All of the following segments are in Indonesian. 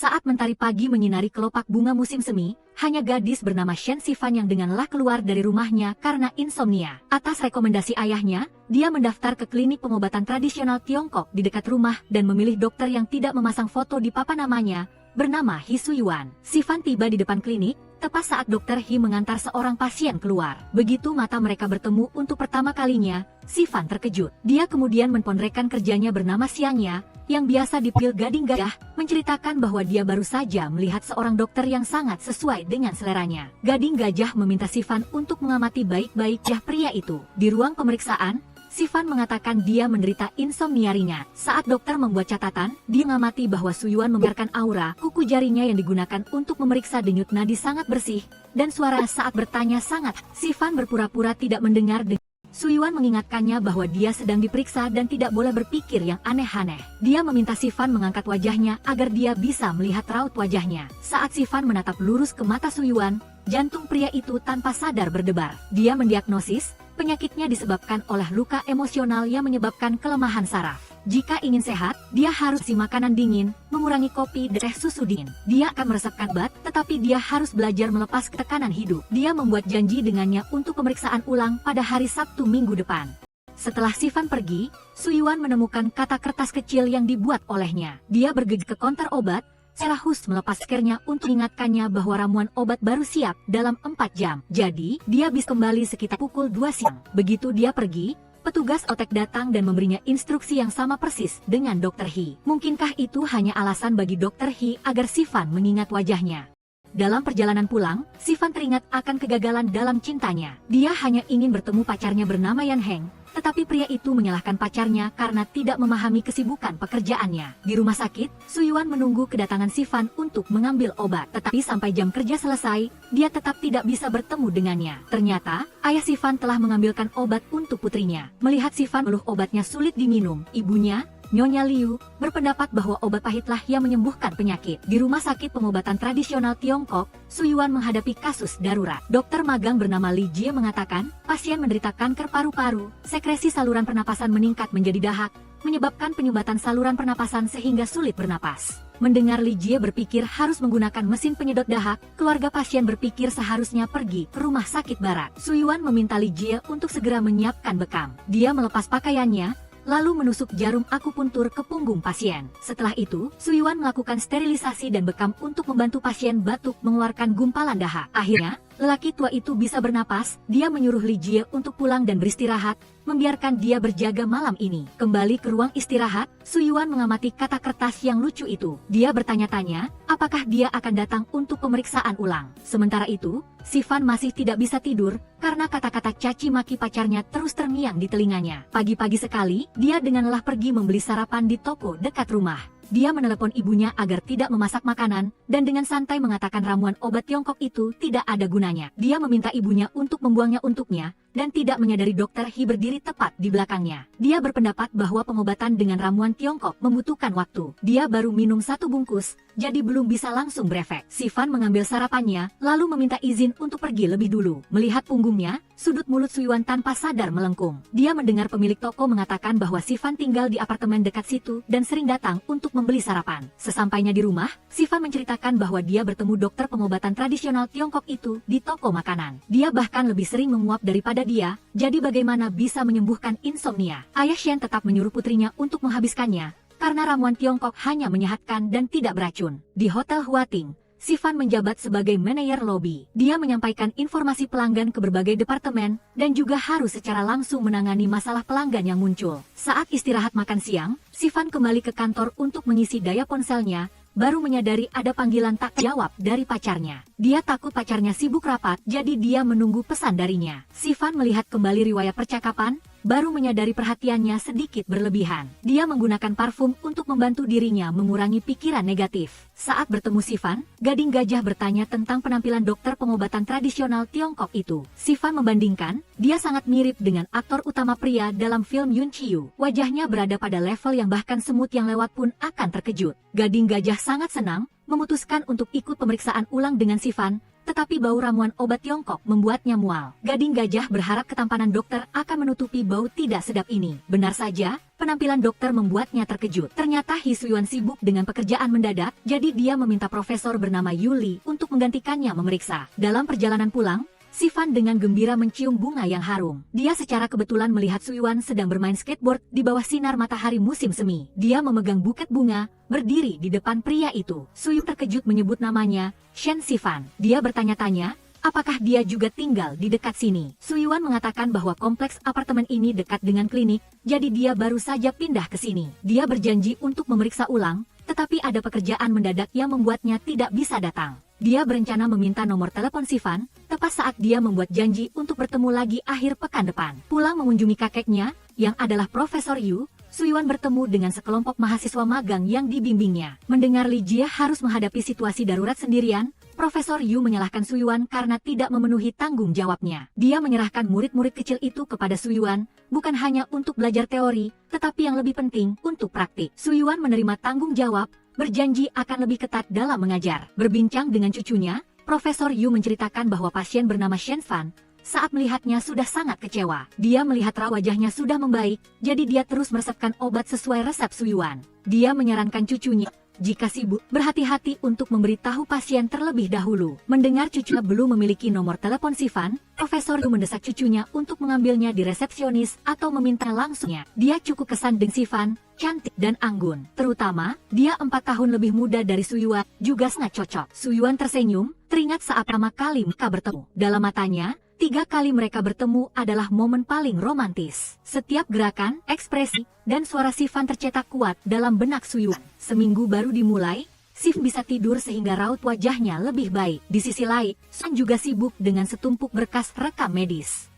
Saat mentari pagi menyinari kelopak bunga musim semi, hanya gadis bernama Shen Sifan yang dengan lelah keluar dari rumahnya karena insomnia. Atas rekomendasi ayahnya, dia mendaftar ke klinik pengobatan tradisional Tiongkok di dekat rumah dan memilih dokter yang tidak memasang foto di papan namanya, bernama He Suyuan. Sifan tiba di depan klinik, tepat saat Dokter He mengantar seorang pasien keluar. Begitu mata mereka bertemu untuk pertama kalinya, Sifan terkejut. Dia kemudian menpondrekkan kerjanya bernama Siangnya, yang biasa dipanggil Gading Gajah, menceritakan bahwa dia baru saja melihat seorang dokter yang sangat sesuai dengan seleranya. Gading Gajah meminta Sifan untuk mengamati baik-baik pria itu. Di ruang pemeriksaan, Sifan mengatakan dia menderita insomnia ringan. Saat dokter membuat catatan, dia mengamati bahwa Suyuan membiarkan aura kuku jarinya yang digunakan untuk memeriksa denyut nadi sangat bersih, dan suara saat bertanya sangat. Sifan berpura-pura tidak mendengar. Suyuan mengingatkannya bahwa dia sedang diperiksa dan tidak boleh berpikir yang aneh-aneh. Dia meminta Sifan mengangkat wajahnya agar dia bisa melihat raut wajahnya. Saat Sifan menatap lurus ke mata Suyuan, jantung pria itu tanpa sadar berdebar. Dia mendiagnosis, penyakitnya disebabkan oleh luka emosional yang menyebabkan kelemahan saraf. Jika ingin sehat, dia harus si makanan dingin, mengurangi kopi dan teh susu dingin. Dia akan meresapkan obat, tetapi dia harus belajar melepas tekanan hidup. Dia membuat janji dengannya untuk pemeriksaan ulang pada hari Sabtu minggu depan. Setelah Sifan pergi, Suyuan menemukan kata kertas kecil yang dibuat olehnya. Dia bergegas ke konter obat, Serahus melepas skernya untuk mengingatkannya bahwa ramuan obat baru siap dalam 4 jam. Jadi, dia bisa kembali sekitar pukul 2 siang. Begitu dia pergi, petugas otek datang dan memberinya instruksi yang sama persis dengan Dr. He. Mungkinkah itu hanya alasan bagi Dr. He agar Sifan mengingat wajahnya? Dalam perjalanan pulang, Sifan teringat akan kegagalan dalam cintanya. Dia hanya ingin bertemu pacarnya bernama Yan Heng, tetapi pria itu menyalahkan pacarnya karena tidak memahami kesibukan pekerjaannya. Di rumah sakit, Suyuan menunggu kedatangan Sifan untuk mengambil obat. Tetapi sampai jam kerja selesai, dia tetap tidak bisa bertemu dengannya. Ternyata, ayah Sifan telah mengambilkan obat untuk putrinya. Melihat Sifan mengeluh obatnya sulit diminum, ibunya, Nyonya Liu, berpendapat bahwa obat pahitlah yang menyembuhkan penyakit. Di rumah sakit pengobatan tradisional Tiongkok, Suyuan menghadapi kasus darurat. Dokter magang bernama Li Jie mengatakan, pasien menderita kanker paru-paru, sekresi saluran pernapasan meningkat menjadi dahak, menyebabkan penyumbatan saluran pernapasan sehingga sulit bernapas. Mendengar Li Jie berpikir harus menggunakan mesin penyedot dahak, keluarga pasien berpikir seharusnya pergi ke rumah sakit barat. Suyuan meminta Li Jie untuk segera menyiapkan bekam. Dia melepas pakaiannya, lalu menusuk jarum akupuntur ke punggung pasien. Setelah itu, Suyuan melakukan sterilisasi dan bekam untuk membantu pasien batuk mengeluarkan gumpalan dahak. Akhirnya, lelaki tua itu bisa bernapas. Dia menyuruh Li Jie untuk pulang dan beristirahat, membiarkan dia berjaga malam ini. Kembali ke ruang istirahat, Suyuan mengamati kata kertas yang lucu itu. Dia bertanya-tanya, apakah dia akan datang untuk pemeriksaan ulang. Sementara itu, Sifan masih tidak bisa tidur, karena kata-kata caci maki pacarnya terus terngiang di telinganya. Pagi-pagi sekali, dia dengan lelah pergi membeli sarapan di toko dekat rumah. Dia menelepon ibunya agar tidak memasak makanan, dan dengan santai mengatakan ramuan obat Tiongkok itu tidak ada gunanya. Dia meminta ibunya untuk membuangnya untuknya, dan tidak menyadari Dr. He berdiri tepat di belakangnya. Dia berpendapat bahwa pengobatan dengan ramuan Tiongkok membutuhkan waktu. Dia baru minum 1 bungkus, jadi belum bisa langsung berefek. Sifan mengambil sarapannya, lalu meminta izin untuk pergi lebih dulu. Melihat punggungnya, sudut mulut Suyuan tanpa sadar melengkung. Dia mendengar pemilik toko mengatakan bahwa Sifan tinggal di apartemen dekat situ dan sering datang untuk membeli sarapan. Sesampainya di rumah, Sifan menceritakan bahwa dia bertemu dokter pengobatan tradisional Tiongkok itu di toko makanan. Dia bahkan lebih sering menguap daripada dia, jadi bagaimana bisa menyembuhkan insomnia? Ayah Shen tetap menyuruh putrinya untuk menghabiskannya, karena ramuan Tiongkok hanya menyehatkan dan tidak beracun. Di Hotel Huating, Sifan menjabat sebagai manajer lobi. Dia menyampaikan informasi pelanggan ke berbagai departemen, dan juga harus secara langsung menangani masalah pelanggan yang muncul. Saat istirahat makan siang, Sifan kembali ke kantor untuk mengisi daya ponselnya, baru menyadari ada panggilan tak jawab dari pacarnya. Dia takut pacarnya sibuk rapat, jadi dia menunggu pesan darinya. Sifan melihat kembali riwayat percakapan, baru menyadari perhatiannya sedikit berlebihan. Dia menggunakan parfum untuk membantu dirinya mengurangi pikiran negatif. Saat bertemu Sifan, Gading Gajah bertanya tentang penampilan dokter pengobatan tradisional Tiongkok itu. Sifan membandingkan, dia sangat mirip dengan aktor utama pria dalam film Yun Chiyu. Wajahnya berada pada level yang bahkan semut yang lewat pun akan terkejut. Gading Gajah sangat senang, memutuskan untuk ikut pemeriksaan ulang dengan Sifan, tetapi bau ramuan obat Tiongkok membuatnya mual. Gading Gajah berharap ketampanan dokter akan menutupi bau tidak sedap ini. Benar saja, penampilan dokter membuatnya terkejut. Ternyata Hee Suyuan sibuk dengan pekerjaan mendadak, jadi dia meminta profesor bernama Yuli untuk menggantikannya memeriksa. Dalam perjalanan pulang, Sivan dengan gembira mencium bunga yang harum. Dia secara kebetulan melihat Suyuan sedang bermain skateboard di bawah sinar matahari musim semi. Dia memegang buket bunga, berdiri di depan pria itu. Suyuan terkejut menyebut namanya, Shen Sivan. Dia bertanya-tanya, apakah dia juga tinggal di dekat sini. Suyuan mengatakan bahwa kompleks apartemen ini dekat dengan klinik, jadi dia baru saja pindah ke sini. Dia berjanji untuk memeriksa ulang, tetapi ada pekerjaan mendadak yang membuatnya tidak bisa datang. Dia berencana meminta nomor telepon Sivan, tepat saat dia membuat janji untuk bertemu lagi akhir pekan depan. Pulang mengunjungi kakeknya, yang adalah Profesor Yu, Suyuan bertemu dengan sekelompok mahasiswa magang yang dibimbingnya. Mendengar Li Jie harus menghadapi situasi darurat sendirian, Profesor Yu menyalahkan Suyuan karena tidak memenuhi tanggung jawabnya. Dia menyerahkan murid-murid kecil itu kepada Suyuan, bukan hanya untuk belajar teori, tetapi yang lebih penting, untuk praktik. Suyuan menerima tanggung jawab, berjanji akan lebih ketat dalam mengajar. Berbincang dengan cucunya, Profesor Yu menceritakan bahwa pasien bernama Shen Fan, saat melihatnya sudah sangat kecewa. Dia melihat wajahnya sudah membaik, jadi dia terus meresepkan obat sesuai resep Suyuan. Dia menyarankan cucunya, jika sibuk, berhati-hati untuk memberitahu pasien terlebih dahulu. Mendengar cucunya belum memiliki nomor telepon Sivan, Profesor Yu mendesak cucunya untuk mengambilnya di resepsionis atau meminta langsungnya. Dia cukup kesan dengan Sivan, cantik dan anggun. Terutama, dia 4 tahun lebih muda dari Suyuan, juga sangat cocok. Suyuan tersenyum, teringat saat pertama kali mereka bertemu. Dalam matanya, 3 kali mereka bertemu adalah momen paling romantis. Setiap gerakan, ekspresi, dan suara Sivan tercetak kuat dalam benak Suyuan. Seminggu baru dimulai, Sif bisa tidur sehingga raut wajahnya lebih baik. Di sisi lain, Sun juga sibuk dengan setumpuk berkas rekam medis.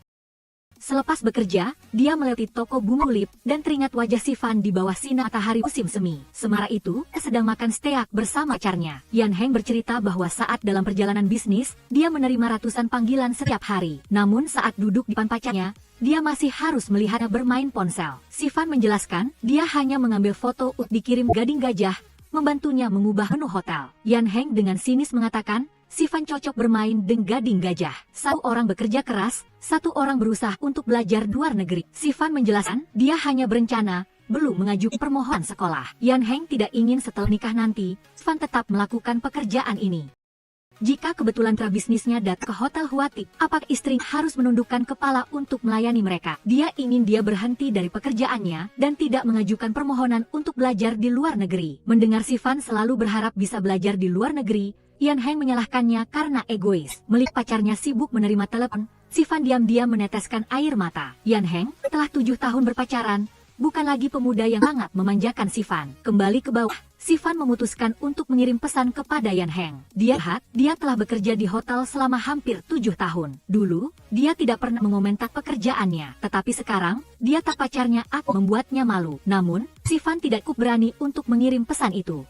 Selepas bekerja, dia melewati toko bumbu lip dan teringat wajah Sivan di bawah sinar matahari musim semi. Semara itu, sedang makan steak bersama pacarnya. Yan Heng bercerita bahwa saat dalam perjalanan bisnis, dia menerima ratusan panggilan setiap hari. Namun saat duduk di depan pacarnya, dia masih harus melihatnya bermain ponsel. Sivan menjelaskan, dia hanya mengambil foto untuk dikirim Gading Gajah, membantunya mengubah menu hotel. Yan Heng dengan sinis mengatakan, Sivan cocok bermain dengan Gading Gajah. 1 orang bekerja keras, 1 orang berusaha untuk belajar di luar negeri. Sivan menjelaskan, dia hanya berencana, belum mengajukan permohonan sekolah. Yan Heng tidak ingin setelah nikah nanti, Sivan tetap melakukan pekerjaan ini. Jika kebetulan bisnisnya datang ke Hotel Huatik, apakah istri harus menundukkan kepala untuk melayani mereka? Dia ingin dia berhenti dari pekerjaannya dan tidak mengajukan permohonan untuk belajar di luar negeri. Mendengar Sivan selalu berharap bisa belajar di luar negeri, Yan Heng menyalahkannya karena egois. Melihat pacarnya sibuk menerima telepon, Sivan diam-diam meneteskan air mata. Yan Heng, setelah 7 tahun berpacaran, bukan lagi pemuda yang sangat memanjakan Sivan. Kembali ke bawah, Sivan memutuskan untuk mengirim pesan kepada Yan Heng. Dia telah bekerja di hotel selama hampir 7 tahun. Dulu, dia tidak pernah mengomentar pekerjaannya. Tetapi sekarang, dia tak pacarnya akan membuatnya malu. Namun, Sivan tidak cukup berani untuk mengirim pesan itu.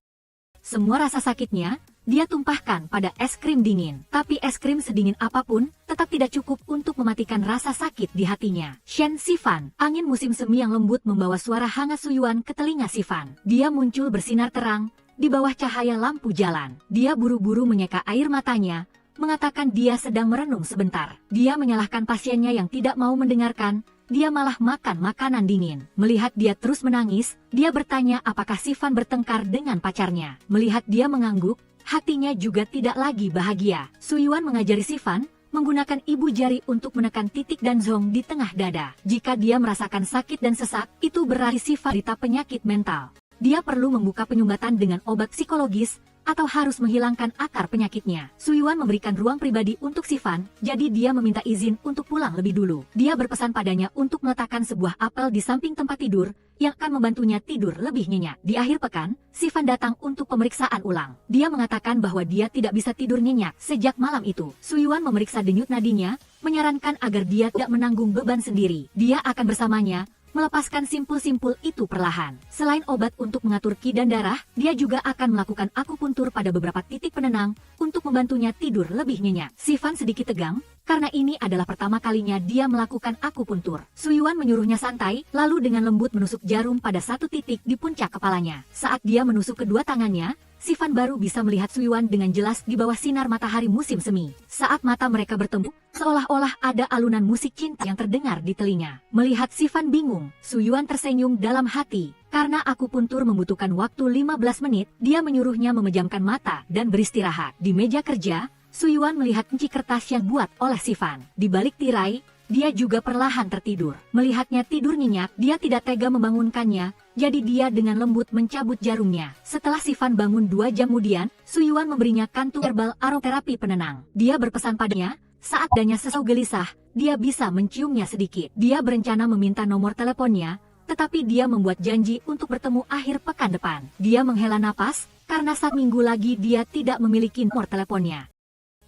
Semua rasa sakitnya, dia tumpahkan pada es krim dingin. Tapi es krim sedingin apapun, tetap tidak cukup untuk mematikan rasa sakit di hatinya. Shen Sivan, angin musim semi yang lembut membawa suara hangat Suyuan ke telinga Sivan. Dia muncul bersinar terang, di bawah cahaya lampu jalan. Dia buru-buru menyeka air matanya, mengatakan dia sedang merenung sebentar. Dia menyalahkan pasiennya yang tidak mau mendengarkan, dia malah makan makanan dingin. Melihat dia terus menangis, dia bertanya apakah Sivan bertengkar dengan pacarnya. Melihat dia mengangguk, hatinya juga tidak lagi bahagia. Suyuan mengajari Sivan menggunakan ibu jari untuk menekan titik dan zong di tengah dada. Jika dia merasakan sakit dan sesak, itu berarti Sivan menderita penyakit mental. Dia perlu membuka penyumbatan dengan obat psikologis, atau harus menghilangkan akar penyakitnya. Suyuan memberikan ruang pribadi untuk Sivan, jadi dia meminta izin untuk pulang lebih dulu. Dia berpesan padanya untuk meletakkan sebuah apel di samping tempat tidur, yang akan membantunya tidur lebih nyenyak. Di akhir pekan, Sivan datang untuk pemeriksaan ulang. Dia mengatakan bahwa dia tidak bisa tidur nyenyak sejak malam itu. Suyuan memeriksa denyut nadinya, menyarankan agar dia tidak menanggung beban sendiri. Dia akan bersamanya, melepaskan simpul-simpul itu perlahan. Selain obat untuk mengatur qi dan darah, dia juga akan melakukan akupuntur pada beberapa titik penenang untuk membantunya tidur lebih nyenyak. Sivan sedikit tegang, karena ini adalah pertama kalinya dia melakukan akupuntur. Suyuan menyuruhnya santai, lalu dengan lembut menusuk jarum pada satu titik di puncak kepalanya. Saat dia menusuk kedua tangannya, Sifan baru bisa melihat Suyuan dengan jelas di bawah sinar matahari musim semi. Saat mata mereka bertemu, seolah-olah ada alunan musik cinta yang terdengar di telinga. Melihat Sifan bingung, Suyuan tersenyum dalam hati. Karena aku pun tur membutuhkan waktu 15 menit, dia menyuruhnya memejamkan mata dan beristirahat. Di meja kerja, Suyuan melihat kunci kertas yang buat oleh Sifan. Di balik tirai, dia juga perlahan tertidur. Melihatnya tidur nyenyak, dia tidak tega membangunkannya, jadi dia dengan lembut mencabut jarumnya. Setelah Sifan bangun 2 jam kemudian, Suyuan memberinya kantung herbal aromaterapi penenang. Dia berpesan padanya, saat adanya sesuatu gelisah, dia bisa menciumnya sedikit. Dia berencana meminta nomor teleponnya, tetapi dia membuat janji untuk bertemu akhir pekan depan. Dia menghela napas, karena 1 minggu lagi dia tidak memiliki nomor teleponnya.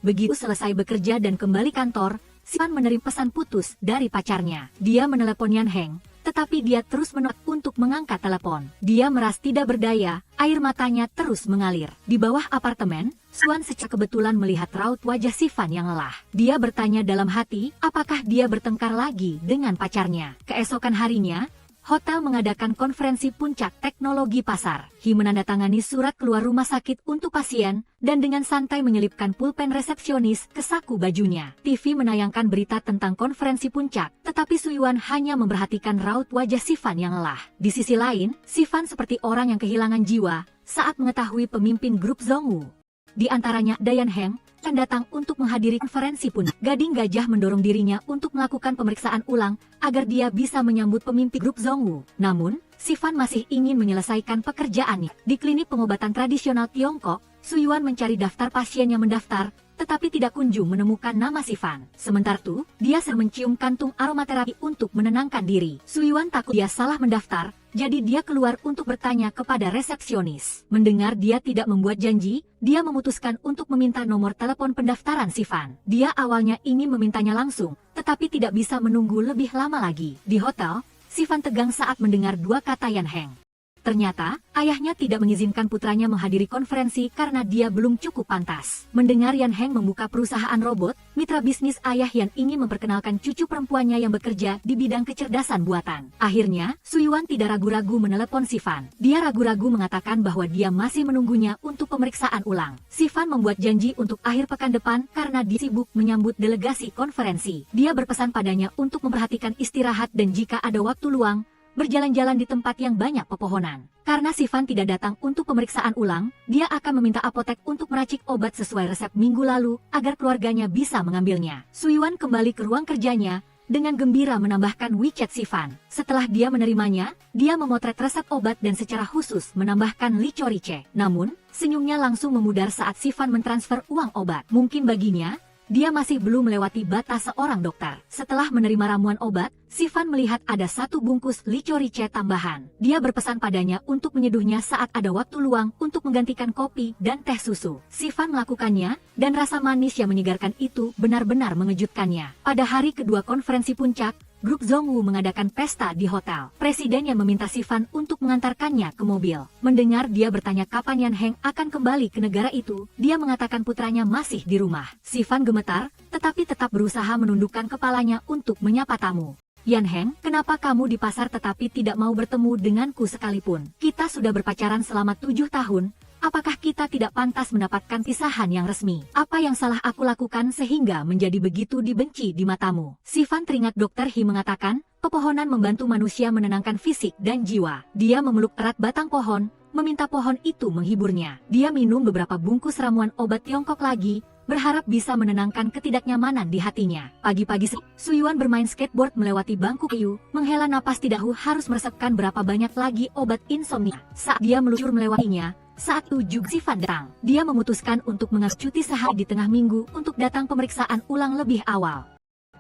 Begitu selesai bekerja dan kembali kantor, Sifan menerima pesan putus dari pacarnya. Dia menelepon Yan Heng, tetapi dia terus menolak untuk mengangkat telepon. Dia merasa tidak berdaya, air matanya terus mengalir. Di bawah apartemen, Suyuan secara kebetulan melihat raut wajah Sifan yang lelah. Dia bertanya dalam hati, apakah dia bertengkar lagi dengan pacarnya. Keesokan harinya, hotel mengadakan konferensi puncak teknologi pasar. Hi menandatangani surat keluar rumah sakit untuk pasien, dan dengan santai menyelipkan pulpen resepsionis ke saku bajunya. TV menayangkan berita tentang konferensi puncak, tetapi Suyuan hanya memperhatikan raut wajah Sifan yang lelah. Di sisi lain, Sifan seperti orang yang kehilangan jiwa saat mengetahui pemimpin grup Zhongwu. Di antaranya Yan Heng, yang datang untuk menghadiri konferensi pun. Gading Gajah mendorong dirinya untuk melakukan pemeriksaan ulang agar dia bisa menyambut pemimpin grup Zhongwu. Namun, Sifan masih ingin menyelesaikan pekerjaannya. Di klinik pengobatan tradisional Tiongkok, Suyuan mencari daftar pasien yang mendaftar, tetapi tidak kunjung menemukan nama Sifan. Sementara itu, dia sedang mencium kantung aromaterapi untuk menenangkan diri. Suyuan takut dia salah mendaftar, jadi dia keluar untuk bertanya kepada resepsionis. Mendengar dia tidak membuat janji, dia memutuskan untuk meminta nomor telepon pendaftaran Sifan. Dia awalnya ingin memintanya langsung, tetapi tidak bisa menunggu lebih lama lagi. Di hotel, Sifan tegang saat mendengar 2 kata Yan Heng. Ternyata, ayahnya tidak mengizinkan putranya menghadiri konferensi karena dia belum cukup pantas. Mendengar Yan Heng membuka perusahaan robot, mitra bisnis ayah Yan ingin memperkenalkan cucu perempuannya yang bekerja di bidang kecerdasan buatan. Akhirnya, Suyuan tidak ragu-ragu menelepon Sifan. Dia ragu-ragu mengatakan bahwa dia masih menunggunya untuk pemeriksaan ulang. Sifan membuat janji untuk akhir pekan depan karena dia sibuk menyambut delegasi konferensi. Dia berpesan padanya untuk memperhatikan istirahat dan jika ada waktu luang, berjalan-jalan di tempat yang banyak pepohonan. Karena Sifan tidak datang untuk pemeriksaan ulang, dia akan meminta apotek untuk meracik obat sesuai resep minggu lalu agar keluarganya bisa mengambilnya. Suyuan kembali ke ruang kerjanya, dengan gembira menambahkan WeChat Sifan. Setelah dia menerimanya, dia memotret resep obat dan secara khusus menambahkan licorice. Namun, senyumnya langsung memudar saat Sifan mentransfer uang obat. Mungkin baginya, dia masih belum melewati batas seorang dokter. Setelah menerima ramuan obat, Sifan melihat ada 1 bungkus licorice tambahan. Dia berpesan padanya untuk menyeduhnya saat ada waktu luang untuk menggantikan kopi dan teh susu. Sifan melakukannya, dan rasa manis yang menyegarkan itu benar-benar mengejutkannya. Pada hari kedua konferensi puncak, grup Zhongwu mengadakan pesta di hotel. Presiden yang meminta Sifan untuk mengantarkannya ke mobil. Mendengar dia bertanya kapan Yan Heng akan kembali ke negara itu, dia mengatakan putranya masih di rumah. Sifan gemetar, tetapi tetap berusaha menundukkan kepalanya untuk menyapa tamu. Yan Heng, kenapa kamu di pasar tetapi tidak mau bertemu denganku sekalipun? Kita sudah berpacaran selama 7 tahun, apakah kita tidak pantas mendapatkan pisahan yang resmi? Apa yang salah aku lakukan sehingga menjadi begitu dibenci di matamu? Sifan teringat Dr. Hi mengatakan, pepohonan membantu manusia menenangkan fisik dan jiwa. Dia memeluk erat batang pohon, meminta pohon itu menghiburnya. Dia minum beberapa bungkus ramuan obat Tiongkok lagi, berharap bisa menenangkan ketidaknyamanan di hatinya. Pagi-pagi Suyuan bermain skateboard melewati bangku kayu, menghela napas tidak harus meresepkan berapa banyak lagi obat insomnia. Saat dia meluncur melewatinya, saat itu Sifan datang. Dia memutuskan untuk mengambil cuti sehari di tengah minggu untuk datang pemeriksaan ulang lebih awal.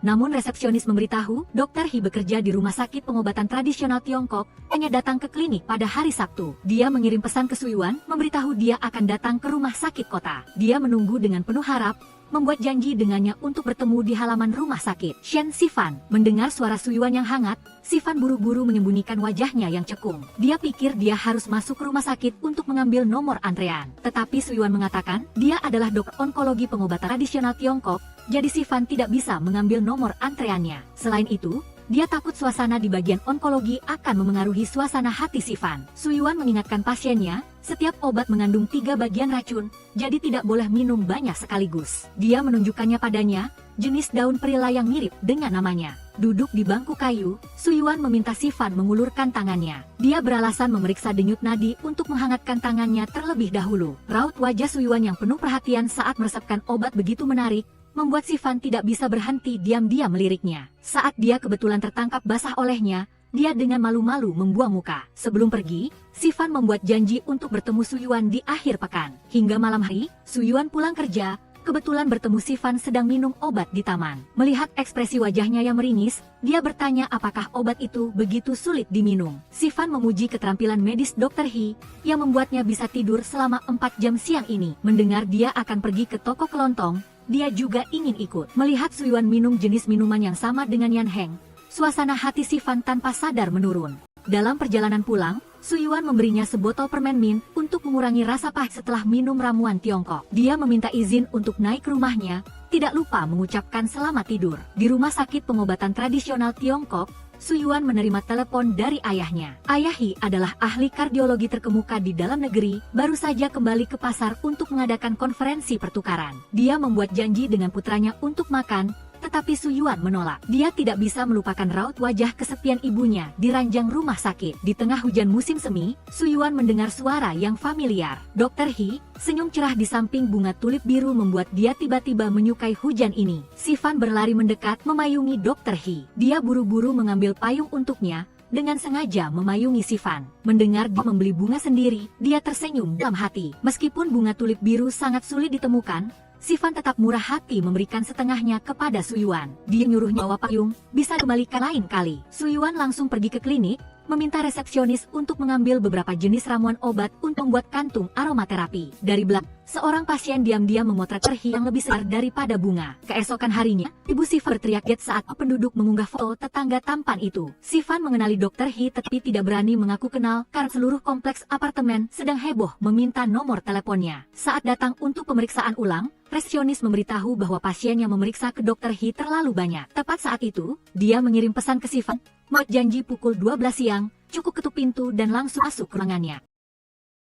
Namun resepsionis memberitahu, Dr. Hi bekerja di rumah sakit pengobatan tradisional Tiongkok, hanya datang ke klinik pada hari Sabtu. Dia mengirim pesan ke Suyuan, memberitahu dia akan datang ke rumah sakit kota. Dia menunggu dengan penuh harap, membuat janji dengannya untuk bertemu di halaman rumah sakit. Shen Sifan, mendengar suara Suyuan yang hangat, Sifan buru-buru menyembunyikan wajahnya yang cekung. Dia pikir dia harus masuk ke rumah sakit untuk mengambil nomor antrean. Tetapi Suyuan mengatakan, dia adalah dokter onkologi pengobatan tradisional Tiongkok, jadi Sifan tidak bisa mengambil nomor antreannya. Selain itu, Dia takut suasana di bagian onkologi akan memengaruhi suasana hati Sivan. Suyuan mengingatkan pasiennya, setiap obat mengandung 3 bagian racun, jadi tidak boleh minum banyak sekaligus. Dia menunjukkannya padanya, jenis daun perila yang mirip dengan namanya. Duduk di bangku kayu, Suyuan meminta Sivan mengulurkan tangannya. Dia beralasan memeriksa denyut nadi untuk menghangatkan tangannya terlebih dahulu. Raut wajah Suyuan yang penuh perhatian saat meresepkan obat begitu menarik, membuat Sivan tidak bisa berhenti diam-diam meliriknya. Saat dia kebetulan tertangkap basah olehnya, dia dengan malu-malu membuang muka. Sebelum pergi, Sivan membuat janji untuk bertemu Suyuan di akhir pekan. Hingga malam hari, Suyuan pulang kerja, kebetulan bertemu Sivan sedang minum obat di taman. Melihat ekspresi wajahnya yang meringis, dia bertanya apakah obat itu begitu sulit diminum. Sivan memuji keterampilan medis Dr. He, yang membuatnya bisa tidur selama 4 jam siang ini. Mendengar dia akan pergi ke toko kelontong, dia juga ingin ikut. Melihat Suyuan minum jenis minuman yang sama dengan Yan Heng, suasana hati Sivan tanpa sadar menurun. Dalam perjalanan pulang, Suyuan memberinya sebotol permen mint untuk mengurangi rasa pahit setelah minum ramuan Tiongkok. Dia meminta izin untuk naik ke rumahnya, tidak lupa mengucapkan selamat tidur. Di rumah sakit pengobatan tradisional Tiongkok, Suyuan menerima telepon dari ayahnya. Ayah He adalah ahli kardiologi terkemuka di dalam negeri, baru saja kembali ke pasar untuk mengadakan konferensi pertukaran. Dia membuat janji dengan putranya untuk makan, tetapi Suyuan menolak. Dia tidak bisa melupakan raut wajah kesepian ibunya di ranjang rumah sakit. Di tengah hujan musim semi, Suyuan mendengar suara yang familiar. Dr. He, senyum cerah di samping bunga tulip biru membuat dia tiba-tiba menyukai hujan ini. Sivan berlari mendekat memayungi Dr. He. Dia buru-buru mengambil payung untuknya, dengan sengaja memayungi Sivan. Mendengar dia membeli bunga sendiri, dia tersenyum dalam hati. Meskipun bunga tulip biru sangat sulit ditemukan, Sivan tetap murah hati memberikan setengahnya kepada Suyuan. Dia nyuruhnya bawa payung, bisa kembalikan lain kali. Suyuan langsung pergi ke klinik, meminta resepsionis untuk mengambil beberapa jenis ramuan obat untuk membuat kantung aromaterapi. Dari belakang, seorang pasien diam-diam memotret Dr. He yang lebih besar daripada bunga. Keesokan harinya, ibu Sivan berteriak kaget saat penduduk mengunggah foto tetangga tampan itu. Sivan mengenali Dr. He tetapi tidak berani mengaku kenal karena seluruh kompleks apartemen sedang heboh meminta nomor teleponnya. Saat datang untuk pemeriksaan ulang, resepsionis memberitahu bahwa pasien yang memeriksa ke Dr. He terlalu banyak. Tepat saat itu, dia mengirim pesan ke Sivan, mau janji pukul 12 siang, cukup ketuk pintu dan langsung masuk ke ruangannya.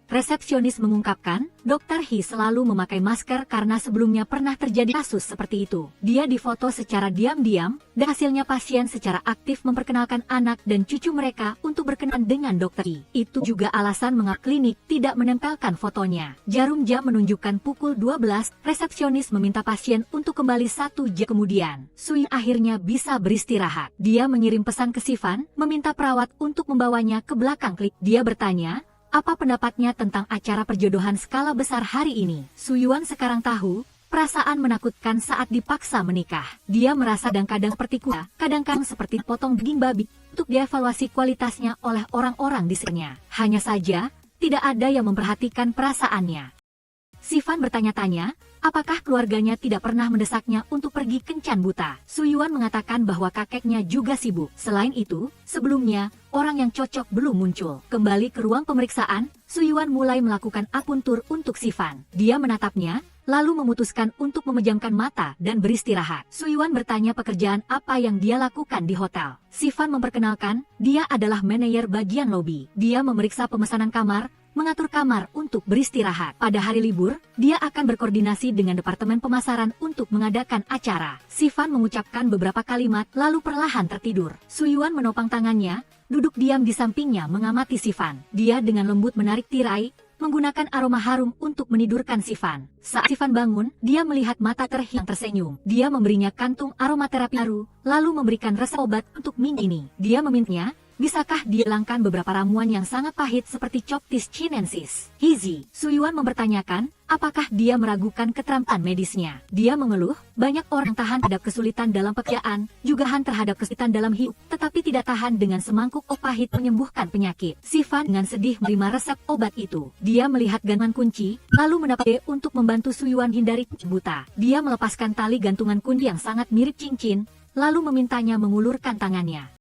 Resepsionis mengungkapkan, Dr. He selalu memakai masker karena sebelumnya pernah terjadi kasus seperti itu. Dia difoto secara diam-diam, dan hasilnya pasien secara aktif memperkenalkan anak dan cucu mereka untuk berkenan dengan Dr. He. Itu juga alasan mengapa klinik tidak menempelkan fotonya. Jarum jam menunjukkan pukul 12, resepsionis meminta pasien untuk kembali 1 jam kemudian. Sui akhirnya bisa beristirahat. Dia mengirim pesan ke Sivan, meminta perawat untuk membawanya ke belakang klinik. Dia bertanya, apa pendapatnya tentang acara perjodohan skala besar hari ini? Suyuan sekarang tahu, perasaan menakutkan saat dipaksa menikah. Dia merasa kadang-kadang seperti kuda, kadang-kadang seperti potong daging babi, untuk dievaluasi kualitasnya oleh orang-orang di sekitarnya. Hanya saja, tidak ada yang memperhatikan perasaannya. Sivan bertanya-tanya, apakah keluarganya tidak pernah mendesaknya untuk pergi kencan buta. Suyuan mengatakan bahwa kakeknya juga sibuk. Selain itu, sebelumnya, orang yang cocok belum muncul. Kembali ke ruang pemeriksaan, Suyuan mulai melakukan apuntur untuk Sivan. Dia menatapnya, lalu memutuskan untuk memejamkan mata dan beristirahat. Suyuan bertanya pekerjaan apa yang dia lakukan di hotel. Sivan memperkenalkan, dia adalah manajer bagian lobi. Dia memeriksa pemesanan kamar, mengatur kamar untuk beristirahat. Pada hari libur, dia akan berkoordinasi dengan departemen pemasaran untuk mengadakan acara. Sivan mengucapkan beberapa kalimat lalu perlahan tertidur. Suyuan menopang tangannya, duduk diam di sampingnya mengamati Sivan. Dia dengan lembut menarik tirai, menggunakan aroma harum untuk menidurkan Sivan. Saat Sivan bangun, dia melihat mata Dr. He yang tersenyum. Dia memberinya kantung aromaterapi baru, lalu memberikan resep obat untuk minggu ini. Dia memintanya, bisakah dihilangkan beberapa ramuan yang sangat pahit seperti Coptis chinensis? Hizi, Suyuan mempertanyakan, apakah dia meragukan keterampilan medisnya. Dia mengeluh, banyak orang tahan terhadap kesulitan dalam pekerjaan, juga tahan terhadap kesulitan dalam hidup, tetapi tidak tahan dengan semangkuk obat pahit menyembuhkan penyakit. Sivan dengan sedih menerima resep obat itu. Dia melihat gantungan kunci, lalu mendapat ide untuk membantu Suyuan hindari buta. Dia melepaskan tali gantungan kunci yang sangat mirip cincin, lalu memintanya mengulurkan tangannya.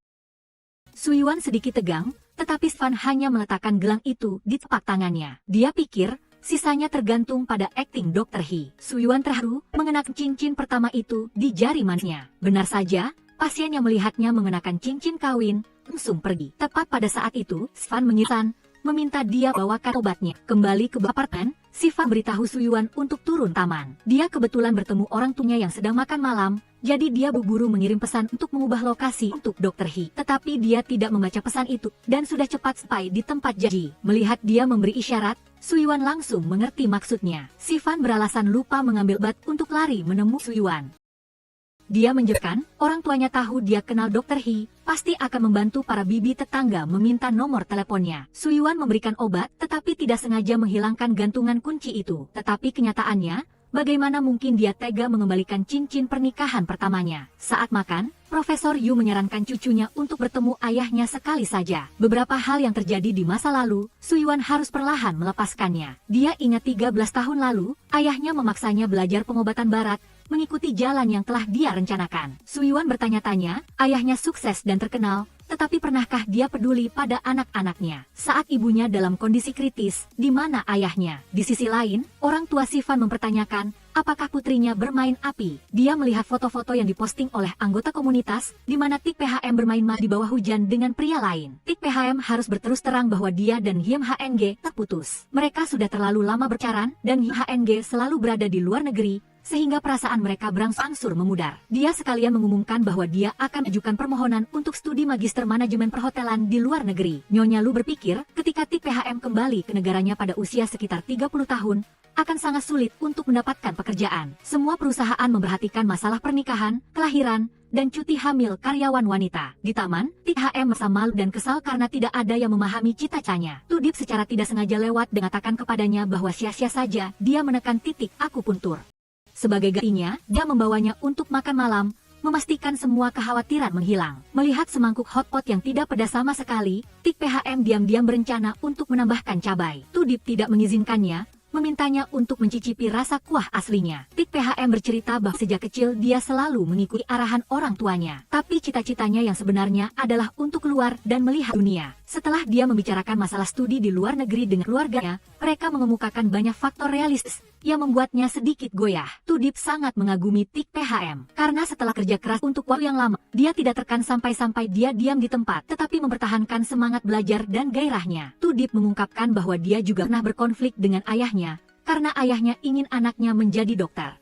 Suyuan sedikit tegang, tetapi Sivan hanya meletakkan gelang itu di telapak tangannya. Dia pikir, sisanya tergantung pada akting Dr. He. Suyuan terharu, mengenakan cincin pertama itu di jari manisnya. Benar saja, Pasien yang melihatnya mengenakan cincin kawin langsung pergi. Tepat pada saat itu, Sivan mengisan, meminta dia bawakan obatnya. Kembali ke apartemen, Sivan beritahu Suyuan untuk turun taman. Dia kebetulan bertemu orang tuanya yang sedang makan malam, jadi dia buru-buru mengirim pesan untuk mengubah lokasi untuk Dr. He. Tetapi dia tidak membaca pesan itu, dan sudah cepat sampai di tempat janji. Melihat dia memberi isyarat, Suyuan langsung mengerti maksudnya. Sivan beralasan lupa mengambil obat untuk lari menemui Suyuan. Dia menjelaskan, orang tuanya tahu dia kenal Dr. He, pasti akan membantu para bibi tetangga meminta nomor teleponnya. Suyuan memberikan obat, tetapi tidak sengaja menghilangkan gantungan kunci itu. Tetapi kenyataannya, bagaimana mungkin dia tega mengembalikan cincin pernikahan pertamanya? Saat makan, Profesor Yu menyarankan cucunya untuk bertemu ayahnya sekali saja. Beberapa hal yang terjadi di masa lalu, Suyuan harus perlahan melepaskannya. Dia ingat 13 tahun lalu, ayahnya memaksanya belajar pengobatan barat, mengikuti jalan yang telah dia rencanakan. Suyuan bertanya-tanya, ayahnya sukses dan terkenal, tetapi pernahkah dia peduli pada anak-anaknya? Saat ibunya dalam kondisi kritis, di mana ayahnya? Di sisi lain, orang tua Sivan mempertanyakan, apakah putrinya bermain api? Dia melihat foto-foto yang diposting oleh anggota komunitas, di mana Tik PHM bermain di bawah hujan dengan pria lain. Tik PHM harus berterus terang bahwa dia dan Hiem HNG terputus. Mereka sudah terlalu lama berpacaran, dan Hiem HNG selalu berada di luar negeri, sehingga perasaan mereka berangsur memudar. Dia sekalian mengumumkan bahwa dia akan mengajukan permohonan untuk studi magister manajemen perhotelan di luar negeri. Nyonya Lu berpikir, ketika Tik PHM kembali ke negaranya pada usia sekitar 30 tahun, akan sangat sulit untuk mendapatkan pekerjaan. Semua perusahaan memperhatikan masalah pernikahan, kelahiran, dan cuti hamil karyawan wanita. Di taman, Tik HM merasa malu dan kesal karena tidak ada yang memahami cita-citanya. Tudip secara tidak sengaja lewat dan mengatakan kepadanya bahwa sia-sia saja dia menekan titik akupuntur. Sebagai gantinya, dia membawanya untuk makan malam, memastikan semua kekhawatiran menghilang. Melihat semangkuk hotpot yang tidak pedas sama sekali, Tik PHM diam-diam berencana untuk menambahkan cabai. Tudip tidak mengizinkannya, memintanya untuk mencicipi rasa kuah aslinya. Tik PHM bercerita bahwa sejak kecil dia selalu mengikuti arahan orang tuanya. Tapi cita-citanya yang sebenarnya adalah untuk keluar dan melihat dunia. Setelah dia membicarakan masalah studi di luar negeri dengan keluarganya, mereka mengemukakan banyak faktor realistis yang membuatnya sedikit goyah. Tudip sangat mengagumi Tik PHM. Karena setelah kerja keras untuk waktu yang lama, dia tidak terkan sampai-sampai dia diam di tempat, tetapi mempertahankan semangat belajar dan gairahnya. Tudip mengungkapkan bahwa dia juga pernah berkonflik dengan ayahnya, karena ayahnya ingin anaknya menjadi dokter.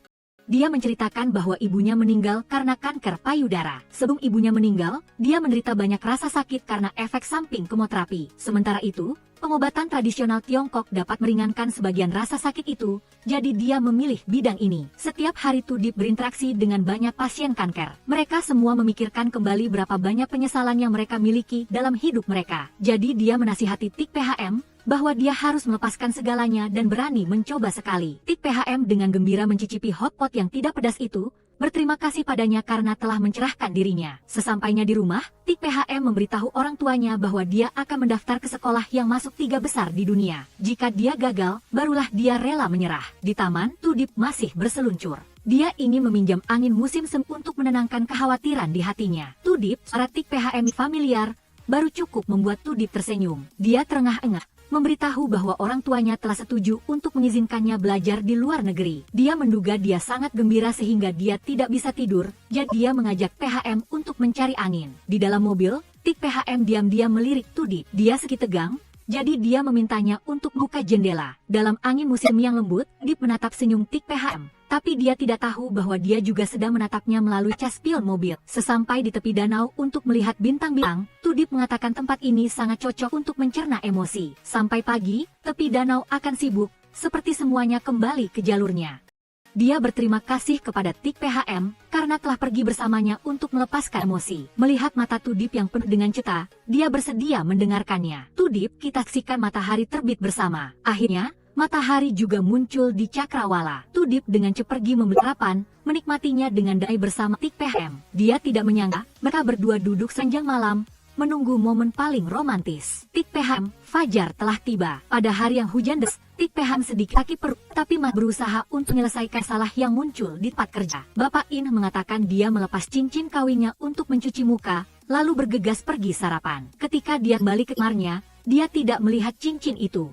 Dia menceritakan bahwa ibunya meninggal karena kanker payudara. Sebelum ibunya meninggal, dia menderita banyak rasa sakit karena efek samping kemoterapi. Sementara itu, pengobatan tradisional Tiongkok dapat meringankan sebagian rasa sakit itu, jadi dia memilih bidang ini. Setiap hari Tudip berinteraksi dengan banyak pasien kanker. Mereka semua memikirkan kembali berapa banyak penyesalan yang mereka miliki dalam hidup mereka. Jadi dia menasihati Tik PHM, bahwa dia harus melepaskan segalanya dan berani mencoba sekali. Tik PHM dengan gembira mencicipi hotpot yang tidak pedas itu, berterima kasih padanya karena telah mencerahkan dirinya. Sesampainya di rumah, Tik PHM memberitahu orang tuanya bahwa dia akan mendaftar ke sekolah yang masuk 3 besar di dunia. Jika dia gagal, barulah dia rela menyerah. Di taman, Tudip masih berseluncur. Dia ingin meminjam angin musim semi untuk menenangkan kekhawatiran di hatinya. Tudip, suara Tik PHM familiar, baru cukup membuat Tudip tersenyum. Dia terengah-engah, memberitahu bahwa orang tuanya telah setuju untuk mengizinkannya belajar di luar negeri. Dia menduga dia sangat gembira sehingga dia tidak bisa tidur, jadi dia mengajak PHM untuk mencari angin. Di dalam mobil, Tik PHM diam-diam melirik Tudip. Dia sedikit tegang, jadi dia memintanya untuk buka jendela. Dalam angin musim yang lembut, Tudip menatap senyum Tik PHM. Tapi dia tidak tahu bahwa dia juga sedang menatapnya melalui cas spion mobil. Sesampai di tepi danau untuk melihat bintang-bintang, Tudip mengatakan tempat ini sangat cocok untuk mencerna emosi. Sampai pagi, tepi danau akan sibuk, seperti semuanya kembali ke jalurnya. Dia berterima kasih kepada Tik PHM, karena telah pergi bersamanya untuk melepaskan emosi. Melihat mata Tudip yang penuh dengan cita, dia bersedia mendengarkannya. Tudip, kita saksikan matahari terbit bersama. Akhirnya, matahari juga muncul di cakrawala. Tudip dengan cepat pergi membeli sarapan, menikmatinya dengan damai bersama Tik PHM. Dia tidak menyangka, mereka berdua duduk sepanjang malam, menunggu momen paling romantis. Tik PHM, fajar telah tiba. Pada hari yang hujan deras, Tik PHM sedikit sakit perut, tapi masih berusaha untuk menyelesaikan salah yang muncul di tempat kerja. Bapak In mengatakan dia melepas cincin kawinnya untuk mencuci muka, lalu bergegas pergi sarapan. Ketika dia kembali ke kamarnya, dia tidak melihat cincin itu.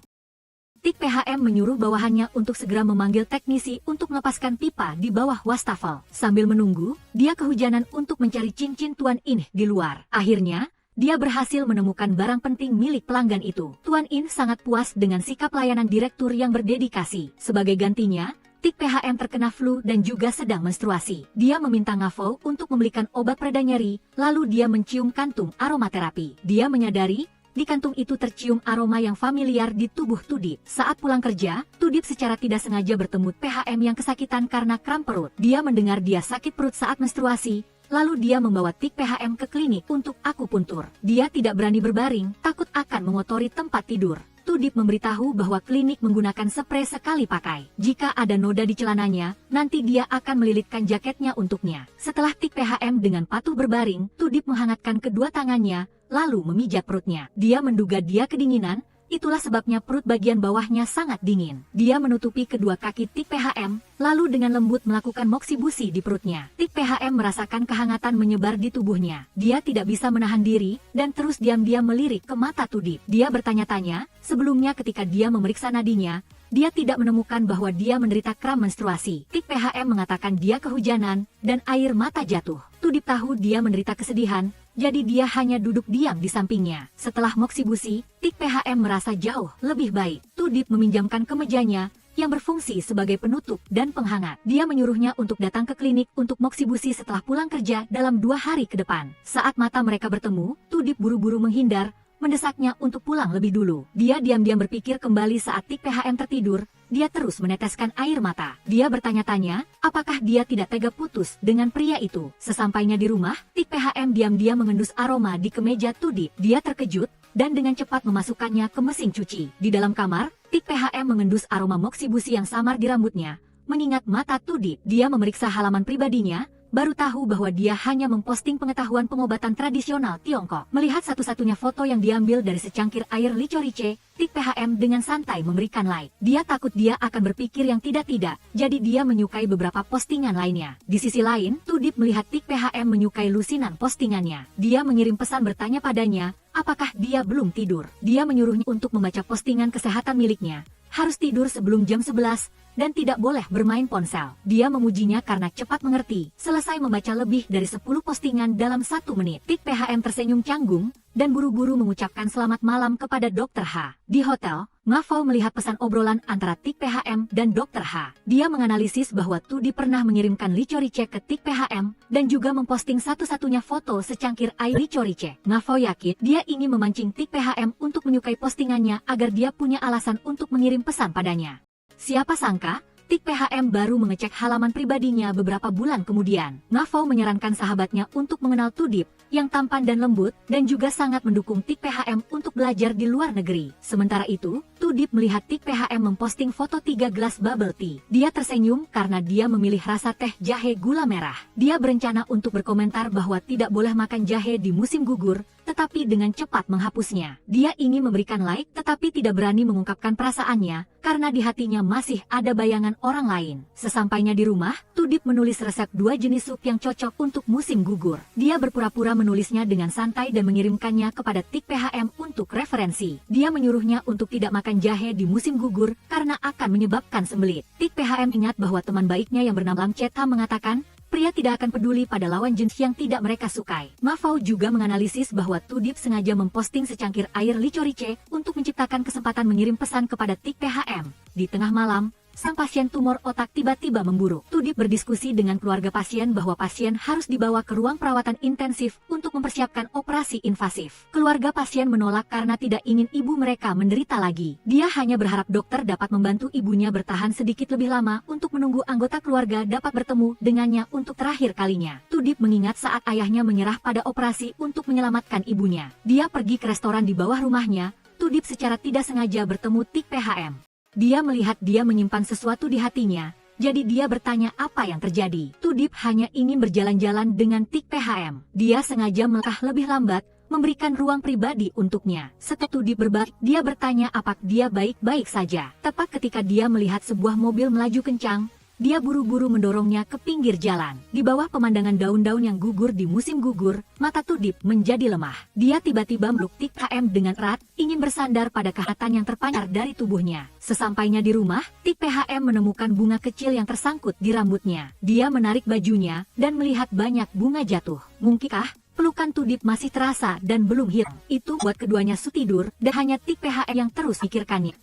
Tik PHM menyuruh bawahannya untuk segera memanggil teknisi untuk melepaskan pipa di bawah wastafel. Sambil menunggu, dia kehujanan untuk mencari cincin Tuan In di luar. Akhirnya, dia berhasil menemukan barang penting milik pelanggan itu. Tuan In sangat puas dengan sikap layanan direktur yang berdedikasi. Sebagai gantinya, Tik PHM terkena flu dan juga sedang menstruasi. Dia meminta Ngafou untuk membelikan obat pereda nyeri, lalu dia mencium kantung aromaterapi. Dia menyadari di kantung itu tercium aroma yang familiar di tubuh Tudip. Saat pulang kerja, Tudip secara tidak sengaja bertemu PHM yang kesakitan karena kram perut. Dia mendengar dia sakit perut saat menstruasi, lalu dia membawa Tik PHM ke klinik untuk akupuntur. Dia tidak berani berbaring, takut akan mengotori tempat tidur. Tudip memberitahu bahwa klinik menggunakan spray sekali pakai. Jika ada noda di celananya, nanti dia akan melilitkan jaketnya untuknya. Setelah Tik PHM dengan patuh berbaring, Tudip menghangatkan kedua tangannya, lalu memijat perutnya. Dia menduga dia kedinginan, itulah sebabnya perut bagian bawahnya sangat dingin. Dia menutupi kedua kaki Tik PHM, lalu dengan lembut melakukan moksibusi di perutnya. Tik PHM merasakan kehangatan menyebar di tubuhnya. Dia tidak bisa menahan diri, dan terus diam-diam melirik ke mata Tudip. Dia bertanya-tanya, sebelumnya ketika dia memeriksa nadinya, dia tidak menemukan bahwa dia menderita kram menstruasi. Tik PHM mengatakan dia kehujanan, dan air mata jatuh. Tudip tahu dia menderita kesedihan, jadi dia hanya duduk diam di sampingnya. Setelah moksibusi, Tik PHM merasa jauh lebih baik. Tudip meminjamkan kemejanya, yang berfungsi sebagai penutup dan penghangat. Dia menyuruhnya untuk datang ke klinik untuk moksibusi setelah pulang kerja dalam 2 hari ke depan. Saat mata mereka bertemu, Tudip buru-buru menghindar, mendesaknya untuk pulang lebih dulu. Dia diam-diam berpikir kembali saat Tik PHM tertidur. Dia terus meneteskan air mata. Dia bertanya-tanya, apakah dia tidak tega putus dengan pria itu. Sesampainya di rumah, Tik PHM diam-diam mengendus aroma di kemeja Tudip. Dia terkejut, dan dengan cepat memasukkannya ke mesin cuci. Di dalam kamar, Tik PHM mengendus aroma moksibusi yang samar di rambutnya. Mengingat mata Tudip, dia memeriksa halaman pribadinya, baru tahu bahwa dia hanya memposting pengetahuan pengobatan tradisional Tiongkok. Melihat satu-satunya foto yang diambil dari secangkir air licorice, Tik PHM dengan santai memberikan like. Dia takut dia akan berpikir yang tidak-tidak, jadi dia menyukai beberapa postingan lainnya. Di sisi lain, Tudip melihat Tik PHM menyukai lusinan postingannya. Dia mengirim pesan bertanya padanya, apakah dia belum tidur. Dia menyuruhnya untuk membaca postingan kesehatan miliknya. Harus tidur sebelum jam 11, dan tidak boleh bermain ponsel. Dia memujinya karena cepat mengerti. Selesai membaca lebih dari 10 postingan dalam 1 menit. Tik PHM tersenyum canggung, dan buru-buru mengucapkan selamat malam kepada Dr. H. Di hotel, Ngafou melihat pesan obrolan antara Tik PHM dan Dr. H. Dia menganalisis bahwa Tudip pernah mengirimkan licorice ke Tik PHM, dan juga memposting satu-satunya foto secangkir air licorice. Ngafou yakin dia ingin memancing Tik PHM untuk menyukai postingannya agar dia punya alasan untuk mengirim pesan padanya. Siapa sangka, Tik PHM baru mengecek halaman pribadinya beberapa bulan kemudian. Ngafou menyarankan sahabatnya untuk mengenal Tudip, yang tampan dan lembut, dan juga sangat mendukung Tik PHM untuk belajar di luar negeri. Sementara itu, Tudip melihat Tik PHM memposting foto 3 gelas bubble tea. Dia tersenyum karena dia memilih rasa teh jahe gula merah. Dia berencana untuk berkomentar bahwa tidak boleh makan jahe di musim gugur, tetapi dengan cepat menghapusnya. Dia ingin memberikan like, tetapi tidak berani mengungkapkan perasaannya, karena di hatinya masih ada bayangan orang lain. Sesampainya di rumah, Tudip menulis resep 2 jenis sup yang cocok untuk musim gugur. Dia berpura-pura menulisnya dengan santai dan mengirimkannya kepada Tik PHM untuk referensi. Dia menyuruhnya untuk tidak makan jahe di musim gugur, karena akan menyebabkan sembelit. Tik PHM ingat bahwa teman baiknya yang bernama Lam Cheta mengatakan, pria tidak akan peduli pada lawan jenis yang tidak mereka sukai. Ngafou juga menganalisis bahwa Tudip sengaja memposting secangkir air licorice untuk menciptakan kesempatan mengirim pesan kepada Tik PHM. Di tengah malam, sang pasien tumor otak tiba-tiba memburuk. Tudip berdiskusi dengan keluarga pasien bahwa pasien harus dibawa ke ruang perawatan intensif untuk mempersiapkan operasi invasif. Keluarga pasien menolak karena tidak ingin ibu mereka menderita lagi. Dia hanya berharap dokter dapat membantu ibunya bertahan sedikit lebih lama untuk menunggu anggota keluarga dapat bertemu dengannya untuk terakhir kalinya. Tudip mengingat saat ayahnya menyerah pada operasi untuk menyelamatkan ibunya. Dia pergi ke restoran di bawah rumahnya. Tudip secara tidak sengaja bertemu Tik PHM. Dia melihat dia menyimpan sesuatu di hatinya, jadi dia bertanya apa yang terjadi. Tudip hanya ingin berjalan-jalan dengan Tik PHM. Dia sengaja melangkah lebih lambat, memberikan ruang pribadi untuknya. Setelah Tudip berbalik, dia bertanya apakah dia baik-baik saja. Tepat ketika dia melihat sebuah mobil melaju kencang, Dia buru-buru mendorongnya ke pinggir jalan. Di bawah pemandangan daun-daun yang gugur di musim gugur, mata Tudip menjadi lemah. Dia tiba-tiba meluk Tik PHM dengan erat, ingin bersandar pada kehangatan yang terpancar dari tubuhnya. Sesampainya di rumah, Tik PHM menemukan bunga kecil yang tersangkut di rambutnya. Dia menarik bajunya dan melihat banyak bunga jatuh. Mungkinkah pelukan Tudip masih terasa dan belum hilang? Itu buat keduanya tidur dan hanya Tik PHM yang terus pikirkannya.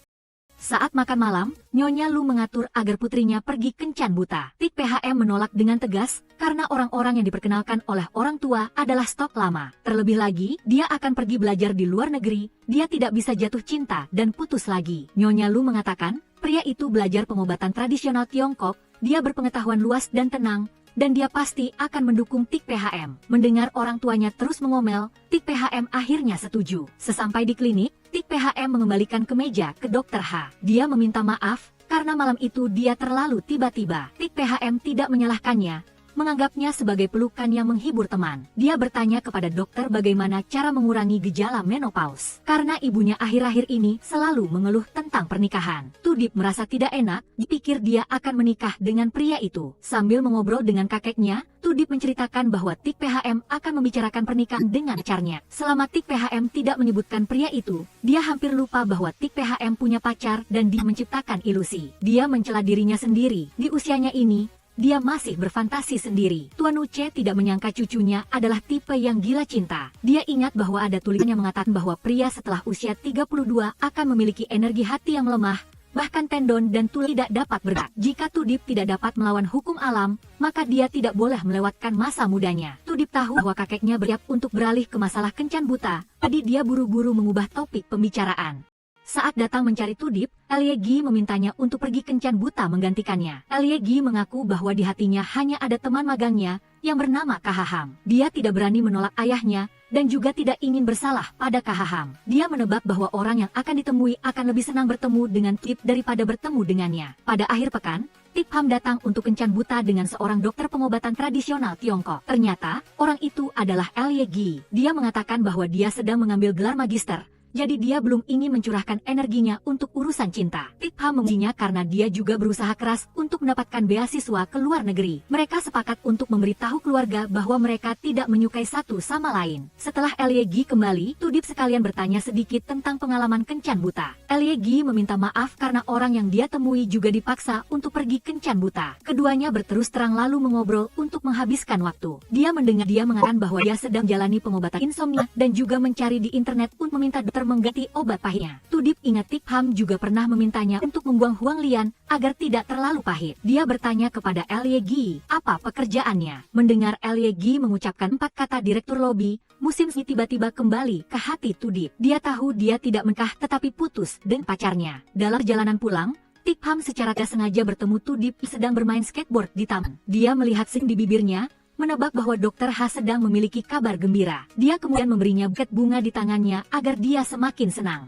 Saat makan malam, Nyonya Lu mengatur agar putrinya pergi kencan buta. Tik PHM menolak dengan tegas, karena orang-orang yang diperkenalkan oleh orang tua adalah stok lama. Terlebih lagi, dia akan pergi belajar di luar negeri, dia tidak bisa jatuh cinta dan putus lagi. Nyonya Lu mengatakan, pria itu belajar pengobatan tradisional Tiongkok, dia berpengetahuan luas dan tenang, dan dia pasti akan mendukung Tik PHM. Mendengar orang tuanya terus mengomel, Tik PHM akhirnya setuju. Sesampai di klinik, Tik PHM mengembalikan kemeja ke Dokter H. Dia meminta maaf, karena malam itu dia terlalu tiba-tiba. Tik PHM tidak menyalahkannya, menganggapnya sebagai pelukan yang menghibur teman. Dia bertanya kepada dokter bagaimana cara mengurangi gejala menopause. Karena ibunya akhir-akhir ini selalu mengeluh tentang pernikahan. Tudip merasa tidak enak, dipikir dia akan menikah dengan pria itu. Sambil mengobrol dengan kakeknya, Tudip menceritakan bahwa Tik PHM akan membicarakan pernikahan dengan pacarnya. Selama Tik PHM tidak menyebutkan pria itu, dia hampir lupa bahwa Tik PHM punya pacar dan dia menciptakan ilusi. Dia mencela dirinya sendiri. Di usianya ini, dia masih berfantasi sendiri. Tuan Uce tidak menyangka cucunya adalah tipe yang gila cinta. Dia ingat bahwa ada tulisan yang mengatakan bahwa pria setelah usia 32 akan memiliki energi hati yang lemah, bahkan tendon dan tulang tidak dapat bergerak. Jika Tudip tidak dapat melawan hukum alam, maka dia tidak boleh melewatkan masa mudanya. Tudip tahu bahwa kakeknya bersiap untuk beralih ke masalah kencan buta, jadi dia buru-buru mengubah topik pembicaraan. Saat datang mencari Tudip, Liegi memintanya untuk pergi kencan buta menggantikannya. Liegi mengaku bahwa di hatinya hanya ada teman magangnya yang bernama Kahaham. Dia tidak berani menolak ayahnya dan juga tidak ingin bersalah pada Kahaham. Dia menebak bahwa orang yang akan ditemui akan lebih senang bertemu dengan Tudip daripada bertemu dengannya. Pada akhir pekan, Tik Pham datang untuk kencan buta dengan seorang dokter pengobatan tradisional Tiongkok. Ternyata, orang itu adalah Liegi. Dia mengatakan bahwa dia sedang mengambil gelar magister, jadi dia belum ingin mencurahkan energinya untuk urusan cinta. Tik Pham memujinya karena dia juga berusaha keras untuk mendapatkan beasiswa ke luar negeri. Mereka sepakat untuk memberitahu keluarga bahwa mereka tidak menyukai satu sama lain. Setelah Liegi kembali, Tudip sekalian bertanya sedikit tentang pengalaman kencan buta. Liegi meminta maaf karena orang yang dia temui juga dipaksa untuk pergi kencan buta. Keduanya berterus terang lalu mengobrol untuk menghabiskan waktu. Dia mendengar dia mengatakan bahwa dia sedang jalani pengobatan insomnia dan juga mencari di internet untuk meminta dokter mengganti obat pahitnya. Tudip ingat Tik Pham juga pernah memintanya untuk membuang Huang Lian agar tidak terlalu pahit. Dia bertanya kepada Liegi apa pekerjaannya. Mendengar Liegi mengucapkan 4 kata direktur lobi, musim semi tiba-tiba kembali ke hati Tudip. Dia tahu dia tidak menikah tetapi putus dengan pacarnya. Dalam perjalanan pulang, Tik Pham secara tidak sengaja bertemu Tudip sedang bermain skateboard di taman. Dia melihat sing di bibirnya, menebak bahwa Dokter H sedang memiliki kabar gembira. Dia kemudian memberinya buket bunga di tangannya agar dia semakin senang.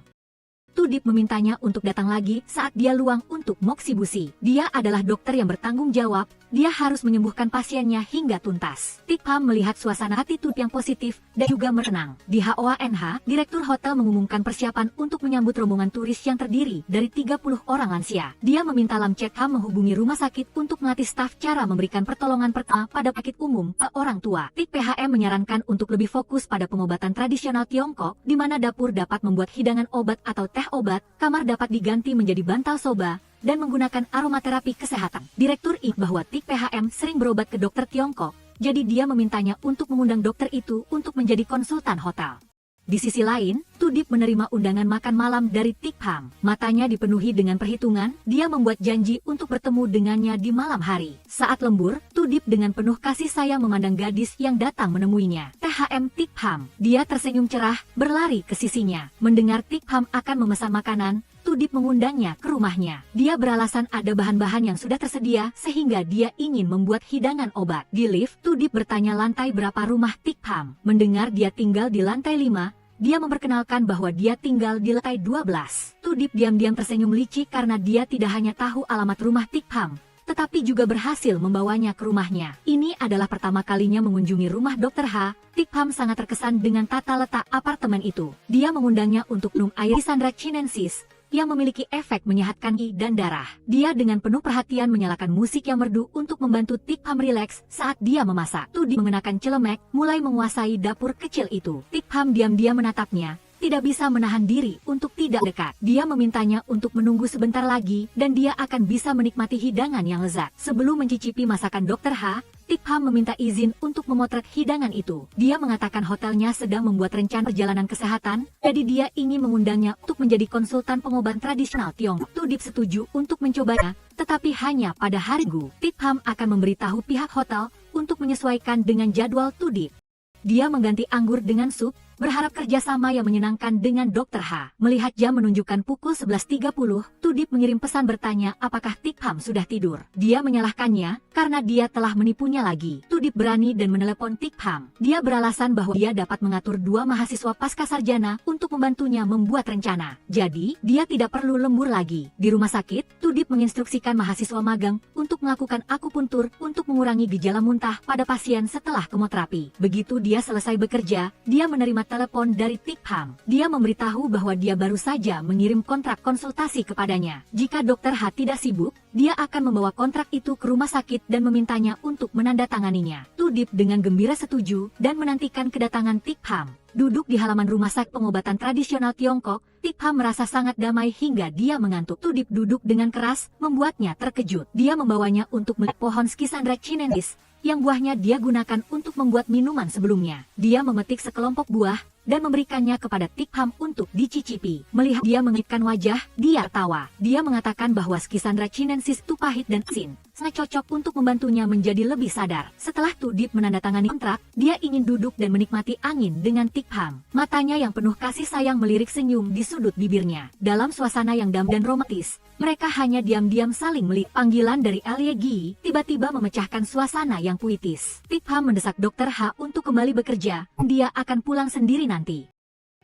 Tudip memintanya untuk datang lagi saat dia luang untuk moksibusi. Dia adalah dokter yang bertanggung jawab, dia harus menyembuhkan pasiennya hingga tuntas. Tik Pham melihat suasana hati Tudip yang positif dan juga merenang. Di HOANH, Direktur Hotel mengumumkan persiapan untuk menyambut rombongan turis yang terdiri dari 30 orang lansia. Dia meminta Lam Chet Ham menghubungi rumah sakit untuk melatih staf cara memberikan pertolongan pertama pada penyakit umum ke orang tua. Tik PHM menyarankan untuk lebih fokus pada pengobatan tradisional Tiongkok, di mana dapur dapat membuat hidangan obat atau teh obat, kamar dapat diganti menjadi bantal soba, dan menggunakan aromaterapi kesehatan. Direktur ingat bahwa Tik PHM sering berobat ke dokter Tiongkok, jadi dia memintanya untuk mengundang dokter itu untuk menjadi konsultan hotel. Di sisi lain, Tudip menerima undangan makan malam dari Tik Pham. Matanya dipenuhi dengan perhitungan, dia membuat janji untuk bertemu dengannya di malam hari. Saat lembur, Tudip dengan penuh kasih sayang memandang gadis yang datang menemuinya. THM Tik Pham. Dia tersenyum cerah, berlari ke sisinya. Mendengar Tik Pham akan memesan makanan, Tudip mengundangnya ke rumahnya. Dia beralasan ada bahan-bahan yang sudah tersedia sehingga dia ingin membuat hidangan obat. Di lift, Tudip bertanya lantai berapa rumah Tik Pham. Mendengar dia tinggal di lantai 5, dia memperkenalkan bahwa dia tinggal di lantai 12. Tudip diam-diam tersenyum licik karena dia tidak hanya tahu alamat rumah Tik Pham, tetapi juga berhasil membawanya ke rumahnya. Ini adalah pertama kalinya mengunjungi rumah Dokter H. Tik Pham sangat terkesan dengan tata letak apartemen itu. Dia mengundangnya untuk minum air Cassandra chinensis, yang memiliki efek menyehatkan gigi dan darah. Dia dengan penuh perhatian menyalakan musik yang merdu untuk membantu Tik Pham rileks saat dia memasak. Tudip mengenakan celemek, mulai menguasai dapur kecil itu. Tik Pham diam-diam menatapnya, tidak bisa menahan diri untuk tidak dekat. Dia memintanya untuk menunggu sebentar lagi dan dia akan bisa menikmati hidangan yang lezat. Sebelum mencicipi masakan Dr. Ha, Tik Pham meminta izin untuk memotret hidangan itu. Dia mengatakan hotelnya sedang membuat rencana perjalanan kesehatan, jadi dia ingin mengundangnya untuk menjadi konsultan pengobatan tradisional Tiongkok. Tudip setuju untuk mencobanya, tetapi hanya pada hari Minggu. Tik Pham akan memberitahu pihak hotel untuk menyesuaikan dengan jadwal Tudip. Dia mengganti anggur dengan sup, berharap kerjasama yang menyenangkan dengan Dr. Ha. Melihat jam menunjukkan pukul 11.30, Tudip mengirim pesan bertanya apakah Tik Pham sudah tidur. Dia menyalahkannya karena dia telah menipunya lagi. Tudip berani dan menelepon Tik Pham. Dia beralasan bahwa dia dapat mengatur 2 mahasiswa pasca sarjana untuk membantunya membuat rencana. Jadi, dia tidak perlu lembur lagi. Di rumah sakit, Tudip menginstruksikan mahasiswa magang untuk melakukan akupuntur untuk mengurangi gejala muntah pada pasien setelah kemoterapi. Begitu dia selesai bekerja, dia menerima telepon dari Tik Pham. Dia memberitahu bahwa dia baru saja mengirim kontrak konsultasi kepadanya. Jika Dr. Ha tidak sibuk, dia akan membawa kontrak itu ke rumah sakit dan memintanya untuk menandatanganinya. Tudip dengan gembira setuju dan menantikan kedatangan Tik Pham. Duduk di halaman rumah sakit pengobatan tradisional Tiongkok, Tik Pham merasa sangat damai hingga dia mengantuk. Tudip duduk dengan keras, membuatnya terkejut. Dia membawanya untuk melihat pohon Schisandra chinensis yang buahnya dia gunakan untuk membuat minuman sebelumnya. Dia memetik sekelompok buah dan memberikannya kepada Tik Pham untuk dicicipi. Melihat dia mengipkan wajah, dia tertawa. Dia mengatakan bahwa Schisandra chinensis itu pahit dan asin, sangat cocok untuk membantunya menjadi lebih sadar. Setelah Tudip menandatangani kontrak, dia ingin duduk dan menikmati angin dengan Tik Pham. Matanya yang penuh kasih sayang melirik senyum di sudut bibirnya. Dalam suasana yang damai dan romantis, mereka hanya diam-diam saling melihat. Panggilan dari Alie Gi tiba-tiba memecahkan suasana yang puitis. Tik Pham mendesak Dr. Ha untuk kembali bekerja. Dia akan pulang sendiri nanti.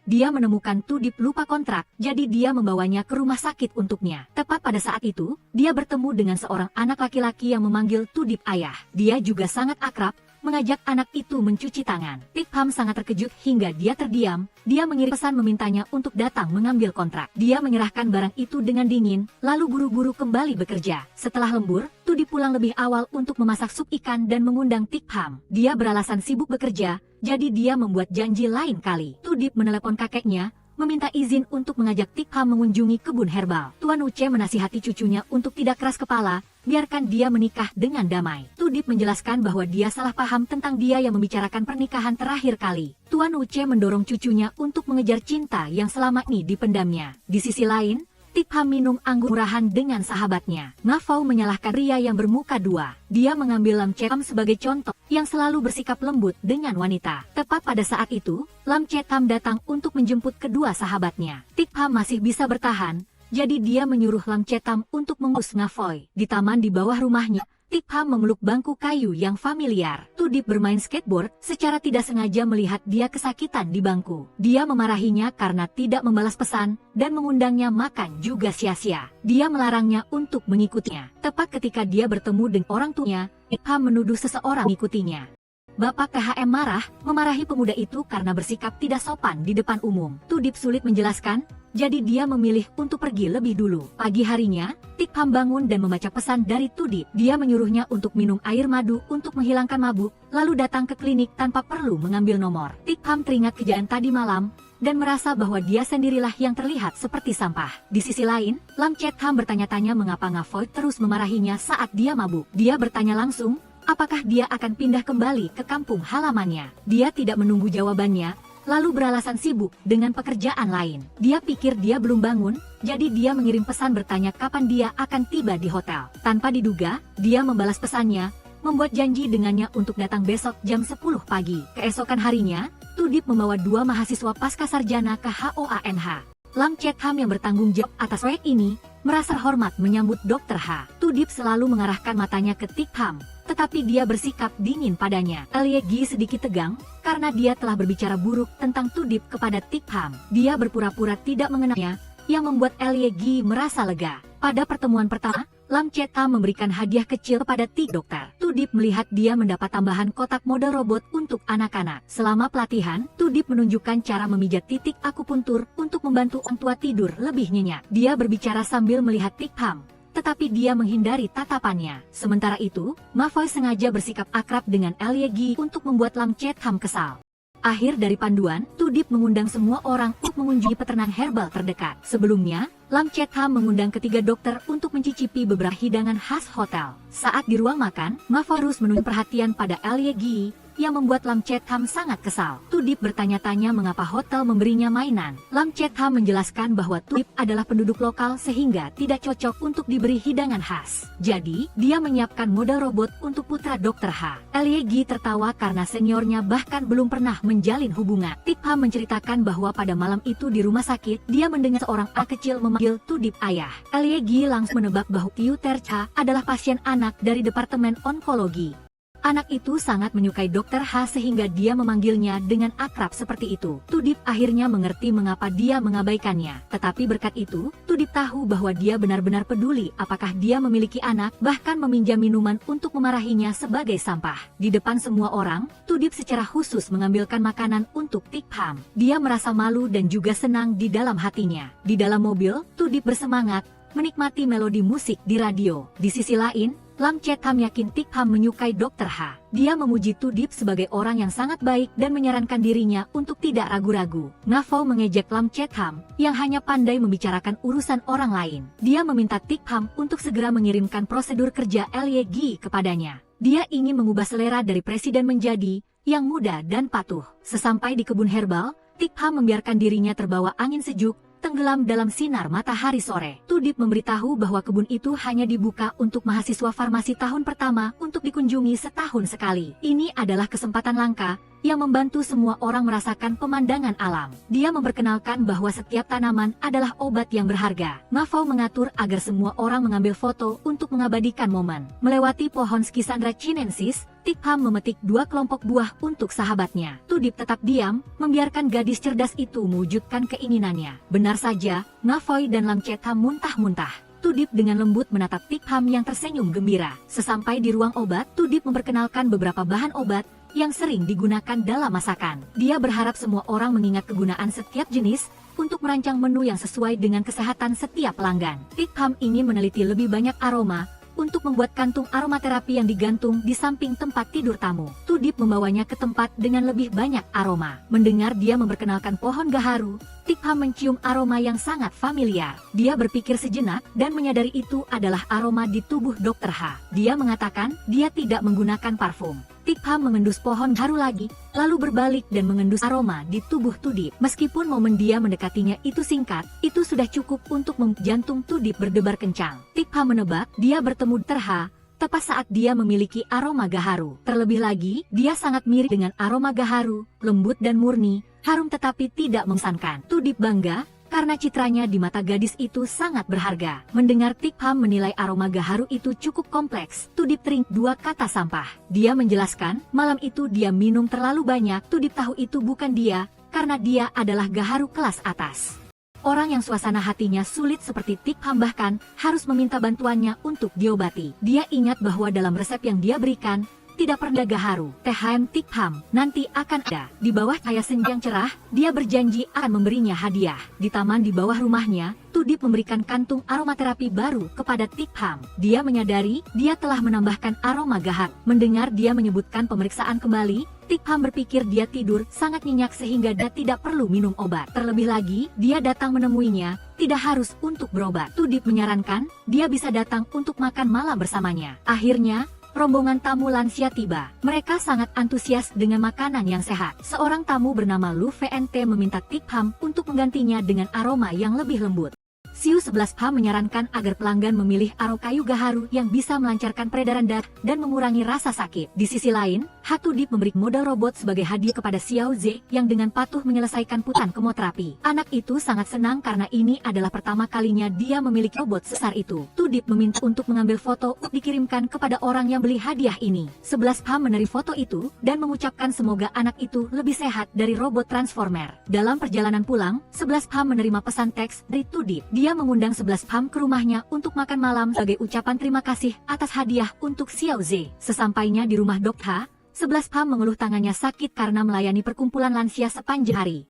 Dia menemukan Tudip lupa kontrak, jadi dia membawanya ke rumah sakit untuknya. Tepat pada saat itu, dia bertemu dengan seorang anak laki-laki yang memanggil Tudip ayah. Dia juga sangat akrab, mengajak anak itu mencuci tangan. Tik Pham sangat terkejut hingga dia terdiam. Dia mengirim pesan memintanya untuk datang mengambil kontrak. Dia menyerahkan barang itu dengan dingin, lalu buru-buru kembali bekerja. Setelah lembur, Tudip pulang lebih awal untuk memasak sup ikan dan mengundang Tik Pham. Dia beralasan sibuk bekerja, jadi dia membuat janji lain kali. Tudip menelepon kakeknya, meminta izin untuk mengajak Tik Pham mengunjungi kebun herbal. Tuan Uce menasihati cucunya untuk tidak keras kepala, biarkan dia menikah dengan damai. Tudip menjelaskan bahwa dia salah paham tentang dia yang membicarakan pernikahan terakhir kali. Tuan Uce mendorong cucunya untuk mengejar cinta yang selama ini dipendamnya. Di sisi lain, Tik Pham minum anggur murahan dengan sahabatnya. Ngafou menyalahkan pria yang bermuka dua. Dia mengambil Lam Chetam sebagai contoh yang selalu bersikap lembut dengan wanita. Tepat pada saat itu, Lam Chetam datang untuk menjemput kedua sahabatnya. Tik Pham masih bisa bertahan, jadi dia menyuruh Lam Chetam untuk mengurus Ngafou. Di taman di bawah rumahnya, Tik Pham memeluk bangku kayu yang familiar. Tudip bermain skateboard, secara tidak sengaja melihat dia kesakitan di bangku. Dia memarahinya karena tidak membalas pesan, dan mengundangnya makan juga sia-sia. Dia melarangnya untuk mengikutinya. Tepat ketika dia bertemu dengan orang tuanya, Tik Pham menuduh seseorang mengikutinya. Bapak THM marah, memarahi pemuda itu karena bersikap tidak sopan di depan umum. Tudip sulit menjelaskan, jadi dia memilih untuk pergi lebih dulu. Pagi harinya, Tik Pham bangun dan membaca pesan dari Tudip. Dia menyuruhnya untuk minum air madu untuk menghilangkan mabuk, lalu datang ke klinik tanpa perlu mengambil nomor. Tik Pham teringat kejadian tadi malam, dan merasa bahwa dia sendirilah yang terlihat seperti sampah. Di sisi lain, Lam Chetam bertanya-tanya mengapa Ngafou terus memarahinya saat dia mabuk. Dia bertanya langsung, apakah dia akan pindah kembali ke kampung halamannya. Dia tidak menunggu jawabannya, lalu beralasan sibuk dengan pekerjaan lain. Dia pikir dia belum bangun, jadi dia mengirim pesan bertanya kapan dia akan tiba di hotel. Tanpa diduga, dia membalas pesannya, membuat janji dengannya untuk datang besok jam 10 pagi. Keesokan harinya, Tudip membawa 2 mahasiswa pasca sarjana ke HOANH. Lam Chetam yang bertanggung jawab atas proyek ini, merasa hormat menyambut Dr. Ha. Tudip selalu mengarahkan matanya ke Tik Pham, tetapi dia bersikap dingin padanya. Alie Gi sedikit tegang, karena dia telah berbicara buruk tentang Tudip kepada Tik Pham. Dia berpura-pura tidak mengenalnya, yang membuat Alie Gi merasa lega. Pada pertemuan pertama, Lam Chetam memberikan hadiah kecil kepada Tik dokter. Tudip melihat dia mendapat tambahan kotak model robot untuk anak-anak. Selama pelatihan, Tudip menunjukkan cara memijat titik akupuntur untuk membantu orang tua tidur lebih nyenyak. Dia berbicara sambil melihat Tik Pham, tetapi dia menghindari tatapannya. Sementara itu, Ma Foi sengaja bersikap akrab dengan Lye Gi untuk membuat Lam Chetam kesal. Akhir dari panduan, Tudip mengundang semua orang untuk mengunjungi peternak herbal terdekat. Sebelumnya, Lam Chetam mengundang ketiga dokter untuk mencicipi beberapa hidangan khas hotel. Saat di ruang makan, Ma Foi terus menunjukkan perhatian pada Lye Gi, yang membuat Lam Chetam sangat kesal. Tudip bertanya-tanya mengapa hotel memberinya mainan. Lam Chetam menjelaskan bahwa Tudip adalah penduduk lokal sehingga tidak cocok untuk diberi hidangan khas. Jadi, dia menyiapkan model robot untuk putra Dr. Ha. Lye Gi tertawa karena seniornya bahkan belum pernah menjalin hubungan. Tik Pham menceritakan bahwa pada malam itu di rumah sakit, dia mendengar seorang anak kecil memanggil Tudip ayah. Lye Gi langsung menebak bahwa Tiu Tercha adalah pasien anak dari Departemen Onkologi. Anak itu sangat menyukai Dr. Ha sehingga dia memanggilnya dengan akrab seperti itu. Tudip akhirnya mengerti mengapa dia mengabaikannya. Tetapi berkat itu, Tudip tahu bahwa dia benar-benar peduli apakah dia memiliki anak, bahkan meminjam minuman untuk memarahinya sebagai sampah. Di depan semua orang, Tudip secara khusus mengambilkan makanan untuk Tik Pham. Dia merasa malu dan juga senang di dalam hatinya. Di dalam mobil, Tudip bersemangat menikmati melodi musik di radio. Di sisi lain, Lam Chetam yakin Tik Pham menyukai Dr. Ha. Dia memuji Tudip sebagai orang yang sangat baik dan menyarankan dirinya untuk tidak ragu-ragu. Ma Foi mengejek Lam Chetam yang hanya pandai membicarakan urusan orang lain. Dia meminta Tik Pham untuk segera mengirimkan prosedur kerja Lye Gi kepadanya. Dia ingin mengubah selera dari presiden menjadi yang muda dan patuh. Sesampai di kebun herbal, Tik Pham membiarkan dirinya terbawa angin sejuk, tenggelam dalam sinar matahari sore. Tudip memberitahu bahwa kebun itu hanya dibuka untuk mahasiswa farmasi tahun pertama untuk dikunjungi setahun sekali. Ini adalah kesempatan langka yang membantu semua orang merasakan pemandangan alam. Dia memperkenalkan bahwa setiap tanaman adalah obat yang berharga. Ma Foi mengatur agar semua orang mengambil foto untuk mengabadikan momen. Melewati pohon Schisandra chinensis, Tik Pham memetik 2 kelompok buah untuk sahabatnya. Tudip tetap diam, membiarkan gadis cerdas itu mewujudkan keinginannya. Benar saja, Ma Foi dan Lam Chetam muntah-muntah. Tudip dengan lembut menatap Tik Pham yang tersenyum gembira. Sesampai di ruang obat, Tudip memperkenalkan beberapa bahan obat yang sering digunakan dalam masakan. Dia berharap semua orang mengingat kegunaan setiap jenis untuk merancang menu yang sesuai dengan kesehatan setiap pelanggan. Tik Pham ingin meneliti lebih banyak aroma untuk membuat kantung aromaterapi yang digantung di samping tempat tidur tamu. Tudip membawanya ke tempat dengan lebih banyak aroma. Mendengar dia memperkenalkan pohon gaharu, Tik Pham mencium aroma yang sangat familiar. Dia berpikir sejenak dan menyadari itu adalah aroma di tubuh Dr. Ha. Dia mengatakan dia tidak menggunakan parfum. Tik Pham mengendus pohon gaharu lagi, lalu berbalik dan mengendus aroma di tubuh Tudip. Meskipun momen dia mendekatinya itu singkat, itu sudah cukup untuk membuat jantung Tudip berdebar kencang. Tik Pham menebak dia bertemu Dr. Ha tepat saat dia memiliki aroma gaharu. Terlebih lagi, dia sangat mirip dengan aroma gaharu, lembut dan murni, harum tetapi tidak mengesankan. Tudip bangga karena citranya di mata gadis itu sangat berharga. Mendengar Tik Pham menilai aroma gaharu itu cukup kompleks, Tudip teringat 2 kata sampah. Dia menjelaskan, malam itu dia minum terlalu banyak. Tudip tahu itu bukan dia, karena dia adalah gaharu kelas atas. Orang yang suasana hatinya sulit seperti Tik Pham bahkan harus meminta bantuannya untuk diobati. Dia ingat bahwa dalam resep yang dia berikan, tidak pernah gaharu. THM Tik Pham nanti akan ada. Di bawah cahaya senja yang cerah, dia berjanji akan memberinya hadiah. Di taman di bawah rumahnya, Tudip memberikan kantung aromaterapi baru kepada Tik Pham. Dia menyadari dia telah menambahkan aroma gaharu. Mendengar dia menyebutkan pemeriksaan kembali, Tik Pham berpikir dia tidur sangat nyenyak sehingga dia tidak perlu minum obat. Terlebih lagi, dia datang menemuinya, tidak harus untuk berobat. Tudip menyarankan, dia bisa datang untuk makan malam bersamanya. Akhirnya, rombongan tamu lansia tiba. Mereka sangat antusias dengan makanan yang sehat. Seorang tamu bernama Lu VNT meminta Tik Pham untuk menggantinya dengan aroma yang lebih lembut. Siu 11 Pham menyarankan agar pelanggan memilih aroma kayu gaharu yang bisa melancarkan peredaran darah dan mengurangi rasa sakit. Di sisi lain, Tudip memberi model robot sebagai hadiah kepada Xiao Ze yang dengan patuh menyelesaikan putaran kemoterapi. Anak itu sangat senang karena ini adalah pertama kalinya dia memiliki robot sebesar itu. Tudip meminta untuk mengambil foto untuk dikirimkan kepada orang yang beli hadiah ini. 11 Pham menerima foto itu dan mengucapkan semoga anak itu lebih sehat dari robot Transformer. Dalam perjalanan pulang, 11 Pham menerima pesan teks dari Tudip. Dia Dia mengundang 11 Pam ke rumahnya untuk makan malam sebagai ucapan terima kasih atas hadiah untuk Xiao Ze. Sesampainya di rumah Dr. Ha, 11 Pam mengeluh tangannya sakit karena melayani perkumpulan lansia sepanjang hari.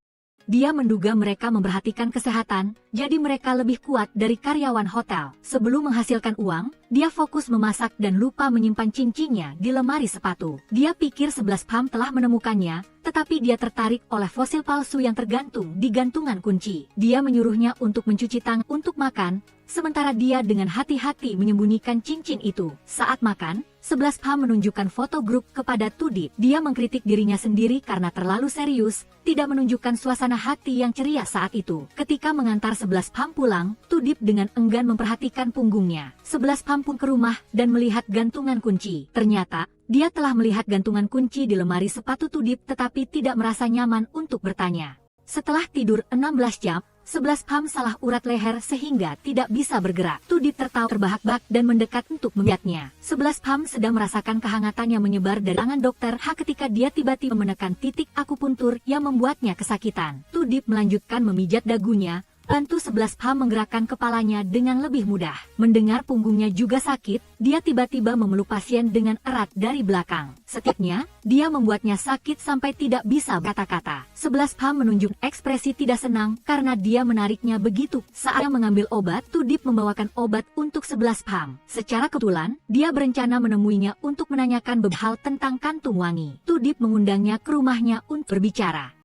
Dia menduga mereka memperhatikan kesehatan, jadi mereka lebih kuat dari karyawan hotel. Sebelum menghasilkan uang, dia fokus memasak dan lupa menyimpan cincinnya di lemari sepatu. Dia pikir 11 Pam telah menemukannya, tetapi dia tertarik oleh fosil palsu yang tergantung di gantungan kunci. Dia menyuruhnya untuk mencuci tangan untuk makan, sementara dia dengan hati-hati menyembunyikan cincin itu. Saat makan, 11 Pam menunjukkan foto grup kepada Tudip. Dia mengkritik dirinya sendiri karena terlalu serius, tidak menunjukkan suasana hati yang ceria saat itu. Ketika mengantar 11 Pam pulang, Tudip dengan enggan memperhatikan punggungnya. 11 Pam pun ke rumah dan melihat gantungan kunci. Ternyata, dia telah melihat gantungan kunci di lemari sepatu Tudip tetapi tidak merasa nyaman untuk bertanya. Setelah tidur 16 jam, 11 Pam salah urat leher sehingga tidak bisa bergerak. Tudip tertawa terbahak-bahak dan mendekat untuk melihatnya. 11 Pam sedang merasakan kehangatan yang menyebar dari tangan Dr. Ha ketika dia tiba-tiba menekan titik akupuntur yang membuatnya kesakitan. Tudip melanjutkan memijat dagunya, bantu 11 Pam menggerakkan kepalanya dengan lebih mudah. Mendengar punggungnya juga sakit, dia tiba-tiba memeluk pasien dengan erat dari belakang. Setiknya, dia membuatnya sakit sampai tidak bisa berkata-kata. 11 Pam menunjuk ekspresi tidak senang karena dia menariknya begitu. Saat mengambil obat, Tudip membawakan obat untuk 11 Pam. Secara kebetulan, dia berencana menemuinya untuk menanyakan beberapa hal tentang kantung wangi. Tudip mengundangnya ke rumahnya untuk berbicara.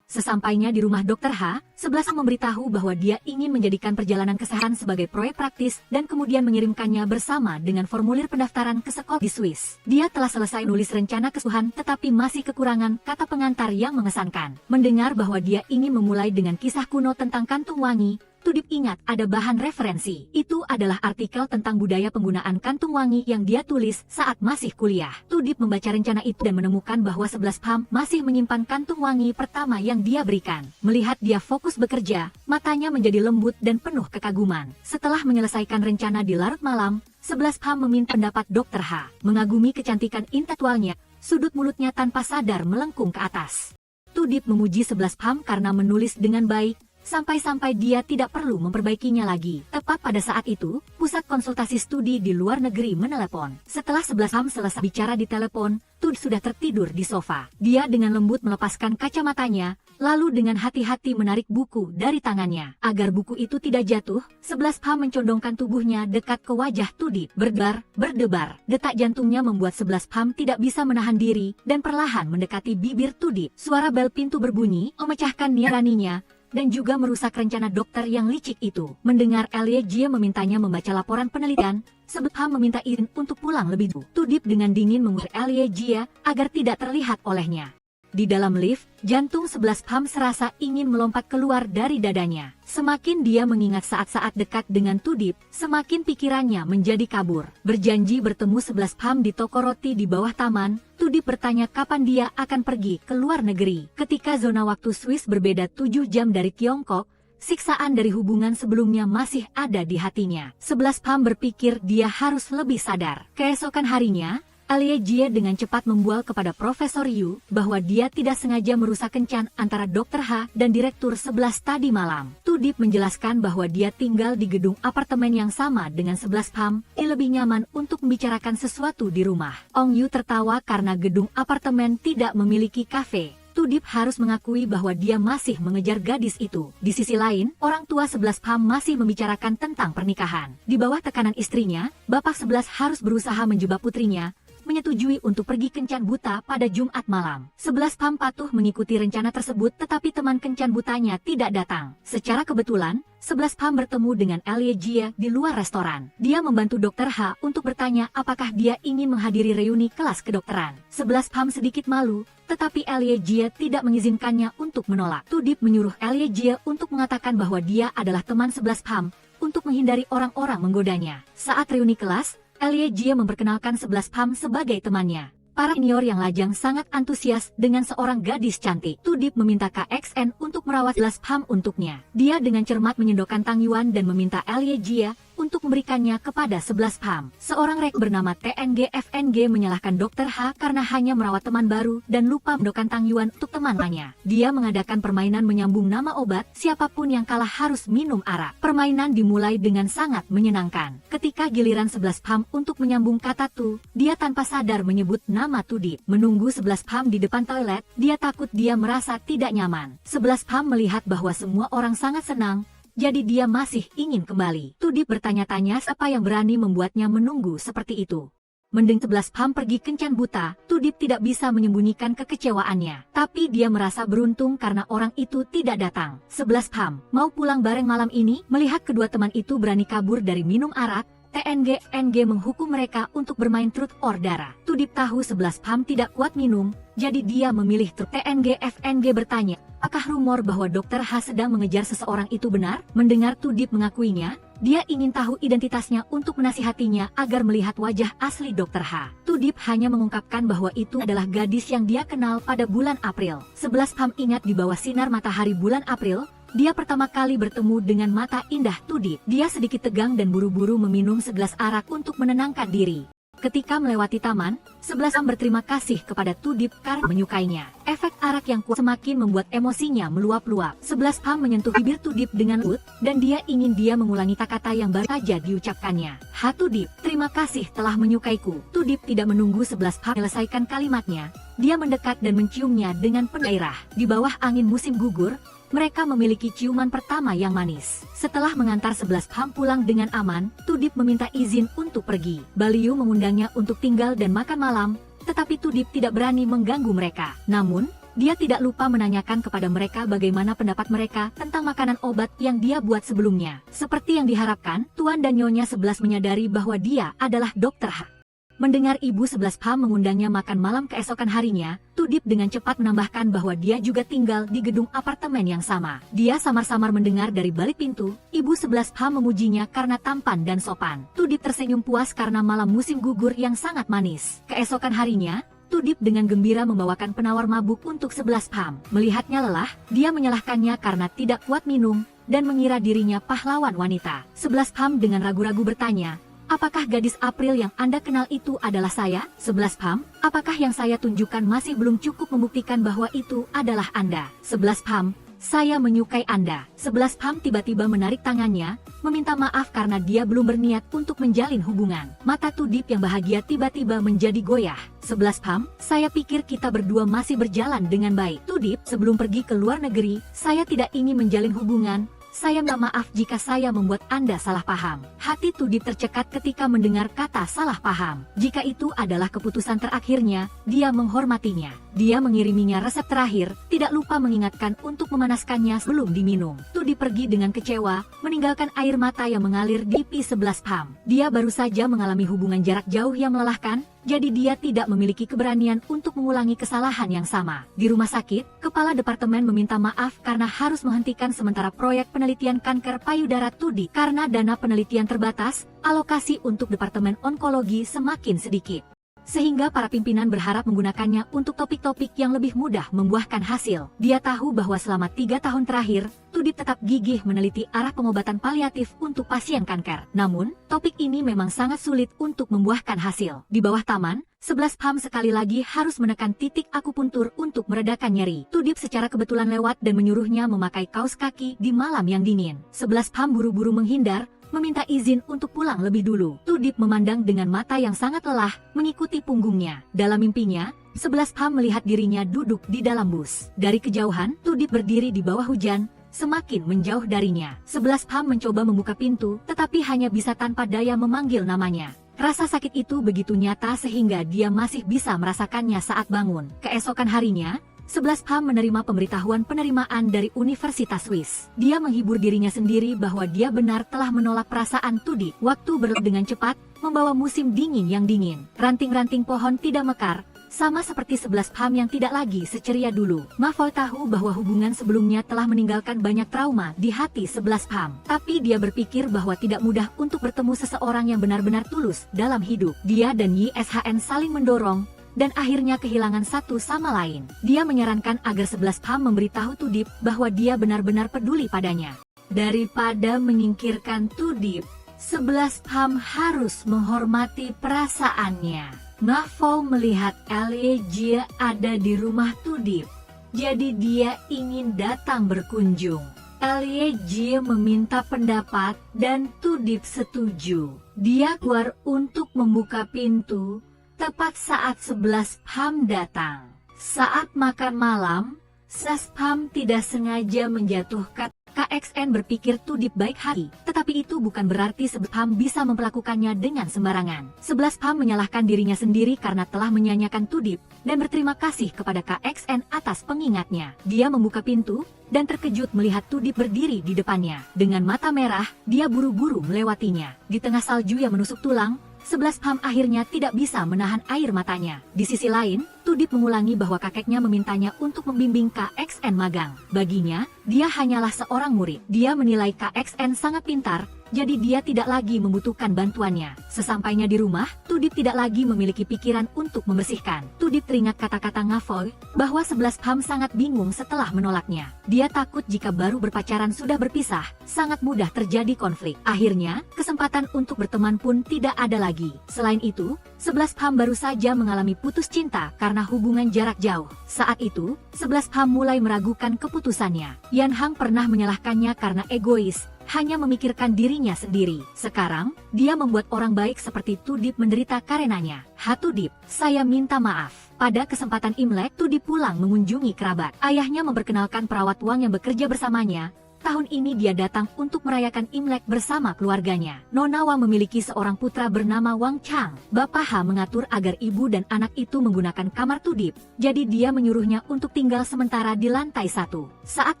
Sesampainya di rumah Dr. Ha, 11 memberitahu bahwa dia ingin menjadikan perjalanan kesehatan sebagai proyek praktis dan kemudian mengirimkannya bersama dengan formulir pendaftaran ke sekolah di Swiss. Dia telah selesai nulis rencana keseluruhan tetapi masih kekurangan kata pengantar yang mengesankan. Mendengar bahwa dia ingin memulai dengan kisah kuno tentang kantung wangi, Tudip ingat ada bahan referensi. Itu adalah artikel tentang budaya penggunaan kantung wangi yang dia tulis saat masih kuliah. Tudip membaca rencana itu dan menemukan bahwa 11 Pam masih menyimpan kantung wangi pertama yang dia berikan. Melihat dia fokus bekerja, matanya menjadi lembut dan penuh kekaguman. Setelah menyelesaikan rencana di larut malam, 11 Pam meminta pendapat Dr. Ha. Mengagumi kecantikan intelektualnya, sudut mulutnya tanpa sadar melengkung ke atas. Tudip memuji 11 Pam karena menulis dengan baik, sampai-sampai dia tidak perlu memperbaikinya lagi. Tepat pada saat itu, pusat konsultasi studi di luar negeri menelepon. Setelah 11 Pam selesai bicara di telepon, Tudip sudah tertidur di sofa. Dia dengan lembut melepaskan kacamatanya, lalu dengan hati-hati menarik buku dari tangannya. Agar buku itu tidak jatuh, 11 Pam mencondongkan tubuhnya dekat ke wajah Tudip. Berdebar. Detak jantungnya membuat 11 Pam tidak bisa menahan diri dan perlahan mendekati bibir Tudip. Suara bel pintu berbunyi, memecahkan niraninya, dan juga merusak rencana dokter yang licik itu. Mendengar Elie Jie memintanya membaca laporan penelitian, 11 Pam meminta izin untuk pulang lebih dulu. Tudip dengan dingin mengusir Elie Jie agar tidak terlihat olehnya. Di dalam lift, jantung 11 Pam serasa ingin melompat keluar dari dadanya. Semakin dia mengingat saat-saat dekat dengan Tudip, semakin pikirannya menjadi kabur. Berjanji bertemu 11 Pam di toko roti di bawah taman, Tudip bertanya kapan dia akan pergi ke luar negeri. Ketika zona waktu Swiss berbeda 7 jam dari Tiongkok, siksaan dari hubungan sebelumnya masih ada di hatinya. 11 Pam berpikir dia harus lebih sadar. Keesokan harinya, Elie Jie dengan cepat membual kepada Profesor Yu bahwa dia tidak sengaja merusak kencan antara Dr. Ha dan Direktur 11 tadi malam. Tudip menjelaskan bahwa dia tinggal di gedung apartemen yang sama dengan 11 Pam, lebih nyaman untuk membicarakan sesuatu di rumah. Ong Yu tertawa karena gedung apartemen tidak memiliki kafe. Tudip harus mengakui bahwa dia masih mengejar gadis itu. Di sisi lain, orang tua 11 Pam masih membicarakan tentang pernikahan. Di bawah tekanan istrinya, Bapak 11 harus berusaha menjebak putrinya, menyetujui untuk pergi kencan buta pada Jumat malam. 11 Pam patuh mengikuti rencana tersebut tetapi teman kencan butanya tidak datang. Secara kebetulan, 11 Pam bertemu dengan Elie Jie di luar restoran. Dia membantu Dr. Ha untuk bertanya apakah dia ingin menghadiri reuni kelas kedokteran. 11 Pam sedikit malu, tetapi Elie Jie tidak mengizinkannya untuk menolak. Tudip menyuruh Elie Jie untuk mengatakan bahwa dia adalah teman 11 Pam untuk menghindari orang-orang menggodanya. Saat reuni kelas, Elie Jie memperkenalkan 11 Pam sebagai temannya. Para senior yang lajang sangat antusias dengan seorang gadis cantik. Tudip meminta KXN untuk merawat 11 Pam untuknya. Dia dengan cermat menyendokkan Tang Yuan dan meminta Elie Jie untuk untuk memberikannya kepada 11 Pam. Seorang rek bernama TNG FNG menyalahkan Dr. H karena hanya merawat teman baru dan lupa mendokan Tang Yuan untuk teman lainnya. Dia mengadakan permainan menyambung nama obat, siapapun yang kalah harus minum arak. Permainan dimulai dengan sangat menyenangkan. Ketika giliran 11 Pam untuk menyambung kata tu, dia tanpa sadar menyebut nama Tudip. Menunggu 11 Pam di depan toilet, dia takut dia merasa tidak nyaman. 11 Pam melihat bahwa semua orang sangat senang, jadi dia masih ingin kembali. Tudip bertanya-tanya siapa yang berani membuatnya menunggu seperti itu. Mending 11 Pam pergi kencan buta, Tudip tidak bisa menyembunyikan kekecewaannya. Tapi dia merasa beruntung karena orang itu tidak datang. 11 Pam mau pulang bareng malam ini, melihat kedua teman itu berani kabur dari minum arak. TNG FNG menghukum mereka untuk bermain truth or dare. Tudip tahu 11 Pam tidak kuat minum, jadi dia memilih truth. TNG FNG bertanya, apakah rumor bahwa Dr. H sedang mengejar seseorang itu benar? Mendengar Tudip mengakuinya, dia ingin tahu identitasnya untuk menasihatinya agar melihat wajah asli Dr. H. Tudip hanya mengungkapkan bahwa itu adalah gadis yang dia kenal pada bulan April. 11 Pam ingat di bawah sinar matahari bulan April, dia pertama kali bertemu dengan mata indah Tudip. Dia sedikit tegang dan buru-buru meminum segelas arak untuk menenangkan diri. Ketika melewati taman, 11 Pam berterima kasih kepada Tudip karena menyukainya. Efek arak yang kuat semakin membuat emosinya meluap-luap. 11 Pam menyentuh bibir Tudip dengan lembut, dan dia ingin dia mengulangi kata-kata yang baru saja diucapkannya. Ha Tudip, terima kasih telah menyukaiku. Tudip tidak menunggu 11 Pam menyelesaikan kalimatnya. Dia mendekat dan menciumnya dengan penuh gairah. Di bawah angin musim gugur, mereka memiliki ciuman pertama yang manis. Setelah mengantar 11 Pam pulang dengan aman, Tudip meminta izin untuk pergi. Baliu mengundangnya untuk tinggal dan makan malam, tetapi Tudip tidak berani mengganggu mereka. Namun, dia tidak lupa menanyakan kepada mereka bagaimana pendapat mereka tentang makanan obat yang dia buat sebelumnya. Seperti yang diharapkan, Tuan dan Nyonya 11 menyadari bahwa dia adalah Dr. H. Mendengar Ibu 11 Pam mengundangnya makan malam keesokan harinya, Tudip dengan cepat menambahkan bahwa dia juga tinggal di gedung apartemen yang sama. Dia samar-samar mendengar dari balik pintu, Ibu 11 Pam memujinya karena tampan dan sopan. Tudip tersenyum puas karena malam musim gugur yang sangat manis. Keesokan harinya, Tudip dengan gembira membawakan penawar mabuk untuk 11 Pam. Melihatnya lelah, dia menyalahkannya karena tidak kuat minum, dan mengira dirinya pahlawan wanita. 11 Pam dengan ragu-ragu bertanya, apakah gadis April yang Anda kenal itu adalah saya? 11 Pam, apakah yang saya tunjukkan masih belum cukup membuktikan bahwa itu adalah Anda? 11 Pam, saya menyukai Anda. 11 Pam tiba-tiba menarik tangannya, meminta maaf karena dia belum berniat untuk menjalin hubungan. Mata Tudip yang bahagia tiba-tiba menjadi goyah. 11 Pam, saya pikir kita berdua masih berjalan dengan baik. Tudip, sebelum pergi ke luar negeri, saya tidak ingin menjalin hubungan. Saya minta maaf jika saya membuat Anda salah paham. Hati Tudip tercekat ketika mendengar kata salah paham. Jika itu adalah keputusan terakhirnya, dia menghormatinya. Dia mengiriminya resep terakhir, tidak lupa mengingatkan untuk memanaskannya sebelum diminum. Tudip pergi dengan kecewa, meninggalkan air mata yang mengalir di pipi 11 Pam. Dia baru saja mengalami hubungan jarak jauh yang melelahkan, jadi dia tidak memiliki keberanian untuk mengulangi kesalahan yang sama. Di rumah sakit, kepala departemen meminta maaf karena harus menghentikan sementara proyek penelitian kanker payudara Tudip. Karena dana penelitian terbatas, alokasi untuk departemen onkologi semakin sedikit. Sehingga para pimpinan berharap menggunakannya untuk topik-topik yang lebih mudah membuahkan hasil. Dia tahu bahwa selama 3 tahun terakhir, Tudip tetap gigih meneliti arah pengobatan paliatif untuk pasien kanker. Namun, topik ini memang sangat sulit untuk membuahkan hasil. Di bawah taman, 11 Pam sekali lagi harus menekan titik akupuntur untuk meredakan nyeri. Tudip secara kebetulan lewat dan menyuruhnya memakai kaos kaki di malam yang dingin. 11 Pam buru-buru menghindar, meminta izin untuk pulang lebih dulu. Tudip memandang dengan mata yang sangat lelah, mengikuti punggungnya. Dalam mimpinya, 11 Pam melihat dirinya duduk di dalam bus. Dari kejauhan, Tudip berdiri di bawah hujan, semakin menjauh darinya. 11 Pam mencoba membuka pintu, tetapi hanya bisa tanpa daya memanggil namanya. Rasa sakit itu begitu nyata sehingga dia masih bisa merasakannya saat bangun. Keesokan harinya, 11 Pam menerima pemberitahuan penerimaan dari Universitas Swiss. Dia menghibur dirinya sendiri bahwa dia benar telah menolak perasaan Tudip. Waktu berlalu dengan cepat, membawa musim dingin yang dingin. Ranting-ranting pohon tidak mekar, sama seperti 11 Pam yang tidak lagi seceria dulu. Malfoy tahu bahwa hubungan sebelumnya telah meninggalkan banyak trauma di hati 11 Pam. Tapi dia berpikir bahwa tidak mudah untuk bertemu seseorang yang benar-benar tulus dalam hidup. Dia dan YSHN saling mendorong, dan akhirnya kehilangan satu sama lain. Dia menyarankan agar 11 Pam memberitahu Tudip bahwa dia benar-benar peduli padanya. Daripada menyingkirkan Tudip, 11 Pam harus menghormati perasaannya. Ngafou melihat Lie Jie ada di rumah Tudip, jadi dia ingin datang berkunjung. Lie Jie meminta pendapat dan Tudip setuju. Dia keluar untuk membuka pintu, tepat saat 11 Pam datang. Saat makan malam, 11 Pam tidak sengaja menjatuhkan. KXN berpikir Tudip baik hati, tetapi itu bukan berarti 11 Pam bisa memperlakukannya dengan sembarangan. 11 Pam menyalahkan dirinya sendiri karena telah menyanyiakan Tudip dan berterima kasih kepada KXN atas pengingatnya. Dia membuka pintu dan terkejut melihat Tudip berdiri di depannya. Dengan mata merah, dia buru-buru melewatinya. Di tengah salju yang menusuk tulang, 11 Pam akhirnya tidak bisa menahan air matanya. Di sisi lain, Tudip mengulangi bahwa kakeknya memintanya untuk membimbing KXN magang. Baginya, dia hanyalah seorang murid. Dia menilai KXN sangat pintar, jadi dia tidak lagi membutuhkan bantuannya. Sesampainya di rumah, Tudip tidak lagi memiliki pikiran untuk membersihkan. Tudip teringat kata-kata Ngafou bahwa 11 Pam sangat bingung setelah menolaknya. Dia takut jika baru berpacaran sudah berpisah, sangat mudah terjadi konflik. Akhirnya, kesempatan untuk berteman pun tidak ada lagi. Selain itu, 11 Pam baru saja mengalami putus cinta karena hubungan jarak jauh. Saat itu, 11 Pam mulai meragukan keputusannya. Yan Hang pernah menyalahkannya karena egois, hanya memikirkan dirinya sendiri. Sekarang, dia membuat orang baik seperti Tudip menderita karenanya. Tudip, saya minta maaf. Pada kesempatan Imlek, Tudip pulang mengunjungi kerabat. Ayahnya memperkenalkan perawat Wang yang bekerja bersamanya. Tahun ini dia datang untuk merayakan Imlek bersama keluarganya. Nona Wang memiliki seorang putra bernama Wang Chang. Bapak Ha mengatur agar ibu dan anak itu menggunakan kamar Tudip, jadi dia menyuruhnya untuk tinggal sementara di lantai 1. Saat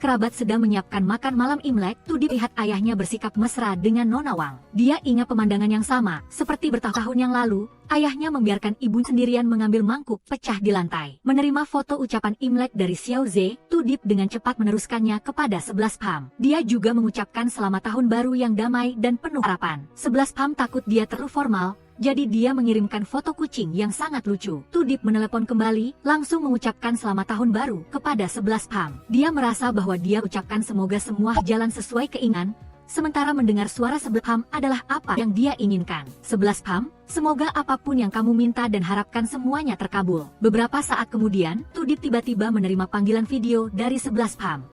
kerabat sedang menyiapkan makan malam Imlek, Tudip lihat ayahnya bersikap mesra dengan Nona Wang. Dia ingat pemandangan yang sama, seperti bertahun-tahun yang lalu. Ayahnya membiarkan ibu sendirian mengambil mangkuk pecah di lantai. Menerima foto ucapan Imlek dari Xiao Ze, Tudip dengan cepat meneruskannya kepada 11 Pam. Dia juga mengucapkan selamat tahun baru yang damai dan penuh harapan. 11 Pam takut dia terlalu formal, jadi dia mengirimkan foto kucing yang sangat lucu. Tudip menelepon kembali, langsung mengucapkan selamat tahun baru kepada 11 Pam. Dia merasa bahwa dia ucapkan semoga semua jalan sesuai keinginan, sementara mendengar suara 11 Pam adalah apa yang dia inginkan. 11 Pam, semoga apapun yang kamu minta dan harapkan semuanya terkabul. Beberapa saat kemudian, Tudip tiba-tiba menerima panggilan video dari 11 Pam.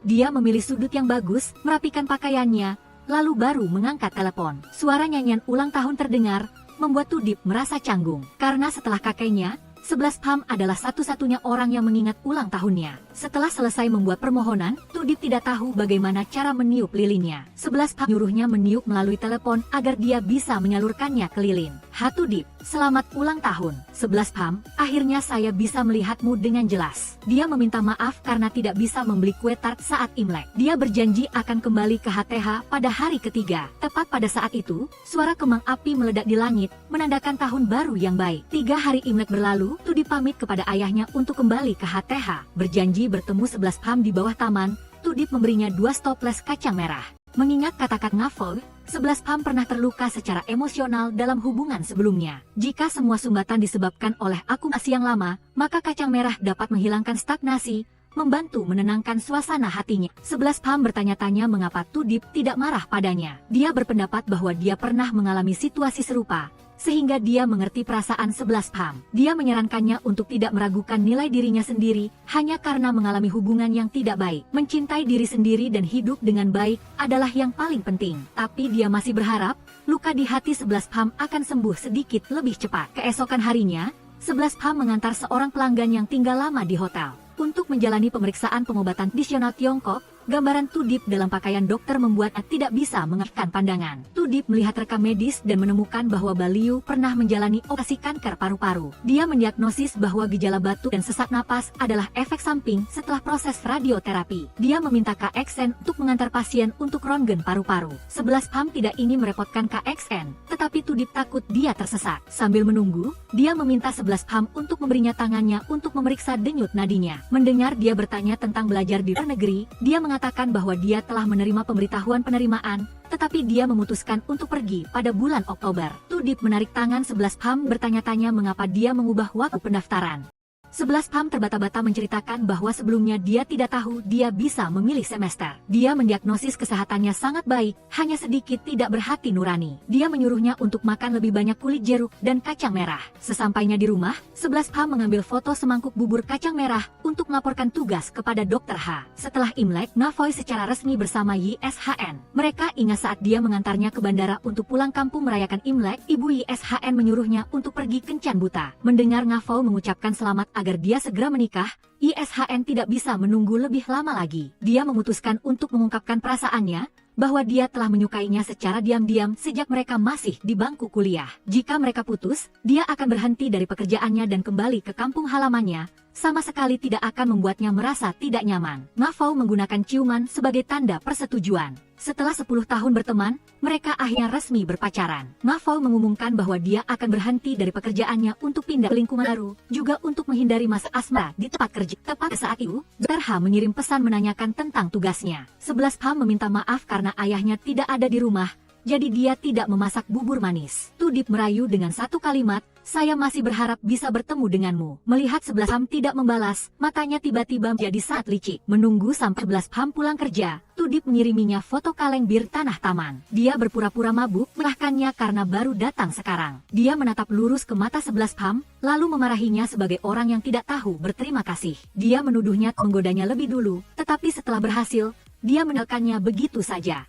Dia memilih sudut yang bagus, merapikan pakaiannya, lalu baru mengangkat telepon. Suara nyanyian ulang tahun terdengar, membuat Tudip merasa canggung. Karena setelah kakeknya, 11 Pam adalah satu-satunya orang yang mengingat ulang tahunnya. Setelah selesai membuat permohonan, Tudip tidak tahu bagaimana cara meniup lilinnya. 11 Pam nyuruhnya meniup melalui telepon agar dia bisa menyalurkannya ke lilin. Tudip, selamat ulang tahun. 11 Pam, akhirnya saya bisa melihatmu dengan jelas. Dia meminta maaf karena tidak bisa membeli kue tart saat Imlek. Dia berjanji akan kembali ke HTH pada hari ketiga. Tepat pada saat itu, suara kembang api meledak di langit, menandakan tahun baru yang baik. 3 hari Imlek berlalu, Tudip pamit kepada ayahnya untuk kembali ke HTH. Berjanji bertemu 11 Pam di bawah taman, Tudip memberinya 2 stoples kacang merah. Mengingat kata-kata Ngafou, 11 Pam pernah terluka secara emosional dalam hubungan sebelumnya. Jika semua sumbatan disebabkan oleh akumulasi yang lama, maka kacang merah dapat menghilangkan stagnasi, membantu menenangkan suasana hatinya. 11 Pam bertanya-tanya mengapa Tudip tidak marah padanya. Dia berpendapat bahwa dia pernah mengalami situasi serupa, sehingga dia mengerti perasaan 11 Pam. Dia menyarankannya untuk tidak meragukan nilai dirinya sendiri, hanya karena mengalami hubungan yang tidak baik. Mencintai diri sendiri dan hidup dengan baik adalah yang paling penting. Tapi dia masih berharap, luka di hati 11 Pam akan sembuh sedikit lebih cepat. Keesokan harinya, 11 Pam mengantar seorang pelanggan yang tinggal lama di hotel untuk menjalani pemeriksaan pengobatan tradisional Tiongkok. Gambaran Tudip dalam pakaian dokter membuatnya tidak bisa mengalihkan pandangan. Tudip melihat rekam medis dan menemukan bahwa Baliu pernah menjalani operasi kanker paru-paru. Dia mendiagnosis bahwa gejala batuk dan sesak napas adalah efek samping setelah proses radioterapi. Dia meminta KXN untuk mengantar pasien untuk röntgen paru-paru. 11 Pam tidak ingin merepotkan KXN, tetapi Tudip takut dia tersesat. Sambil menunggu, dia meminta 11 Pam untuk memberinya tangannya untuk memeriksa denyut nadinya. Mendengar dia bertanya tentang belajar di luar negeri, dia mengatakan bahwa dia telah menerima pemberitahuan penerimaan, tetapi dia memutuskan untuk pergi pada bulan Oktober. Tudip menarik tangan 11 Pam bertanya-tanya mengapa dia mengubah waktu pendaftaran. 11 Pam terbata-bata menceritakan bahwa sebelumnya dia tidak tahu dia bisa memilih semester. Dia mendiagnosis kesehatannya sangat baik, hanya sedikit tidak berhati nurani. Dia menyuruhnya untuk makan lebih banyak kulit jeruk dan kacang merah. Sesampainya di rumah, 11 Pam mengambil foto semangkuk bubur kacang merah untuk melaporkan tugas kepada Dr. H. Setelah Imlek, Navoy secara resmi bersama YSHN. Mereka ingat saat dia mengantarnya ke bandara untuk pulang kampung merayakan Imlek, ibu YSHN menyuruhnya untuk pergi kencan buta. Mendengar Navoy mengucapkan selamat agar dia segera menikah, YSHN tidak bisa menunggu lebih lama lagi. Dia memutuskan untuk mengungkapkan perasaannya, bahwa dia telah menyukainya secara diam-diam sejak mereka masih di bangku kuliah. Jika mereka putus, dia akan berhenti dari pekerjaannya dan kembali ke kampung halamannya, sama sekali tidak akan membuatnya merasa tidak nyaman. Navoy menggunakan ciuman sebagai tanda persetujuan. Setelah 10 tahun berteman, mereka akhirnya resmi berpacaran. Navoy mengumumkan bahwa dia akan berhenti dari pekerjaannya untuk pindah ke lingkungan baru, juga untuk menghindari masa asmara di tempat kerja. Tepat saat itu, Dr. H mengirim pesan menanyakan tentang tugasnya. 11 Pam meminta maaf karena ayahnya tidak ada di rumah, jadi dia tidak memasak bubur manis. Tudip merayu dengan satu kalimat, "Saya masih berharap bisa bertemu denganmu." Melihat 11 Pam tidak membalas, matanya tiba-tiba menjadi sangat licik. Menunggu sampai 11 Pam pulang kerja, Tudip mengiriminya foto kaleng bir tanah taman. Dia berpura-pura mabuk, menahkannya karena baru datang sekarang. Dia menatap lurus ke mata 11 Pam, lalu memarahinya sebagai orang yang tidak tahu berterima kasih. Dia menuduhnya menggodanya lebih dulu, tetapi setelah berhasil, dia menelkannya begitu saja.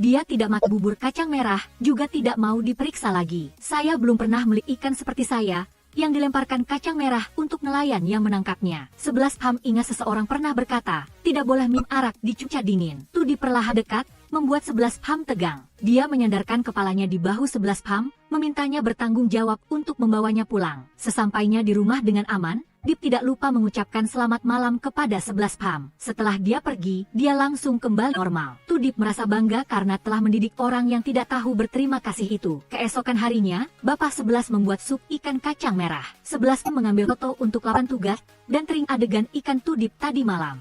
Dia tidak makan bubur kacang merah, juga tidak mau diperiksa lagi. Saya belum pernah melihat ikan seperti saya, yang dilemparkan kacang merah untuk nelayan yang menangkapnya. 11 Pam ingat seseorang pernah berkata, tidak boleh minum arak di cuaca dingin. Tudip perlahan dekat, membuat 11 Pam tegang. Dia menyandarkan kepalanya di bahu 11 Pam, memintanya bertanggung jawab untuk membawanya pulang. Sesampainya di rumah dengan aman, Dip tidak lupa mengucapkan selamat malam kepada 11 Pam. Setelah dia pergi, dia langsung kembali normal. Tudip merasa bangga karena telah mendidik orang yang tidak tahu berterima kasih itu. Keesokan harinya, Bapak 11 membuat sup ikan kacang merah. 11 mengambil foto untuk laporan tugas, dan tering adegan ikan Tudip tadi malam.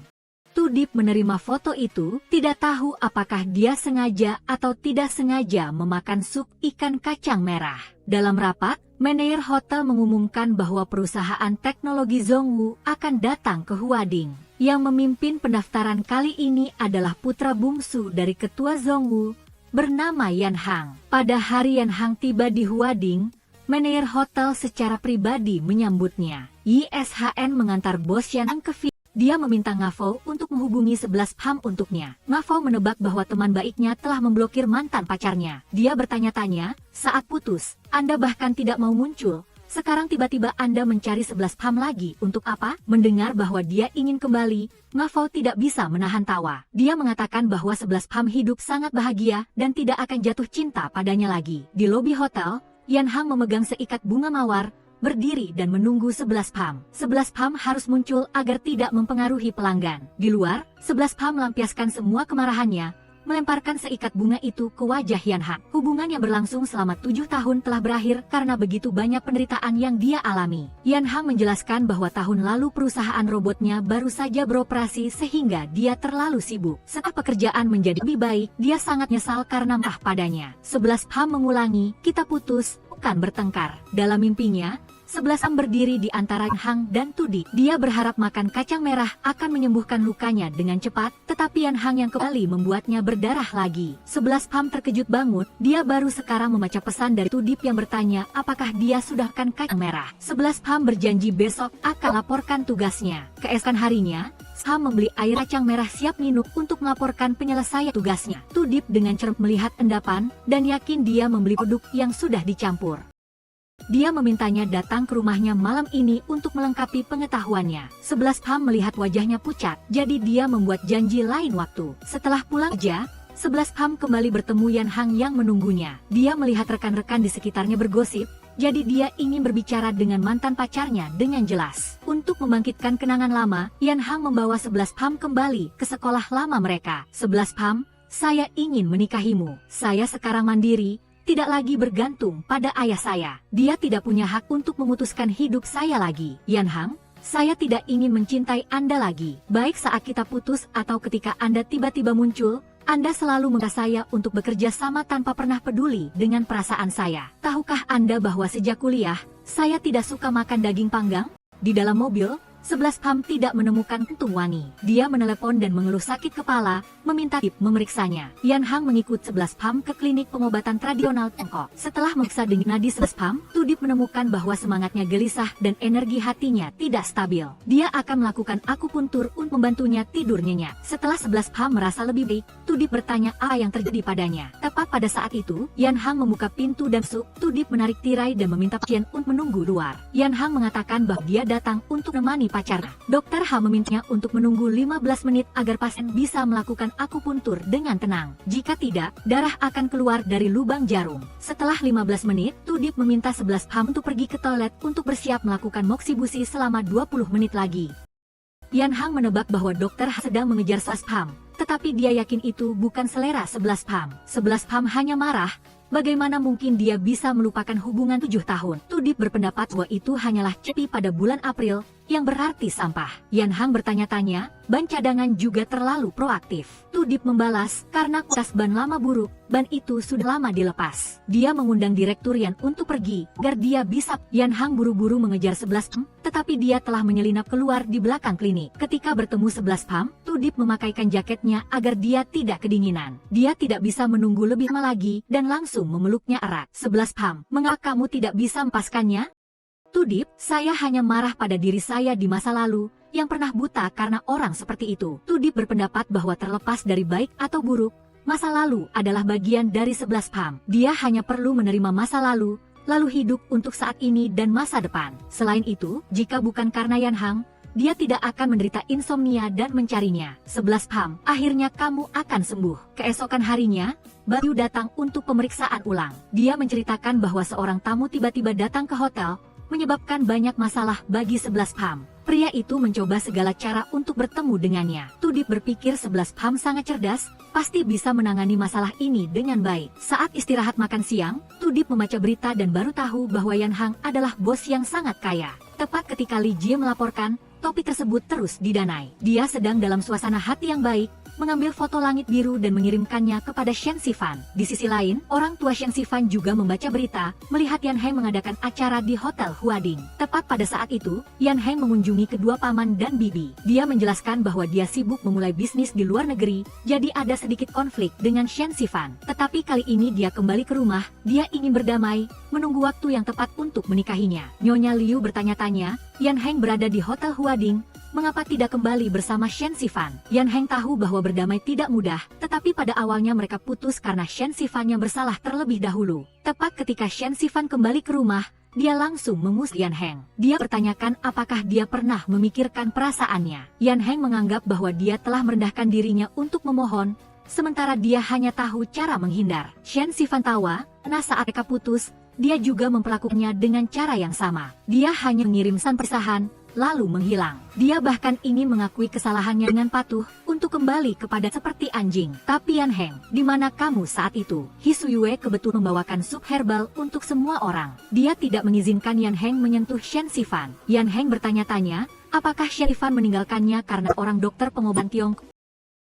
Tudip menerima foto itu, tidak tahu apakah dia sengaja atau tidak sengaja memakan sup ikan kacang merah. Dalam rapat, manajer hotel mengumumkan bahwa perusahaan teknologi Zhongwu akan datang ke Huading. Yang memimpin pendaftaran kali ini adalah putra bungsu dari ketua Zhongwu, bernama Yan Hang. Pada hari Yan Hang tiba di Huading, manajer hotel secara pribadi menyambutnya. YSHN mengantar bos Yan Hang ke villa. Dia meminta Navoy untuk menghubungi 11 Pam untuknya. Navoy menebak bahwa teman baiknya telah memblokir mantan pacarnya. Dia bertanya-tanya, saat putus, Anda bahkan tidak mau muncul. Sekarang tiba-tiba Anda mencari 11 Pam lagi, untuk apa? Mendengar bahwa dia ingin kembali, Navoy tidak bisa menahan tawa. Dia mengatakan bahwa 11 Pam hidup sangat bahagia dan tidak akan jatuh cinta padanya lagi. Di lobi hotel, Yan Hang memegang seikat bunga mawar, berdiri dan menunggu 11 Pam. 11 Pam harus muncul agar tidak mempengaruhi pelanggan. Di luar, 11 Pam melampiaskan semua kemarahannya, melemparkan seikat bunga itu ke wajah Yan Hang. Hubungan yang berlangsung selama 7 tahun telah berakhir karena begitu banyak penderitaan yang dia alami. Yan Hang menjelaskan bahwa tahun lalu perusahaan robotnya baru saja beroperasi sehingga dia terlalu sibuk. Setelah pekerjaan menjadi lebih baik, dia sangat nyesal karena marah padanya. 11 Pam mengulangi, kita putus, bukan bertengkar. Dalam mimpinya, 11 Pam berdiri di antara Hang dan Tudip. Dia berharap makan kacang merah akan menyembuhkan lukanya dengan cepat, tetapi Yan Hang yang kembali membuatnya berdarah lagi. 11 Pam terkejut bangun, dia baru sekarang membaca pesan dari Tudip yang bertanya apakah dia sudah makan kacang merah. 11 Pam berjanji besok akan laporkan tugasnya. Keesokan harinya, Pam membeli air kacang merah siap minum untuk melaporkan penyelesaian tugasnya. Tudip dengan cermat melihat endapan, dan yakin dia membeli produk yang sudah dicampur. Dia memintanya datang ke rumahnya malam ini untuk melengkapi pengetahuannya. 11 Pam melihat wajahnya pucat, jadi dia membuat janji lain waktu. Setelah pulang kerja, 11 Pam kembali bertemu Yan Hang yang menunggunya. Dia melihat rekan-rekan di sekitarnya bergosip, jadi dia ingin berbicara dengan mantan pacarnya dengan jelas. Untuk membangkitkan kenangan lama, Yan Hang membawa 11 Pam kembali ke sekolah lama mereka. 11 Pam, saya ingin menikahimu. Saya sekarang mandiri, tidak lagi bergantung pada ayah saya. Dia tidak punya hak untuk memutuskan hidup saya lagi. Yan Hang, saya tidak ingin mencintai Anda lagi. Baik saat kita putus atau ketika Anda tiba-tiba muncul, Anda selalu meminta saya untuk bekerja sama tanpa pernah peduli dengan perasaan saya. Tahukah Anda bahwa sejak kuliah, saya tidak suka makan daging panggang? Di dalam mobil, 11 Pam tidak menemukan kantung wangi. Dia menelepon dan mengeluh sakit kepala, meminta Tudip memeriksanya. Yan Hang mengikut 11 Pam ke klinik pengobatan tradisional Tiongkok. Setelah memeriksa dengan nadi 11 Pam, Tudip menemukan bahwa semangatnya gelisah dan energi hatinya tidak stabil. Dia akan melakukan akupuntur untuk membantunya tidur nyenyak. Setelah 11 Pam merasa lebih baik, Tudip bertanya apa yang terjadi padanya. Tepat pada saat itu, Yan Hang membuka pintu dan masuk. Tudip menarik tirai dan meminta pasien untuk menunggu luar. Yan Hang mengatakan bahwa dia datang untuk menemani pacarnya. Dokter Ha memintanya untuk menunggu 15 menit agar pasien bisa melakukan akupuntur dengan tenang. Jika tidak, darah akan keluar dari lubang jarum. Setelah 15 menit, Tudip meminta 11 Pam untuk pergi ke toilet untuk bersiap melakukan moksibusi selama 20 menit lagi. Yan Hang menebak bahwa Dokter Ha sedang mengejar 11 Pam, tetapi dia yakin itu bukan selera 11 Pam. 11 Pam hanya marah. Bagaimana mungkin dia bisa melupakan hubungan 7 tahun? Tudip berpendapat bahwa itu hanyalah cepi pada bulan April, yang berarti sampah. Yan Hang bertanya-tanya, ban cadangan juga terlalu proaktif. Tudip membalas, karena kualitas ban lama buruk, ban itu sudah lama dilepas. Dia mengundang Direktur Yan untuk pergi, agar dia bisa. Yan Hang buru-buru mengejar 11 Pam, tetapi dia telah menyelinap keluar di belakang klinik. Ketika bertemu 11 Pam, Tudip memakaikan jaketnya agar dia tidak kedinginan. Dia tidak bisa menunggu lebih lama lagi, dan langsung memeluknya erat. 11 Pam, mengapa kamu tidak bisa melepaskannya? Tudip, saya hanya marah pada diri saya di masa lalu, yang pernah buta karena orang seperti itu. Tudip berpendapat bahwa terlepas dari baik atau buruk, masa lalu adalah bagian dari 11 Pam. Dia hanya perlu menerima masa lalu hidup untuk saat ini dan masa depan. Selain itu, jika bukan karena Yan Hang, dia tidak akan menderita insomnia dan mencarinya. 11 Pam, akhirnya kamu akan sembuh. Keesokan harinya, Bayu datang untuk pemeriksaan ulang. Dia menceritakan bahwa seorang tamu tiba-tiba datang ke hotel, menyebabkan banyak masalah bagi 11 Pam. Pria itu mencoba segala cara untuk bertemu dengannya. Tudip berpikir 11 Pam sangat cerdas, pasti bisa menangani masalah ini dengan baik. Saat istirahat makan siang, Tudip membaca berita dan baru tahu bahwa Yan Hang adalah bos yang sangat kaya. Tepat ketika Li Jie melaporkan, topi tersebut terus didanai. Dia sedang dalam suasana hati yang baik, mengambil foto langit biru dan mengirimkannya kepada Shen Sifan. Di sisi lain, orang tua Shen Sifan juga membaca berita, melihat Yan Heng mengadakan acara di Hotel Huading. Tepat pada saat itu, Yan Heng mengunjungi kedua paman dan bibi. Dia menjelaskan bahwa dia sibuk memulai bisnis di luar negeri, jadi ada sedikit konflik dengan Shen Sifan. Tetapi kali ini dia kembali ke rumah, dia ingin berdamai, menunggu waktu yang tepat untuk menikahinya. Nyonya Liu bertanya-tanya, Yan Heng berada di Hotel Huading, mengapa tidak kembali bersama Shen Sifan? Yan Heng tahu bahwa berdamai tidak mudah, tetapi pada awalnya mereka putus karena Shen Sifan yang bersalah terlebih dahulu. Tepat ketika Shen Sifan kembali ke rumah, dia langsung mengusir Yan Heng. Dia bertanyakan apakah dia pernah memikirkan perasaannya. Yan Heng menganggap bahwa dia telah merendahkan dirinya untuk memohon, sementara dia hanya tahu cara menghindar. Shen Sifan tawa, karena saat mereka putus, dia juga memperlakukannya dengan cara yang sama. Dia hanya mengirim pesan perpisahan, lalu menghilang. Dia bahkan ingin mengakui kesalahannya dengan patuh, untuk kembali kepada seperti anjing. Tapi Yan Heng, di mana kamu saat itu? He Suyue kebetulan membawakan sup herbal untuk semua orang. Dia tidak mengizinkan Yan Heng menyentuh Shen Sifan. Yan Heng bertanya-tanya, apakah Shen Sifan meninggalkannya karena orang dokter pengobat Tiongkok?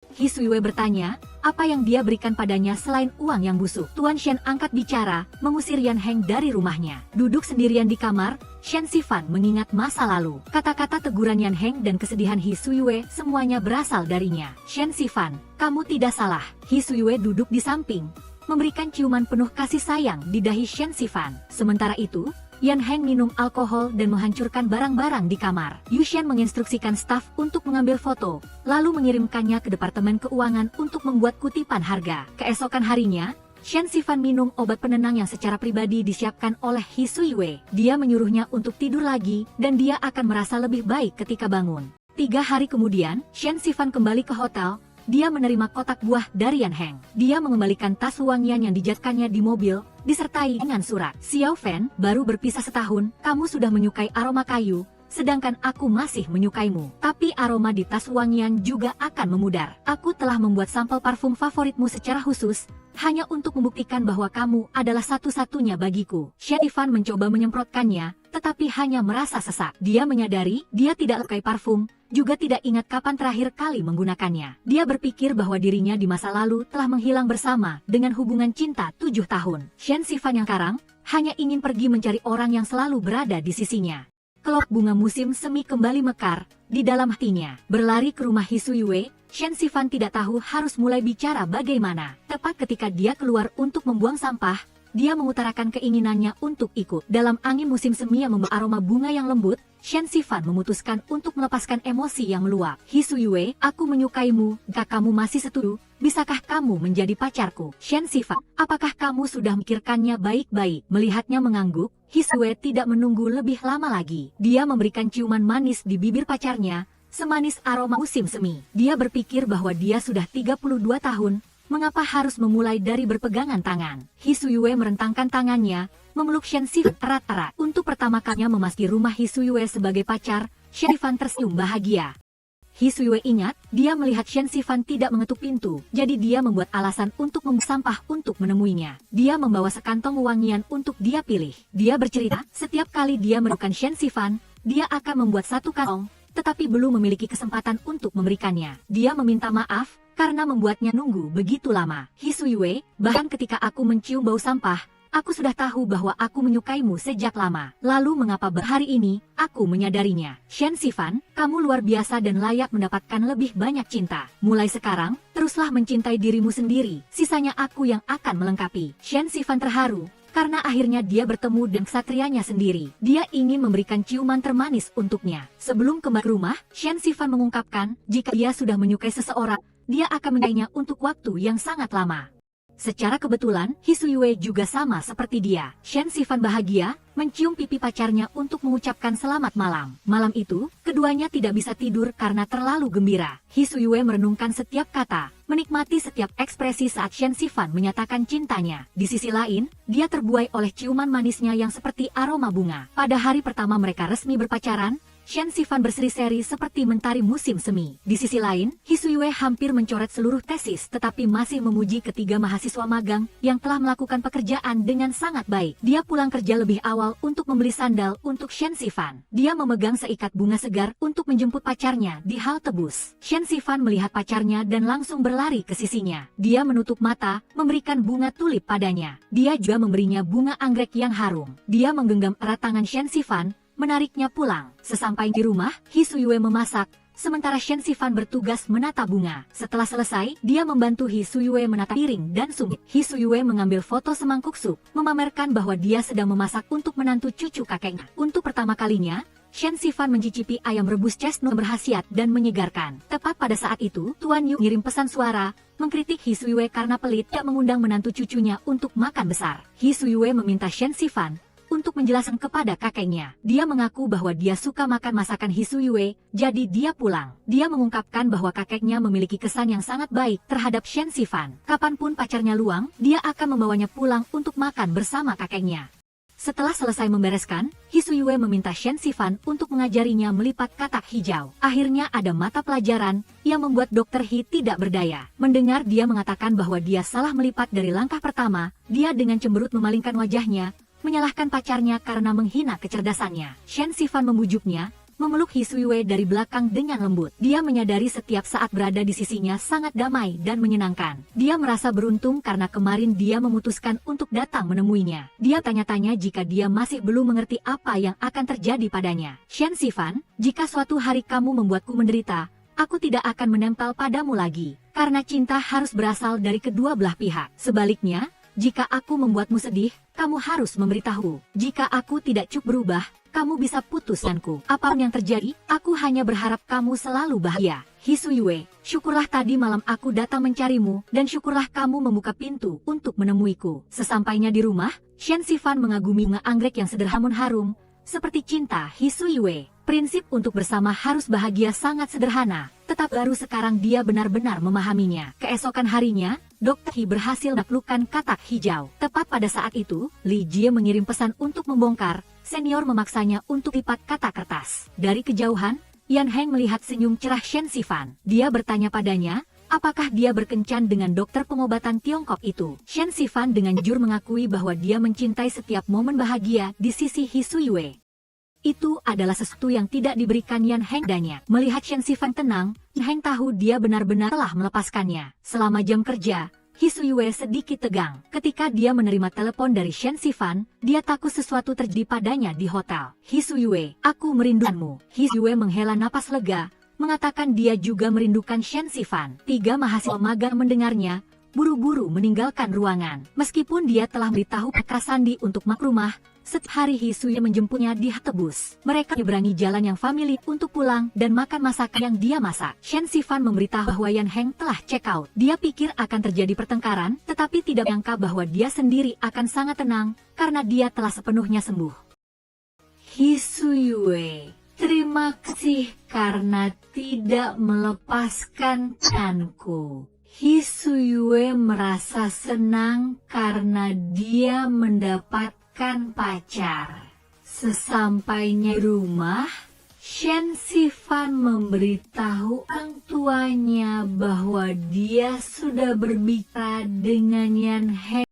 He Suyue bertanya, apa yang dia berikan padanya selain uang yang busuk? Tuan Shen angkat bicara, mengusir Yan Heng dari rumahnya. Duduk sendirian di kamar, Shen Sifan mengingat masa lalu. Kata-kata teguran Yan Heng dan kesedihan He Suyue semuanya berasal darinya. Shen Sifan, kamu tidak salah. He Suyue duduk di samping, memberikan ciuman penuh kasih sayang di dahi Shen Sifan. Sementara itu, Yan Heng minum alkohol dan menghancurkan barang-barang di kamar. Yu Shen menginstruksikan staf untuk mengambil foto, lalu mengirimkannya ke Departemen Keuangan untuk membuat kutipan harga. Keesokan harinya, Shen Sifan minum obat penenang yang secara pribadi disiapkan oleh He Suyue. Dia menyuruhnya untuk tidur lagi, dan dia akan merasa lebih baik ketika bangun. 3 hari kemudian, Shen Sifan kembali ke hotel. Dia menerima kotak buah dari Yan Heng. Dia mengembalikan tas wangian yang dijatkannya di mobil, disertai dengan surat. Xiao Fen, baru berpisah setahun, kamu sudah menyukai aroma kayu, sedangkan aku masih menyukaimu. Tapi aroma di tas wangian juga akan memudar. Aku telah membuat sampel parfum favoritmu secara khusus, hanya untuk membuktikan bahwa kamu adalah satu-satunya bagiku. Shen Sifan mencoba menyemprotkannya, tetapi hanya merasa sesak. Dia menyadari, dia tidak pakai parfum, juga tidak ingat kapan terakhir kali menggunakannya. Dia berpikir bahwa dirinya di masa lalu telah menghilang bersama dengan hubungan cinta 7 tahun. Shen Sifan yang sekarang hanya ingin pergi mencari orang yang selalu berada di sisinya. Kelop bunga musim semi kembali mekar di dalam hatinya. Berlari ke rumah Hisuyue, Shen Sifan tidak tahu harus mulai bicara bagaimana. Tepat ketika dia keluar untuk membuang sampah, dia mengutarakan keinginannya untuk ikut. Dalam angin musim semi yang membawa aroma bunga yang lembut, Shen Sifan memutuskan untuk melepaskan emosi yang meluap. Hisuyue, aku menyukaimu. Jika kamu masih setuju, bisakah kamu menjadi pacarku? Shen Sifan, apakah kamu sudah memikirkannya baik-baik? Melihatnya mengangguk, Hisuyue tidak menunggu lebih lama lagi. Dia memberikan ciuman manis di bibir pacarnya, semanis aroma musim semi. Dia berpikir bahwa dia sudah 32 tahun, mengapa harus memulai dari berpegangan tangan? Hisuyue merentangkan tangannya, memeluk Shen Sifan erat-erat. Untuk pertama kalinya memasuki rumah Hisuyue sebagai pacar, Shen Sifan tersenyum bahagia. Hisuyue ingat, dia melihat Shen Sifan tidak mengetuk pintu, jadi dia membuat alasan untuk membuang sampah untuk menemuinya. Dia membawa sekantong wangian untuk dia pilih. Dia bercerita, setiap kali dia menemukan Shen Sifan, dia akan membuat satu kantong, tetapi belum memiliki kesempatan untuk memberikannya. Dia meminta maaf karena membuatnya nunggu begitu lama. Hisuyue, bahkan ketika aku mencium bau sampah, aku sudah tahu bahwa aku menyukaimu sejak lama. Lalu mengapa hari ini, aku menyadarinya? Shen Sifan, kamu luar biasa dan layak mendapatkan lebih banyak cinta. Mulai sekarang, teruslah mencintai dirimu sendiri. Sisanya aku yang akan melengkapi. Shen Sifan terharu karena akhirnya dia bertemu dengan ksatrianya sendiri. Dia ingin memberikan ciuman termanis untuknya. Sebelum kembali ke rumah, Shen Sifan mengungkapkan, jika dia sudah menyukai seseorang, dia akan menyukainya untuk waktu yang sangat lama. Secara kebetulan, Hisuyue juga sama seperti dia. Shen Sifan bahagia, mencium pipi pacarnya untuk mengucapkan selamat malam. Malam itu, keduanya tidak bisa tidur karena terlalu gembira. Hisuyue merenungkan setiap kata, menikmati setiap ekspresi saat Shen Sifan menyatakan cintanya. Di sisi lain, dia terbuai oleh ciuman manisnya yang seperti aroma bunga. Pada hari pertama mereka resmi berpacaran, Shen Sifan berseri-seri seperti mentari musim semi. Di sisi lain, Hisuyue hampir mencoret seluruh tesis tetapi masih memuji ketiga mahasiswa magang yang telah melakukan pekerjaan dengan sangat baik. Dia pulang kerja lebih awal untuk membeli sandal untuk Shen Sifan. Dia memegang seikat bunga segar untuk menjemput pacarnya di halte bus. Shen Sifan melihat pacarnya dan langsung berlari ke sisinya. Dia menutup mata, memberikan bunga tulip padanya. Dia juga memberinya bunga anggrek yang harum. Dia menggenggam erat tangan Shen Sifan, menariknya pulang. Sesampai di rumah, Hisuyue memasak, sementara Shen Sifan bertugas menata bunga. Setelah selesai, dia membantu Hisuyue menata piring dan sup. Hisuyue mengambil foto semangkuk sup, memamerkan bahwa dia sedang memasak untuk menantu cucu kakeknya. Untuk pertama kalinya, Shen Sifan mencicipi ayam rebus chestnut berkhasiat dan menyegarkan. Tepat pada saat itu, Tuan Yu ngirim pesan suara, mengkritik Hisuyue karena pelit tak mengundang menantu cucunya untuk makan besar. Hisuyue meminta Shen Sifan untuk menjelaskan kepada kakeknya. Dia mengaku bahwa dia suka makan masakan Hisuyue, jadi dia pulang. Dia mengungkapkan bahwa kakeknya memiliki kesan yang sangat baik terhadap Shen Sifan. Kapanpun pacarnya luang, dia akan membawanya pulang untuk makan bersama kakeknya. Setelah selesai membereskan, Hisuyue meminta Shen Sifan untuk mengajarinya melipat katak hijau. Akhirnya ada mata pelajaran yang membuat Dr. He tidak berdaya. Mendengar dia mengatakan bahwa dia salah melipat dari langkah pertama, dia dengan cemberut memalingkan wajahnya, menyalahkan pacarnya karena menghina kecerdasannya. Shen Sifan membujuknya, memeluk Hisuyue dari belakang dengan lembut. Dia menyadari setiap saat berada di sisinya sangat damai dan menyenangkan. Dia merasa beruntung karena kemarin dia memutuskan untuk datang menemuinya. Dia tanya-tanya jika dia masih belum mengerti apa yang akan terjadi padanya. Shen Sifan, jika suatu hari kamu membuatku menderita, aku tidak akan menempel padamu lagi. Karena cinta harus berasal dari kedua belah pihak. Sebaliknya, jika aku membuatmu sedih, kamu harus memberitahu. Jika aku tidak cukup berubah, kamu bisa putus denganku. Apapun yang terjadi, aku hanya berharap kamu selalu bahagia. Hisuyue, syukurlah tadi malam aku datang mencarimu, dan syukurlah kamu membuka pintu untuk menemuiku. Sesampainya di rumah, Shen Sifan mengagumi bunga anggrek yang sederhana harum, seperti cinta Hisuyue. Prinsip untuk bersama harus bahagia sangat sederhana, tetap baru sekarang dia benar-benar memahaminya. Keesokan harinya, Dr. He berhasil menaklukkan katak hijau. Tepat pada saat itu, Li Jie mengirim pesan untuk membongkar. Senior memaksanya untuk lipat katak kertas. Dari kejauhan, Yan Heng melihat senyum cerah Shen Sifan. Dia bertanya padanya, apakah dia berkencan dengan dokter pengobatan Tiongkok itu. Shen Sifan dengan jujur mengakui bahwa dia mencintai setiap momen bahagia di sisi Hisuyue. Itu adalah sesuatu yang tidak diberikan Yan Heng padanya. Melihat Shen Sifan tenang, Yan Heng tahu dia benar-benar telah melepaskannya. Selama jam kerja, Hisuyue sedikit tegang. Ketika dia menerima telepon dari Shen Sifan, dia takut sesuatu terjadi padanya di hotel. Hisuyue, aku merindukanmu. Hisuyue menghela napas lega, mengatakan dia juga merindukan Shen Sifan. 3 mahasiswa magang mendengarnya, buru-buru meninggalkan ruangan. Meskipun dia telah memberitahu Kak Sandi untuk makrumah, setiap hari Hisuyue menjemputnya di halte bus. Mereka menyeberangi jalan yang familiar untuk pulang dan makan masakan yang dia masak. Shen Sifan memberitahu bahwa Yan Heng telah check out. Dia pikir akan terjadi pertengkaran, tetapi tidak menyangka bahwa dia sendiri akan sangat tenang karena dia telah sepenuhnya sembuh. Hisuyue, terima kasih karena tidak melepaskan tanganku. Hisuyue merasa senang karena dia mendapat pacar. Sesampainya di rumah, Shen Sifan memberitahu orang tuanya bahwa dia sudah berbicara dengan Yan Heng.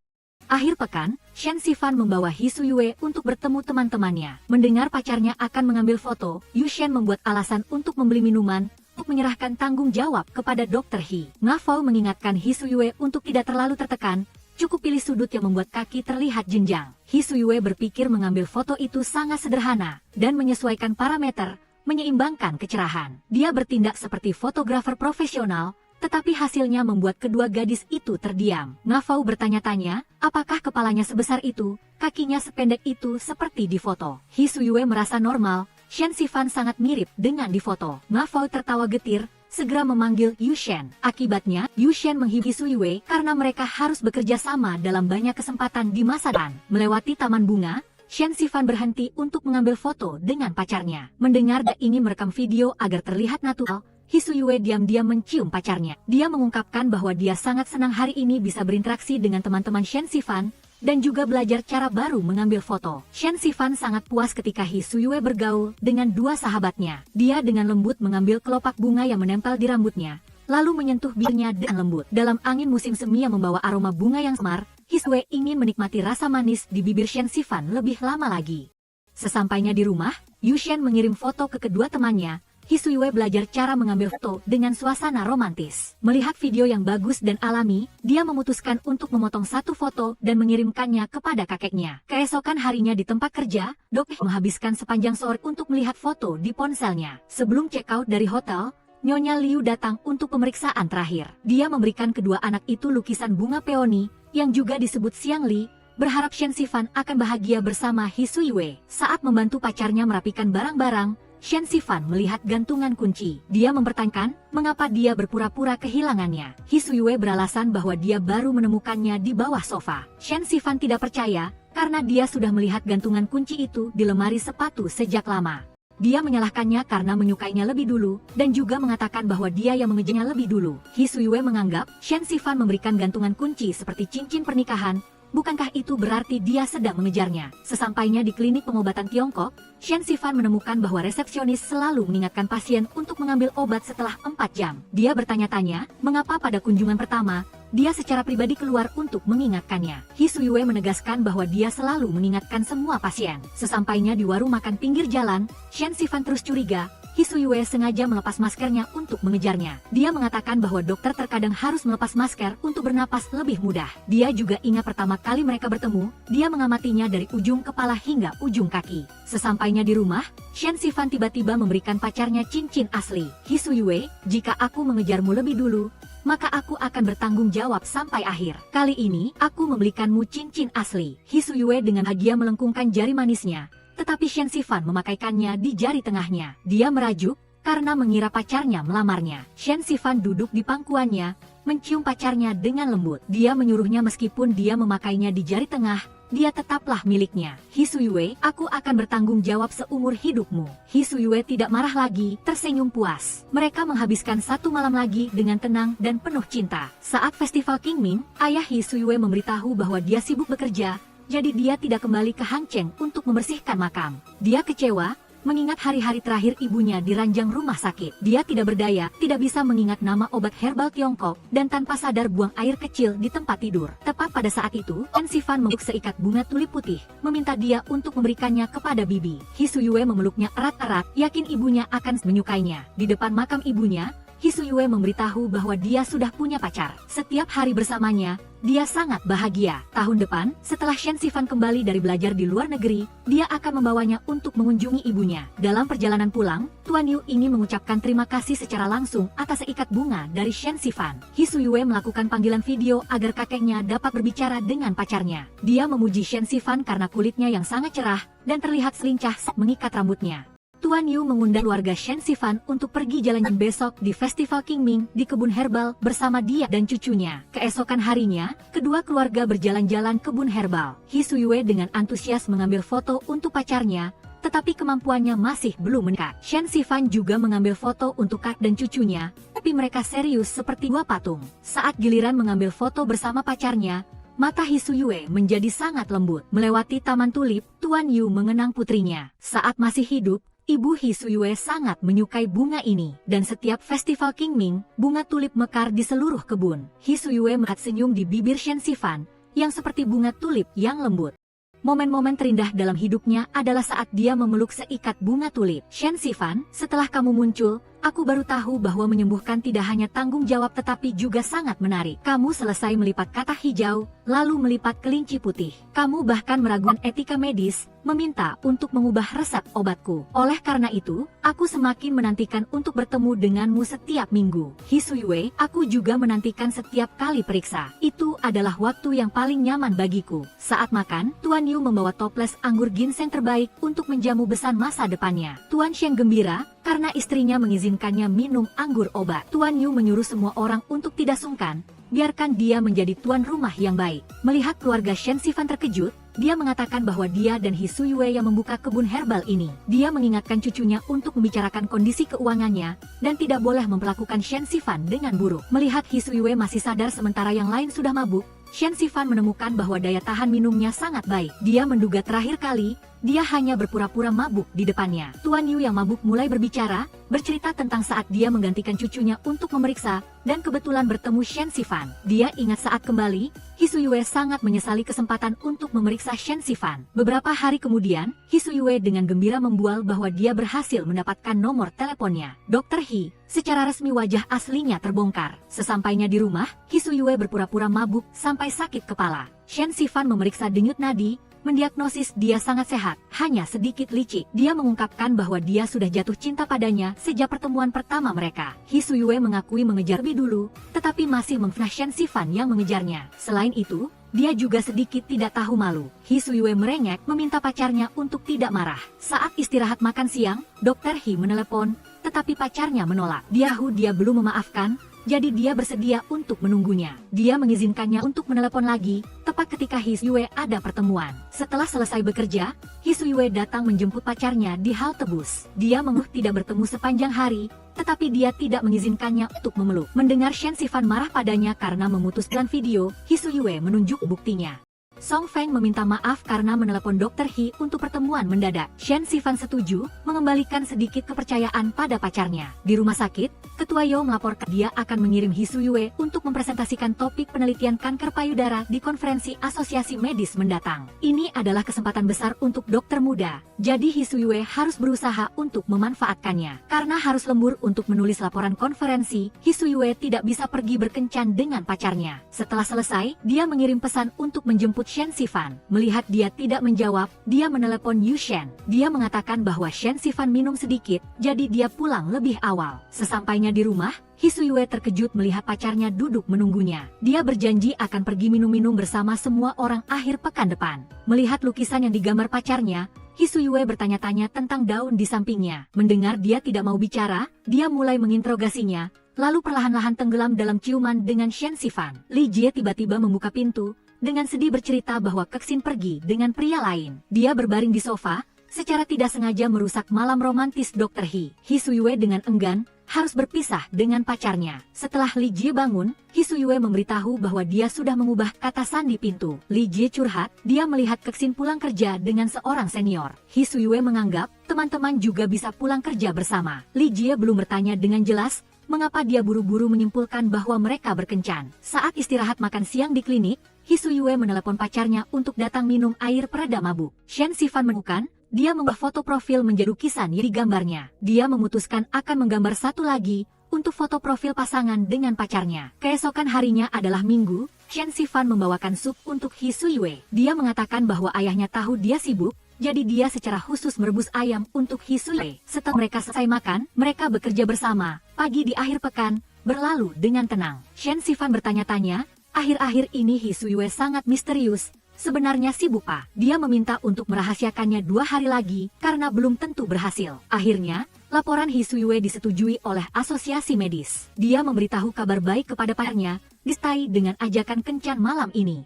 Akhir pekan, Shen Sifan membawa Hisuyue untuk bertemu teman-temannya. Mendengar pacarnya akan mengambil foto, Yu Shen membuat alasan untuk membeli minuman untuk menyerahkan tanggung jawab kepada Dr. He. Ngafou mengingatkan Hisuyue untuk tidak terlalu tertekan, cukup pilih sudut yang membuat kaki terlihat jenjang. Hisuyue berpikir mengambil foto itu sangat sederhana, dan menyesuaikan parameter, menyeimbangkan kecerahan. Dia bertindak seperti fotografer profesional, tetapi hasilnya membuat kedua gadis itu terdiam. Ngafou bertanya-tanya, apakah kepalanya sebesar itu, kakinya sependek itu seperti di foto. Hisuyue merasa normal, Shen Sifan sangat mirip dengan di foto. Ngafou tertawa getir, segera memanggil Yu Shen. Akibatnya, Yu Shen menghibur Hisuyue karena mereka harus bekerja sama dalam banyak kesempatan di masa depan. Melewati taman bunga, Shen Sifan berhenti untuk mengambil foto dengan pacarnya. Mendengar dia ingin merekam video agar terlihat natural, Hisuyue diam-diam mencium pacarnya. Dia mengungkapkan bahwa dia sangat senang hari ini bisa berinteraksi dengan teman-teman Shen Sifan, dan juga belajar cara baru mengambil foto. Shen Sifan sangat puas ketika Hisuyue bergaul dengan 2 sahabatnya. Dia dengan lembut mengambil kelopak bunga yang menempel di rambutnya, lalu menyentuh bibirnya dengan lembut. Dalam angin musim semi yang membawa aroma bunga yang semar, Hisuyue ingin menikmati rasa manis di bibir Shen Sifan lebih lama lagi. Sesampainya di rumah, Yu Shen mengirim foto ke kedua temannya. Hisuyue belajar cara mengambil foto dengan suasana romantis. Melihat video yang bagus dan alami, dia memutuskan untuk memotong 1 foto dan mengirimkannya kepada kakeknya. Keesokan harinya di tempat kerja, Dok menghabiskan sepanjang sore untuk melihat foto di ponselnya. Sebelum check out dari hotel, Nyonya Liu datang untuk pemeriksaan terakhir. Dia memberikan kedua anak itu lukisan bunga peoni, yang juga disebut Xiang Li, berharap Shen Sifan akan bahagia bersama Hisuyue. Saat membantu pacarnya merapikan barang-barang, Shen Sifan melihat gantungan kunci. Dia mempertanyakan mengapa dia berpura-pura kehilangannya. Hisuyue beralasan bahwa dia baru menemukannya di bawah sofa. Shen Sifan tidak percaya karena dia sudah melihat gantungan kunci itu di lemari sepatu sejak lama. Dia menyalahkannya karena menyukainya lebih dulu dan juga mengatakan bahwa dia yang mengejarnya lebih dulu. Hisuyue menganggap Shen Sifan memberikan gantungan kunci seperti cincin pernikahan. Bukankah itu berarti dia sedang mengejarnya? Sesampainya di klinik pengobatan Tiongkok, Shen Sifan menemukan bahwa resepsionis selalu mengingatkan pasien untuk mengambil obat setelah 4 jam. Dia bertanya-tanya, mengapa pada kunjungan pertama, dia secara pribadi keluar untuk mengingatkannya. Hisuyue menegaskan bahwa dia selalu mengingatkan semua pasien. Sesampainya di warung makan pinggir jalan, Shen Sifan terus curiga. Hisuyue sengaja melepas maskernya untuk mengejarnya. Dia mengatakan bahwa dokter terkadang harus melepas masker untuk bernapas lebih mudah. Dia juga ingat pertama kali mereka bertemu, dia mengamatinya dari ujung kepala hingga ujung kaki. Sesampainya di rumah, Shen Sifan tiba-tiba memberikan pacarnya cincin asli. Hisuyue, jika aku mengejarmu lebih dulu, maka aku akan bertanggung jawab sampai akhir. Kali ini, aku membelikanmu cincin asli. Hisuyue dengan bahagia melengkungkan jari manisnya. Tetapi Shen Sifan memakaikannya di jari tengahnya. Dia merajuk karena mengira pacarnya melamarnya. Shen Sifan duduk di pangkuannya, mencium pacarnya dengan lembut. Dia menyuruhnya meskipun dia memakainya di jari tengah, dia tetaplah miliknya. Hisuyue, aku akan bertanggung jawab seumur hidupmu. Hisuyue tidak marah lagi, tersenyum puas. Mereka menghabiskan 1 malam lagi dengan tenang dan penuh cinta. Saat festival Qingming, ayah Hisuyue memberitahu bahwa dia sibuk bekerja, jadi dia tidak kembali ke Hangcheng untuk membersihkan makam. Dia kecewa, mengingat hari-hari terakhir ibunya di ranjang rumah sakit. Dia tidak berdaya, tidak bisa mengingat nama obat herbal Tiongkok, dan tanpa sadar buang air kecil di tempat tidur. Tepat pada saat itu, Shen Sifan memeluk seikat bunga tulip putih, meminta dia untuk memberikannya kepada bibi. Hisuyue memeluknya erat-erat, yakin ibunya akan menyukainya. Di depan makam ibunya, Hisuyue memberitahu bahwa dia sudah punya pacar. Setiap hari bersamanya, dia sangat bahagia. Tahun depan, setelah Shen Sifan kembali dari belajar di luar negeri, dia akan membawanya untuk mengunjungi ibunya. Dalam perjalanan pulang, Tuan Yu ingin mengucapkan terima kasih secara langsung atas seikat bunga dari Shen Sifan. Hisuyue melakukan panggilan video agar kakeknya dapat berbicara dengan pacarnya. Dia memuji Shen Sifan karena kulitnya yang sangat cerah dan terlihat selincah saat mengikat rambutnya. Tuan Yu mengundang keluarga Shen Sifan untuk pergi jalan-jalan besok di Festival Qingming di kebun herbal bersama dia dan cucunya. Keesokan harinya, kedua keluarga berjalan-jalan kebun herbal. Hisuyue dengan antusias mengambil foto untuk pacarnya, tetapi kemampuannya masih belum meningkat. Shen Sifan juga mengambil foto untuk kakek dan cucunya, tapi mereka serius seperti dua patung. Saat giliran mengambil foto bersama pacarnya, mata Hisuyue menjadi sangat lembut. Melewati taman tulip, Tuan Yu mengenang putrinya. Saat masih hidup, Ibu Hisuyue sangat menyukai bunga ini, dan setiap festival Qingming, bunga tulip mekar di seluruh kebun. Hisuyue melihat senyum di bibir Shen Sifan, yang seperti bunga tulip yang lembut. Momen-momen terindah dalam hidupnya adalah saat dia memeluk seikat bunga tulip. Shen Sifan, setelah kamu muncul, aku baru tahu bahwa menyembuhkan tidak hanya tanggung jawab tetapi juga sangat menarik. Kamu selesai melipat katak hijau, lalu melipat kelinci putih. Kamu bahkan meragukan etika medis, meminta untuk mengubah resep obatku. Oleh karena itu, aku semakin menantikan untuk bertemu denganmu setiap minggu. Hisuyue, aku juga menantikan setiap kali periksa. Itu adalah waktu yang paling nyaman bagiku. Saat makan, Tuan Yu membawa toples anggur ginseng terbaik untuk menjamu besan masa depannya. Tuan Sheng gembira karena istrinya mengizinkannya minum anggur obat. Tuan Yu menyuruh semua orang untuk tidak sungkan, biarkan dia menjadi tuan rumah yang baik. Melihat keluarga Shen Sifan terkejut, dia mengatakan bahwa dia dan Hisuyue yang membuka kebun herbal ini. Dia mengingatkan cucunya untuk membicarakan kondisi keuangannya, dan tidak boleh memperlakukan Shen Sifan dengan buruk. Melihat Hisuyue masih sadar sementara yang lain sudah mabuk, Shen Sifan menemukan bahwa daya tahan minumnya sangat baik. Dia menduga terakhir kali, dia hanya berpura-pura mabuk di depannya. Tuan Yu yang mabuk mulai berbicara, bercerita tentang saat dia menggantikan cucunya untuk memeriksa, dan kebetulan bertemu Shen Sifan. Dia ingat saat kembali, Hisuyue sangat menyesali kesempatan untuk memeriksa Shen Sifan. Beberapa hari kemudian, Hisuyue dengan gembira membual bahwa dia berhasil mendapatkan nomor teleponnya. Dr. He, secara resmi wajah aslinya terbongkar. Sesampainya di rumah, Hisuyue berpura-pura mabuk sampai sakit kepala. Shen Sifan memeriksa denyut nadi, mendiagnosis dia sangat sehat, hanya sedikit licik. Dia mengungkapkan bahwa dia sudah jatuh cinta padanya sejak pertemuan pertama mereka. Hisuyue mengakui mengejar lebih dulu, tetapi masih memfitnah Shen Sifan yang mengejarnya. Selain itu, dia juga sedikit tidak tahu malu. Hisuyue merengek meminta pacarnya untuk tidak marah. Saat istirahat makan siang, Dr. He menelepon, tetapi pacarnya menolak. Dia belum memaafkan, jadi dia bersedia untuk menunggunya. Dia mengizinkannya untuk menelepon lagi, tepat ketika Hisuyue ada pertemuan. Setelah selesai bekerja, Hisuyue datang menjemput pacarnya di halte bus. Dia mengeluh tidak bertemu sepanjang hari, tetapi dia tidak mengizinkannya untuk memeluk. Mendengar Shen Sifan marah padanya karena memutuskan video, Hisuyue menunjuk buktinya. Song Feng meminta maaf karena menelepon Dr. He untuk pertemuan mendadak. Shen Sifan setuju, mengembalikan sedikit kepercayaan pada pacarnya. Di rumah sakit, Ketua Yo melaporkan dia akan mengirim Hisuyue untuk mempresentasikan topik penelitian kanker payudara di konferensi asosiasi medis mendatang. Ini adalah kesempatan besar untuk dokter muda, jadi Hisuyue harus berusaha untuk memanfaatkannya. Karena harus lembur untuk menulis laporan konferensi, Hisuyue tidak bisa pergi berkencan dengan pacarnya. Setelah selesai, dia mengirim pesan untuk menjemput Shen Sifan. Melihat dia tidak menjawab, dia menelepon Yu Shen. Dia mengatakan bahwa Shen Sifan minum sedikit, jadi dia pulang lebih awal. Sesampainya di rumah, Hisuyue terkejut melihat pacarnya duduk menunggunya. Dia berjanji akan pergi minum-minum bersama semua orang akhir pekan depan. Melihat lukisan yang digambar pacarnya, Hisuyue bertanya-tanya tentang daun di sampingnya. Mendengar dia tidak mau bicara, dia mulai menginterogasinya, lalu perlahan-lahan tenggelam dalam ciuman dengan Shen Sifan. Li Jie tiba-tiba membuka pintu, dengan sedih bercerita bahwa Kexin pergi dengan pria lain. Dia berbaring di sofa, secara tidak sengaja merusak malam romantis Dr. He. Hisuyue dengan enggan, harus berpisah dengan pacarnya. Setelah Li Jie bangun, Hisuyue memberitahu bahwa dia sudah mengubah kata sandi pintu. Li Jie curhat, dia melihat Kexin pulang kerja dengan seorang senior. Hisuyue menganggap, teman-teman juga bisa pulang kerja bersama. Li Jie belum bertanya dengan jelas, mengapa dia buru-buru menyimpulkan bahwa mereka berkencan. Saat istirahat makan siang di klinik, Hisuyue menelepon pacarnya untuk datang minum air pereda mabuk. Shen Sifan menemukan, dia membuat foto profil menjadi lukisan yang digambarnya. Dia memutuskan akan menggambar satu lagi, untuk foto profil pasangan dengan pacarnya. Keesokan harinya adalah Minggu, Shen Sifan membawakan sup untuk Hee Soo-yue. Dia mengatakan bahwa ayahnya tahu dia sibuk, jadi dia secara khusus merebus ayam untuk Hee Soo-yue. Setelah mereka selesai makan, mereka bekerja bersama. Pagi di akhir pekan berlalu dengan tenang. Shen Sifan bertanya-tanya, akhir-akhir ini Hee Soo-yue sangat misterius. Sebenarnya sibuk Pak. Dia meminta untuk merahasiakannya 2 hari lagi karena belum tentu berhasil. Akhirnya, laporan Hee Soo-yue disetujui oleh asosiasi medis. Dia memberitahu kabar baik kepada pacarnya, disertai dengan ajakan kencan malam ini.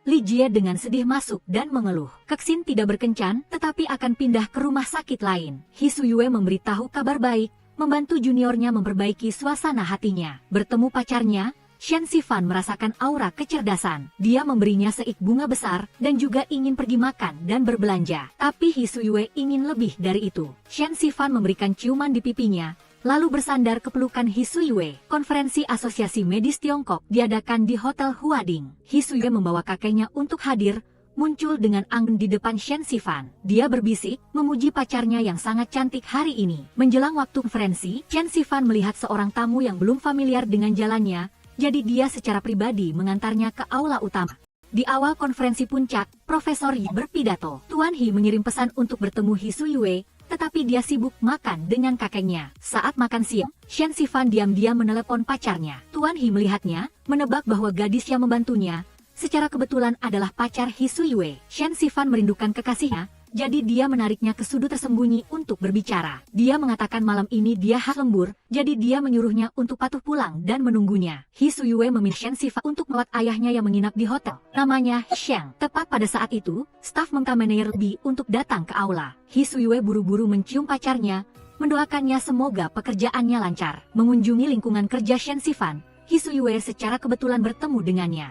Li Jie dengan sedih masuk dan mengeluh. Kexin tidak berkencan, tetapi akan pindah ke rumah sakit lain. Hee Soo-yue memberitahu kabar baik, membantu juniornya memperbaiki suasana hatinya. Bertemu pacarnya, Shen Sifan merasakan aura kecerdasan. Dia memberinya seik bunga besar dan juga ingin pergi makan dan berbelanja. Tapi Hee Soo-yue ingin lebih dari itu. Shen Sifan memberikan ciuman di pipinya, lalu bersandar ke pelukan Hee Soo-yue. Konferensi Asosiasi Medis Tiongkok diadakan di Hotel Huading. Hee Soo-yue membawa kakeknya untuk hadir, muncul dengan anggun di depan Shen Sifan. Dia berbisik, memuji pacarnya yang sangat cantik hari ini. Menjelang waktu konferensi, Shen Sifan melihat seorang tamu yang belum familiar dengan jalannya, jadi dia secara pribadi mengantarnya ke aula utama. Di awal konferensi puncak, Profesor Yi berpidato. Tuan Hee mengirim pesan untuk bertemu Hee Soo-yue, tetapi dia sibuk makan dengan kakeknya. Saat makan siang, Shen Sifan diam-diam menelepon pacarnya. Tuan Hee melihatnya, menebak bahwa gadis yang membantunya secara kebetulan adalah pacar Hee Soo-yue. Shen Sifan merindukan kekasihnya, jadi dia menariknya ke sudut tersembunyi untuk berbicara. Dia mengatakan malam ini dia harus lembur, jadi dia menyuruhnya untuk patuh pulang dan menunggunya. Hee Soo-yue meminta Shen Sifan untuk merawat ayahnya yang menginap di hotel. Namanya Sheng. Tepat pada saat itu, staf manajer lebih untuk datang ke aula. Hee Soo-yue buru-buru mencium pacarnya, mendoakannya semoga pekerjaannya lancar. Mengunjungi lingkungan kerja Shen Sifan, Hee Soo-yue secara kebetulan bertemu dengannya.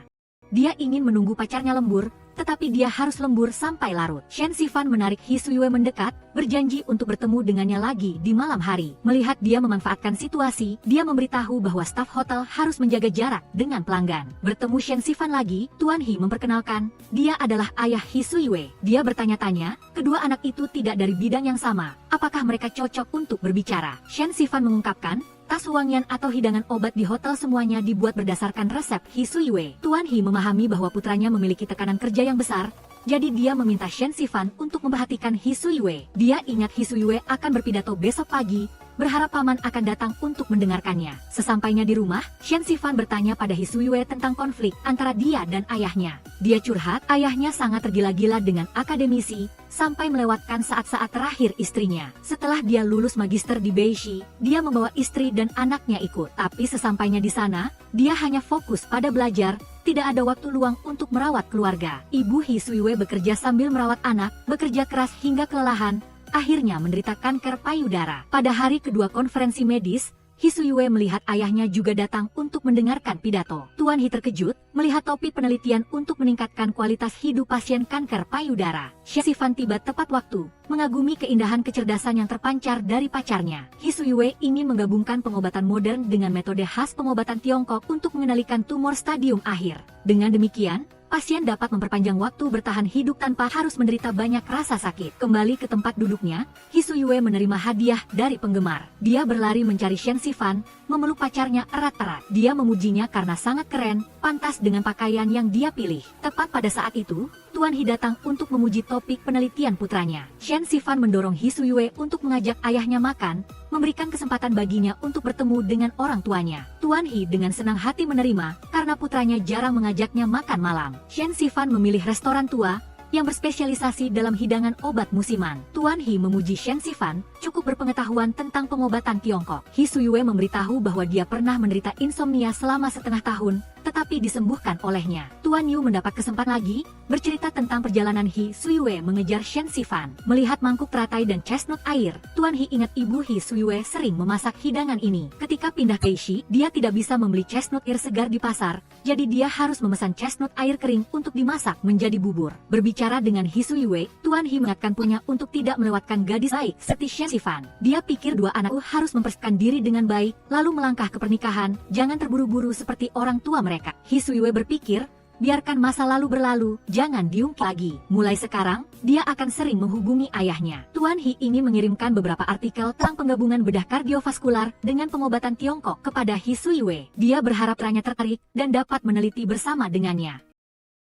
Dia ingin menunggu pacarnya lembur, tetapi dia harus lembur sampai larut. Shen Sifan menarik Hee Soo-yue mendekat, berjanji untuk bertemu dengannya lagi di malam hari. Melihat dia memanfaatkan situasi, dia memberitahu bahwa staf hotel harus menjaga jarak dengan pelanggan. Bertemu Shen Sifan lagi, Tuan Hee memperkenalkan, dia adalah ayah Hee Soo-yue. Dia bertanya-tanya, kedua anak itu tidak dari bidang yang sama, apakah mereka cocok untuk berbicara? Shen Sifan mengungkapkan, tas wangian atau hidangan obat di hotel semuanya dibuat berdasarkan resep Hee Soo-yue. Tuan Hee memahami bahwa putranya memiliki tekanan kerja yang besar, jadi dia meminta Shen Sifan untuk memperhatikan Hee Soo-yue. Dia ingat Hee Soo-yue akan berpidato besok pagi, berharap paman akan datang untuk mendengarkannya. Sesampainya di rumah, Shen Sifan bertanya pada Hee Soo-yue tentang konflik antara dia dan ayahnya. Dia curhat, ayahnya sangat tergila-gila dengan akademisi, sampai melewatkan saat-saat terakhir istrinya. Setelah dia lulus magister di Beixi, dia membawa istri dan anaknya ikut. Tapi sesampainya di sana, dia hanya fokus pada belajar, tidak ada waktu luang untuk merawat keluarga. Ibu Hee Soo-yue bekerja sambil merawat anak, bekerja keras hingga kelelahan, akhirnya menderita kanker payudara. Pada hari kedua konferensi medis, Hee Soo-yue melihat ayahnya juga datang untuk mendengarkan pidato. Tuan Hee terkejut melihat topik penelitian untuk meningkatkan kualitas hidup pasien kanker payudara. Shen Sifan tiba tepat waktu, mengagumi keindahan kecerdasan yang terpancar dari pacarnya. Hee Soo-yue ingin menggabungkan pengobatan modern dengan metode khas pengobatan Tiongkok untuk mengendalikan tumor stadium akhir. Dengan demikian, pasien dapat memperpanjang waktu bertahan hidup tanpa harus menderita banyak rasa sakit. Kembali ke tempat duduknya, Hee Soo-yue menerima hadiah dari penggemar. Dia berlari mencari Shen Sifan, memeluk pacarnya erat-erat. Dia memujinya karena sangat keren, pantas dengan pakaian yang dia pilih. Tepat pada saat itu, Tuan Hee datang untuk memuji topik penelitian putranya. Shen Sifan mendorong Hee Soo-yue untuk mengajak ayahnya makan, memberikan kesempatan baginya untuk bertemu dengan orang tuanya. Tuan Hee dengan senang hati menerima, karena putranya jarang mengajaknya makan malam. Shen Sifan memilih restoran tua, yang berspesialisasi dalam hidangan obat musiman. Tuan Hee memuji Shen Sifan, cukup berpengetahuan tentang pengobatan Tiongkok. Hee Soo-yue memberitahu bahwa dia pernah menderita insomnia selama setengah tahun, tetapi disembuhkan olehnya. Tuan Yu mendapat kesempatan lagi, bercerita tentang perjalanan Hee Soo-yue mengejar Shen Sifan. Melihat mangkuk teratai dan chestnut air, Tuan Hee ingat ibu Hee Soo-yue sering memasak hidangan ini. Ketika pindah ke Beixi, dia tidak bisa membeli chestnut air segar di pasar, jadi dia harus memesan chestnut air kering untuk dimasak menjadi bubur. Berbicara dengan Hee Soo-yue, Tuan Hee mengingatkan punya untuk tidak melewatkan gadis baik seperti Shen Sifan. Dia pikir dua anakku harus mempersiapkan diri dengan baik, lalu melangkah ke pernikahan, jangan terburu-buru seperti orang tua mereka. Hee Soo-yue berpikir, biarkan masa lalu berlalu, jangan diungkit lagi. Mulai sekarang, dia akan sering menghubungi ayahnya. Tuan He ingin mengirimkan beberapa artikel tentang penggabungan bedah kardiovaskular dengan pengobatan Tiongkok kepada He Suiwei. Dia berharap Ranya tertarik dan dapat meneliti bersama dengannya.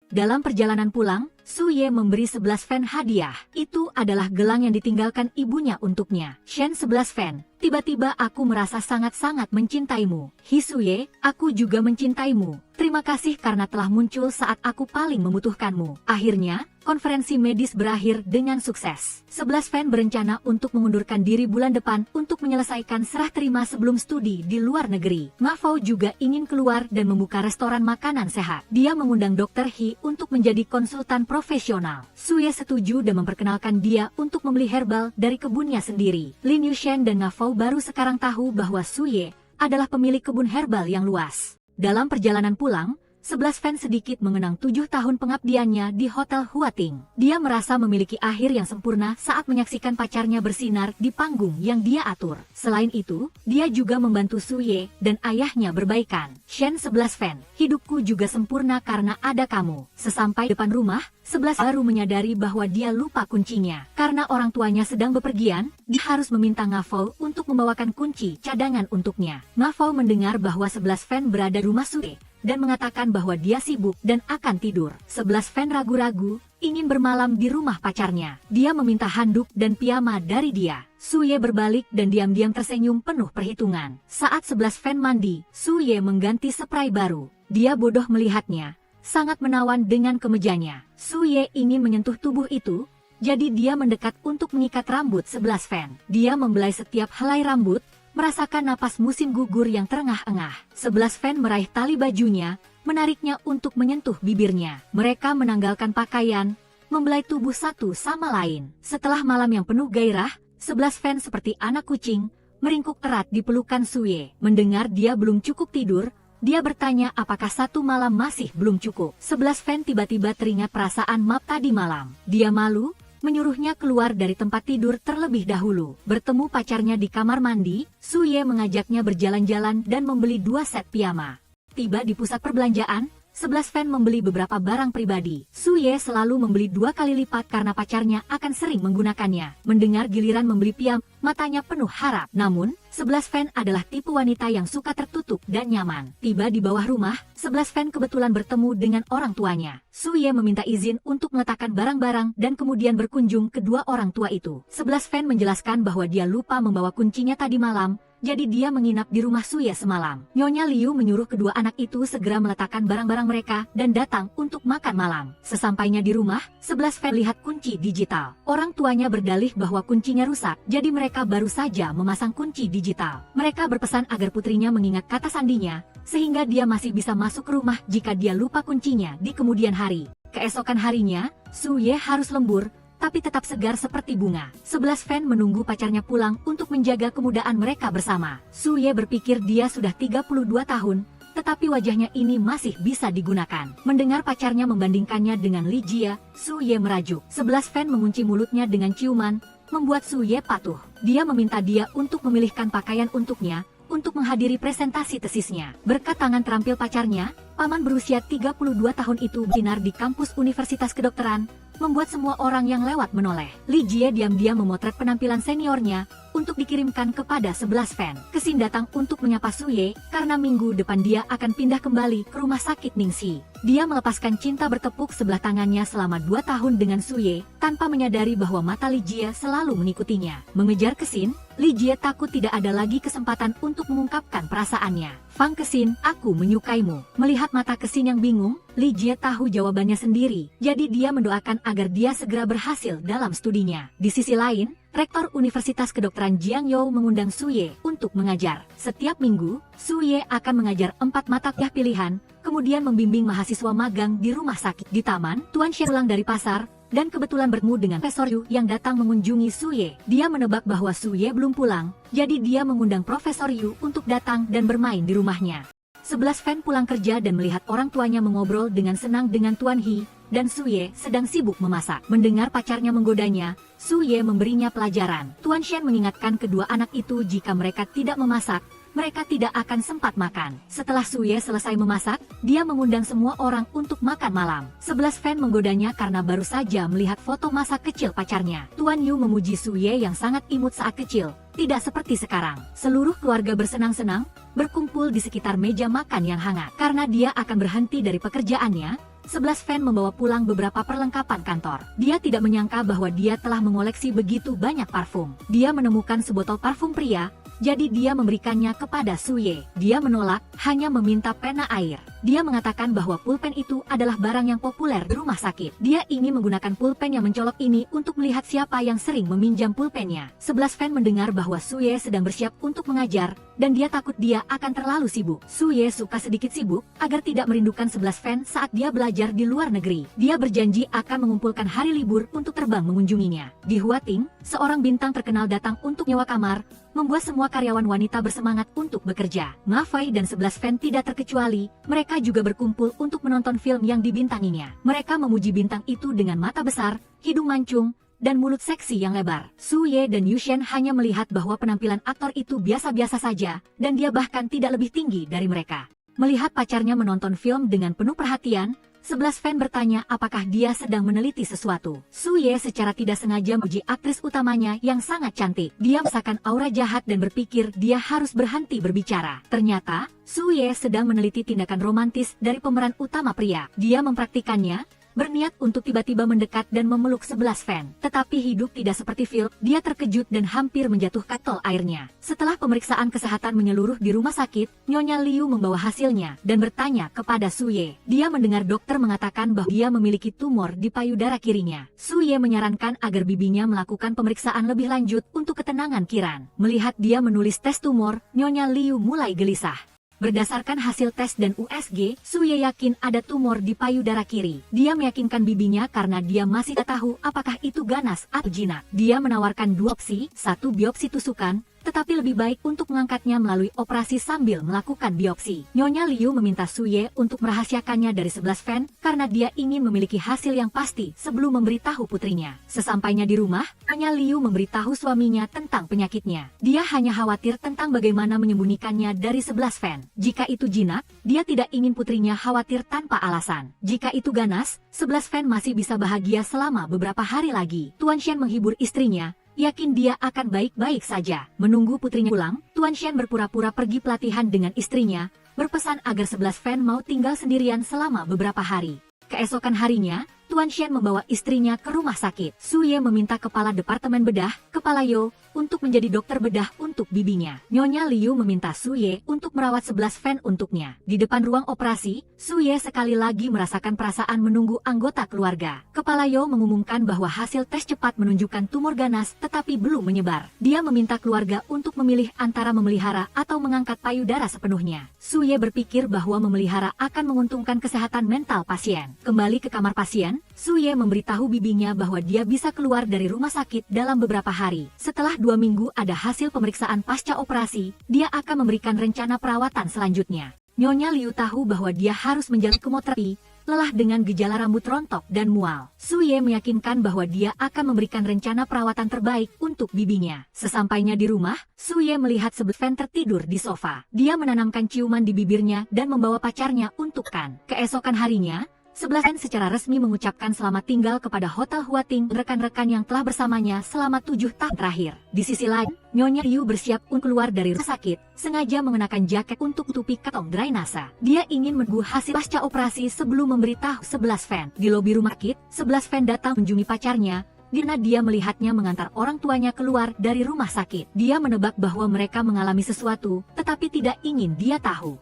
Dalam perjalanan pulang, Su Ye memberi 11 fan hadiah. Itu adalah gelang yang ditinggalkan ibunya untuknya. Shen 11 fan, tiba-tiba aku merasa sangat-sangat mencintaimu. He Su Ye, aku juga mencintaimu. Terima kasih karena telah muncul saat aku paling membutuhkanmu. Akhirnya, konferensi medis berakhir dengan sukses. 11 fan berencana untuk mengundurkan diri bulan depan untuk menyelesaikan serah terima sebelum studi di luar negeri. Ma Fao juga ingin keluar dan membuka restoran makanan sehat. Dia mengundang Dr. He untuk menjadi konsultan profesional. Su Ye setuju dan memperkenalkan dia untuk membeli herbal dari kebunnya sendiri. Lin Yushen dan Ma Fao baru sekarang tahu bahwa Su Ye adalah pemilik kebun herbal yang luas. Dalam perjalanan pulang, 11 fan sedikit mengenang 7 tahun pengabdiannya di Hotel Huating. Dia merasa memiliki akhir yang sempurna saat menyaksikan pacarnya bersinar di panggung yang dia atur. Selain itu, dia juga membantu Su Ye dan ayahnya berbaikan. Shen 11 fan, hidupku juga sempurna karena ada kamu. Sesampai depan rumah, 11 baru menyadari bahwa dia lupa kuncinya. Karena orang tuanya sedang bepergian, dia harus meminta Nga Fao untuk membawakan kunci cadangan untuknya. Nga Fao mendengar bahwa 11 fan berada di rumah Su Ye dan mengatakan bahwa dia sibuk dan akan tidur. 11 fan ragu-ragu, ingin bermalam di rumah pacarnya. Dia meminta handuk dan piyama dari dia. Su Ye berbalik dan diam-diam tersenyum penuh perhitungan. Saat 11 fan mandi, Su Ye mengganti spray baru. Dia bodoh melihatnya, sangat menawan dengan kemejanya. Su Ye ingin menyentuh tubuh itu, jadi dia mendekat untuk mengikat rambut 11 fan. Dia membelai setiap helai rambut, merasakan napas musim gugur yang terengah-engah. 11 fan meraih tali bajunya, menariknya untuk menyentuh bibirnya. Mereka menanggalkan pakaian, membelai tubuh satu sama lain. Setelah malam yang penuh gairah, 11 fan seperti anak kucing, meringkuk erat di pelukan Su Ye. Mendengar dia belum cukup tidur, dia bertanya apakah satu malam masih belum cukup. 11 fan tiba-tiba teringat perasaan map tadi malam. Dia malu, menyuruhnya keluar dari tempat tidur terlebih dahulu. Bertemu pacarnya di kamar mandi, Su Ye mengajaknya berjalan-jalan dan membeli 2 set piyama. Tiba di pusat perbelanjaan, 11 fan membeli beberapa barang pribadi. Su Ye selalu membeli 2 kali lipat karena pacarnya akan sering menggunakannya. Mendengar giliran membeli piyama, matanya penuh harap. Namun, 11 fan adalah tipe wanita yang suka tertutup dan nyaman. Tiba di bawah rumah, 11 fan kebetulan bertemu dengan orang tuanya. Su Ye meminta izin untuk meletakkan barang-barang dan kemudian berkunjung kedua orang tua itu. 11 fan menjelaskan bahwa dia lupa membawa kuncinya tadi malam, jadi dia menginap di rumah Su Ye semalam. Nyonya Liu menyuruh kedua anak itu segera meletakkan barang-barang mereka dan datang untuk makan malam. Sesampainya di rumah, 11 fan lihat kunci digital. Orang tuanya berdalih bahwa kuncinya rusak, jadi mereka baru saja memasang kunci digital. Mereka berpesan agar putrinya mengingat kata sandinya, sehingga dia masih bisa masuk ke rumah jika dia lupa kuncinya di kemudian hari. Keesokan harinya, Su Ye harus lembur, tapi tetap segar seperti bunga. 11 fan menunggu pacarnya pulang untuk menjaga kemudaan mereka bersama. Su Ye berpikir dia sudah 32 tahun, tetapi wajahnya ini masih bisa digunakan. Mendengar pacarnya membandingkannya dengan Li Jia, Su Ye merajuk. 11 fan mengunci mulutnya dengan ciuman, membuat Su Ye patuh. Dia meminta dia untuk memilihkan pakaian untuknya, untuk menghadiri presentasi tesisnya. Berkat tangan terampil pacarnya, paman berusia 32 tahun itu bersinar di kampus Universitas Kedokteran, membuat semua orang yang lewat menoleh. Li Jie diam-diam memotret penampilan seniornya, untuk dikirimkan kepada 11 fan. Kesin datang untuk menyapa Su Ye, karena minggu depan dia akan pindah kembali ke rumah sakit Ningxi. Dia melepaskan cinta bertepuk sebelah tangannya selama 2 tahun dengan Su Ye, tanpa menyadari bahwa mata Li Jie selalu mengikutinya. Mengejar Kesin, Li Jie takut tidak ada lagi kesempatan untuk mengungkapkan perasaannya. Fang Kesin, aku menyukaimu. Melihat mata Kesin yang bingung, Li Jie tahu jawabannya sendiri, jadi dia mendoakan agar dia segera berhasil dalam studinya. Di sisi lain, Rektor Universitas Kedokteran Jiang You mengundang Su Ye untuk mengajar. Setiap minggu, Su Ye akan mengajar 4 mata kuliah pilihan, kemudian membimbing mahasiswa magang di rumah sakit. Di taman, Tuan Shen pulang dari pasar, dan kebetulan bertemu dengan Profesor Yu yang datang mengunjungi Su Ye. Dia menebak bahwa Su Ye belum pulang, jadi dia mengundang Profesor Yu untuk datang dan bermain di rumahnya. 11 fan pulang kerja dan melihat orang tuanya mengobrol dengan senang dengan Tuan He, dan Su Ye sedang sibuk memasak. Mendengar pacarnya menggodanya, Su Ye memberinya pelajaran. Tuan Shen mengingatkan kedua anak itu jika mereka tidak memasak, mereka tidak akan sempat makan. Setelah Suye selesai memasak, dia mengundang semua orang untuk makan malam. 11 fan menggodanya karena baru saja melihat foto masa kecil pacarnya. Tuan Yu memuji Suye yang sangat imut saat kecil, tidak seperti sekarang. Seluruh keluarga bersenang-senang, berkumpul di sekitar meja makan yang hangat. Karena dia akan berhenti dari pekerjaannya, 11 fan membawa pulang beberapa perlengkapan kantor. Dia tidak menyangka bahwa dia telah mengoleksi begitu banyak parfum. Dia menemukan sebotol parfum pria, jadi dia memberikannya kepada Suye. Dia menolak, hanya meminta pena air. Dia mengatakan bahwa pulpen itu adalah barang yang populer di rumah sakit. Dia ingin menggunakan pulpen yang mencolok ini untuk melihat siapa yang sering meminjam pulpennya. 11 fan mendengar bahwa Suye sedang bersiap untuk mengajar, dan dia takut dia akan terlalu sibuk. Suye suka sedikit sibuk, agar tidak merindukan 11 fan saat dia belajar di luar negeri. Dia berjanji akan mengumpulkan hari libur untuk terbang mengunjunginya. Di Huating, seorang bintang terkenal datang untuk nyewa kamar, membuat semua karyawan wanita bersemangat untuk bekerja. Ma Fei dan 11 fan tidak terkecuali, mereka juga berkumpul untuk menonton film yang dibintanginya. Mereka memuji bintang itu dengan mata besar, hidung mancung, dan mulut seksi yang lebar. Suye dan Yushen hanya melihat bahwa penampilan aktor itu biasa-biasa saja, dan dia bahkan tidak lebih tinggi dari mereka. Melihat pacarnya menonton film dengan penuh perhatian, 11 fan bertanya apakah dia sedang meneliti sesuatu. Suye secara tidak sengaja memuji aktris utamanya yang sangat cantik. Dia merasakan aura jahat dan berpikir dia harus berhenti berbicara. Ternyata, Suye sedang meneliti tindakan romantis dari pemeran utama pria. Dia mempraktikannya, berniat untuk tiba-tiba mendekat dan memeluk 11 fan. Tetapi hidup tidak seperti film, dia terkejut dan hampir menjatuhkan tol airnya. Setelah pemeriksaan kesehatan menyeluruh di rumah sakit, Nyonya Liu membawa hasilnya dan bertanya kepada Suye. Dia mendengar dokter mengatakan bahwa dia memiliki tumor di payudara kirinya. Suye menyarankan agar bibinya melakukan pemeriksaan lebih lanjut untuk ketenangan Kiran. Melihat dia menulis tes tumor, Nyonya Liu mulai gelisah. Berdasarkan hasil tes dan USG, Suye yakin ada tumor di payudara kiri. Dia meyakinkan bibinya karena dia masih tak tahu apakah itu ganas atau jinak. Dia menawarkan 2 opsi, 1 biopsi tusukan, tetapi lebih baik untuk mengangkatnya melalui operasi sambil melakukan biopsi. Nyonya Liu meminta Suye untuk merahasiakannya dari 11 fan karena dia ingin memiliki hasil yang pasti sebelum memberitahu putrinya. Sesampainya di rumah, Nyonya Liu memberitahu suaminya tentang penyakitnya. Dia hanya khawatir tentang bagaimana menyembunyikannya dari 11 fan. Jika itu jinak, dia tidak ingin putrinya khawatir tanpa alasan. Jika itu ganas, 11 fan masih bisa bahagia selama beberapa hari lagi. Tuan Shen menghibur istrinya, yakin dia akan baik-baik saja. Menunggu putrinya pulang, Tuan Shen berpura-pura pergi pelatihan dengan istrinya, berpesan agar 11 fan mau tinggal sendirian selama beberapa hari. Keesokan harinya, Tuan Shen membawa istrinya ke rumah sakit. Suye meminta kepala departemen bedah, Kepala Yo, untuk menjadi dokter bedah untuk bibinya. Nyonya Liu meminta Suye untuk merawat 11 fan untuknya. Di depan ruang operasi, Suye sekali lagi merasakan perasaan menunggu anggota keluarga. Kepala Yo mengumumkan bahwa hasil tes cepat menunjukkan tumor ganas tetapi belum menyebar. Dia meminta keluarga untuk memilih antara memelihara atau mengangkat payudara sepenuhnya. Suye berpikir bahwa memelihara akan menguntungkan kesehatan mental pasien. Kembali ke kamar pasien, Suye memberitahu bibinya bahwa dia bisa keluar dari rumah sakit dalam beberapa hari. Setelah 2 minggu ada hasil pemeriksaan pasca operasi, dia akan memberikan rencana perawatan selanjutnya. Nyonya Liu tahu bahwa dia harus menjalani kemoterapi, lelah dengan gejala rambut rontok dan mual. Suye meyakinkan bahwa dia akan memberikan rencana perawatan terbaik untuk bibinya. Sesampainya di rumah, Suye melihat 11 fan tertidur di sofa. Dia menanamkan ciuman di bibirnya dan membawa pacarnya untuk kan. Keesokan harinya, 11 fan secara resmi mengucapkan selamat tinggal kepada Hotel Huating rekan-rekan yang telah bersamanya selama 7 tahun terakhir. Di sisi lain, Nyonya Liu bersiap untuk keluar dari rumah sakit, sengaja mengenakan jaket untuk tutupi kantong drainase. Dia ingin menunggu hasil pasca operasi sebelum memberitahu 11 fan. Di lobi rumah sakit, 11 fan datang mengunjungi pacarnya, di mana dia melihatnya mengantar orang tuanya keluar dari rumah sakit. Dia menebak bahwa mereka mengalami sesuatu, tetapi tidak ingin dia tahu.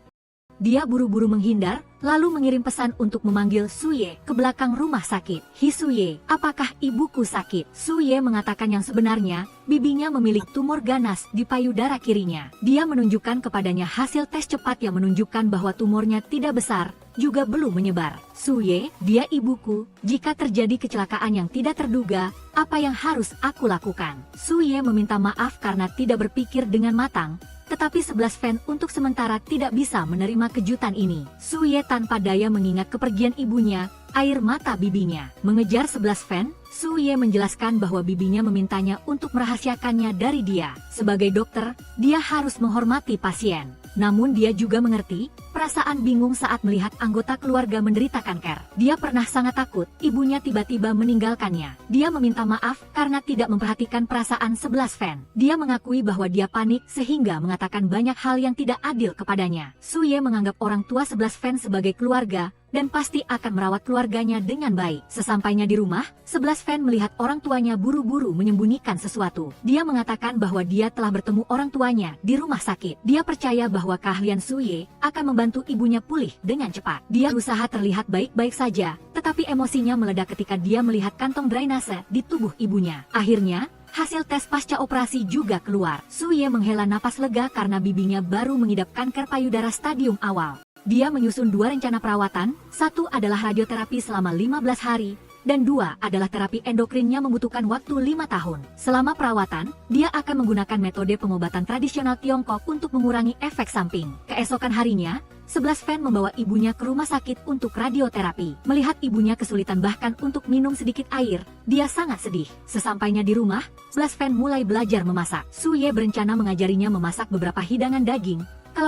Dia buru-buru menghindar, lalu mengirim pesan untuk memanggil Suye ke belakang rumah sakit. "Hi Suye, apakah ibuku sakit?" Suye mengatakan yang sebenarnya, bibinya memiliki tumor ganas di payudara kirinya. Dia menunjukkan kepadanya hasil tes cepat yang menunjukkan bahwa tumornya tidak besar, juga belum menyebar. "Suye, dia ibuku, jika terjadi kecelakaan yang tidak terduga, apa yang harus aku lakukan?" Suye meminta maaf karena tidak berpikir dengan matang, tetapi 11 fan untuk sementara tidak bisa menerima kejutan ini. Suye tanpa daya mengingat kepergian ibunya, air mata bibinya. Mengejar 11 fan, Su Ye menjelaskan bahwa bibinya memintanya untuk merahasiakannya dari dia. Sebagai dokter, dia harus menghormati pasien. Namun dia juga mengerti perasaan bingung saat melihat anggota keluarga menderita kanker. Dia pernah sangat takut ibunya tiba-tiba meninggalkannya. Dia meminta maaf karena tidak memperhatikan perasaan 11 fan. Dia mengakui bahwa dia panik sehingga mengatakan banyak hal yang tidak adil kepadanya. Su Ye menganggap orang tua 11 fan sebagai keluarga dan pasti akan merawat keluarganya dengan baik. Sesampainya di rumah, 11 fan melihat orang tuanya buru-buru menyembunyikan sesuatu. Dia mengatakan bahwa dia telah bertemu orang tuanya di rumah sakit. Dia percaya bahwa keahlian Su Ye akan membantu ibunya pulih dengan cepat. Dia berusaha terlihat baik-baik saja, tetapi emosinya meledak ketika dia melihat kantong drainase di tubuh ibunya. Akhirnya, hasil tes pasca operasi juga keluar. Su Ye menghela napas lega karena bibinya baru mengidap kanker payudara stadium awal. Dia menyusun 2 rencana perawatan, 1 adalah radioterapi selama 15 hari, dan 2 adalah terapi endokrinnya membutuhkan waktu 5 tahun. Selama perawatan, dia akan menggunakan metode pengobatan tradisional Tiongkok untuk mengurangi efek samping. Keesokan harinya, 11 fan membawa ibunya ke rumah sakit untuk radioterapi. Melihat ibunya kesulitan bahkan untuk minum sedikit air, dia sangat sedih. Sesampainya di rumah, 11 fan mulai belajar memasak. Su Ye berencana mengajarinya memasak beberapa hidangan daging,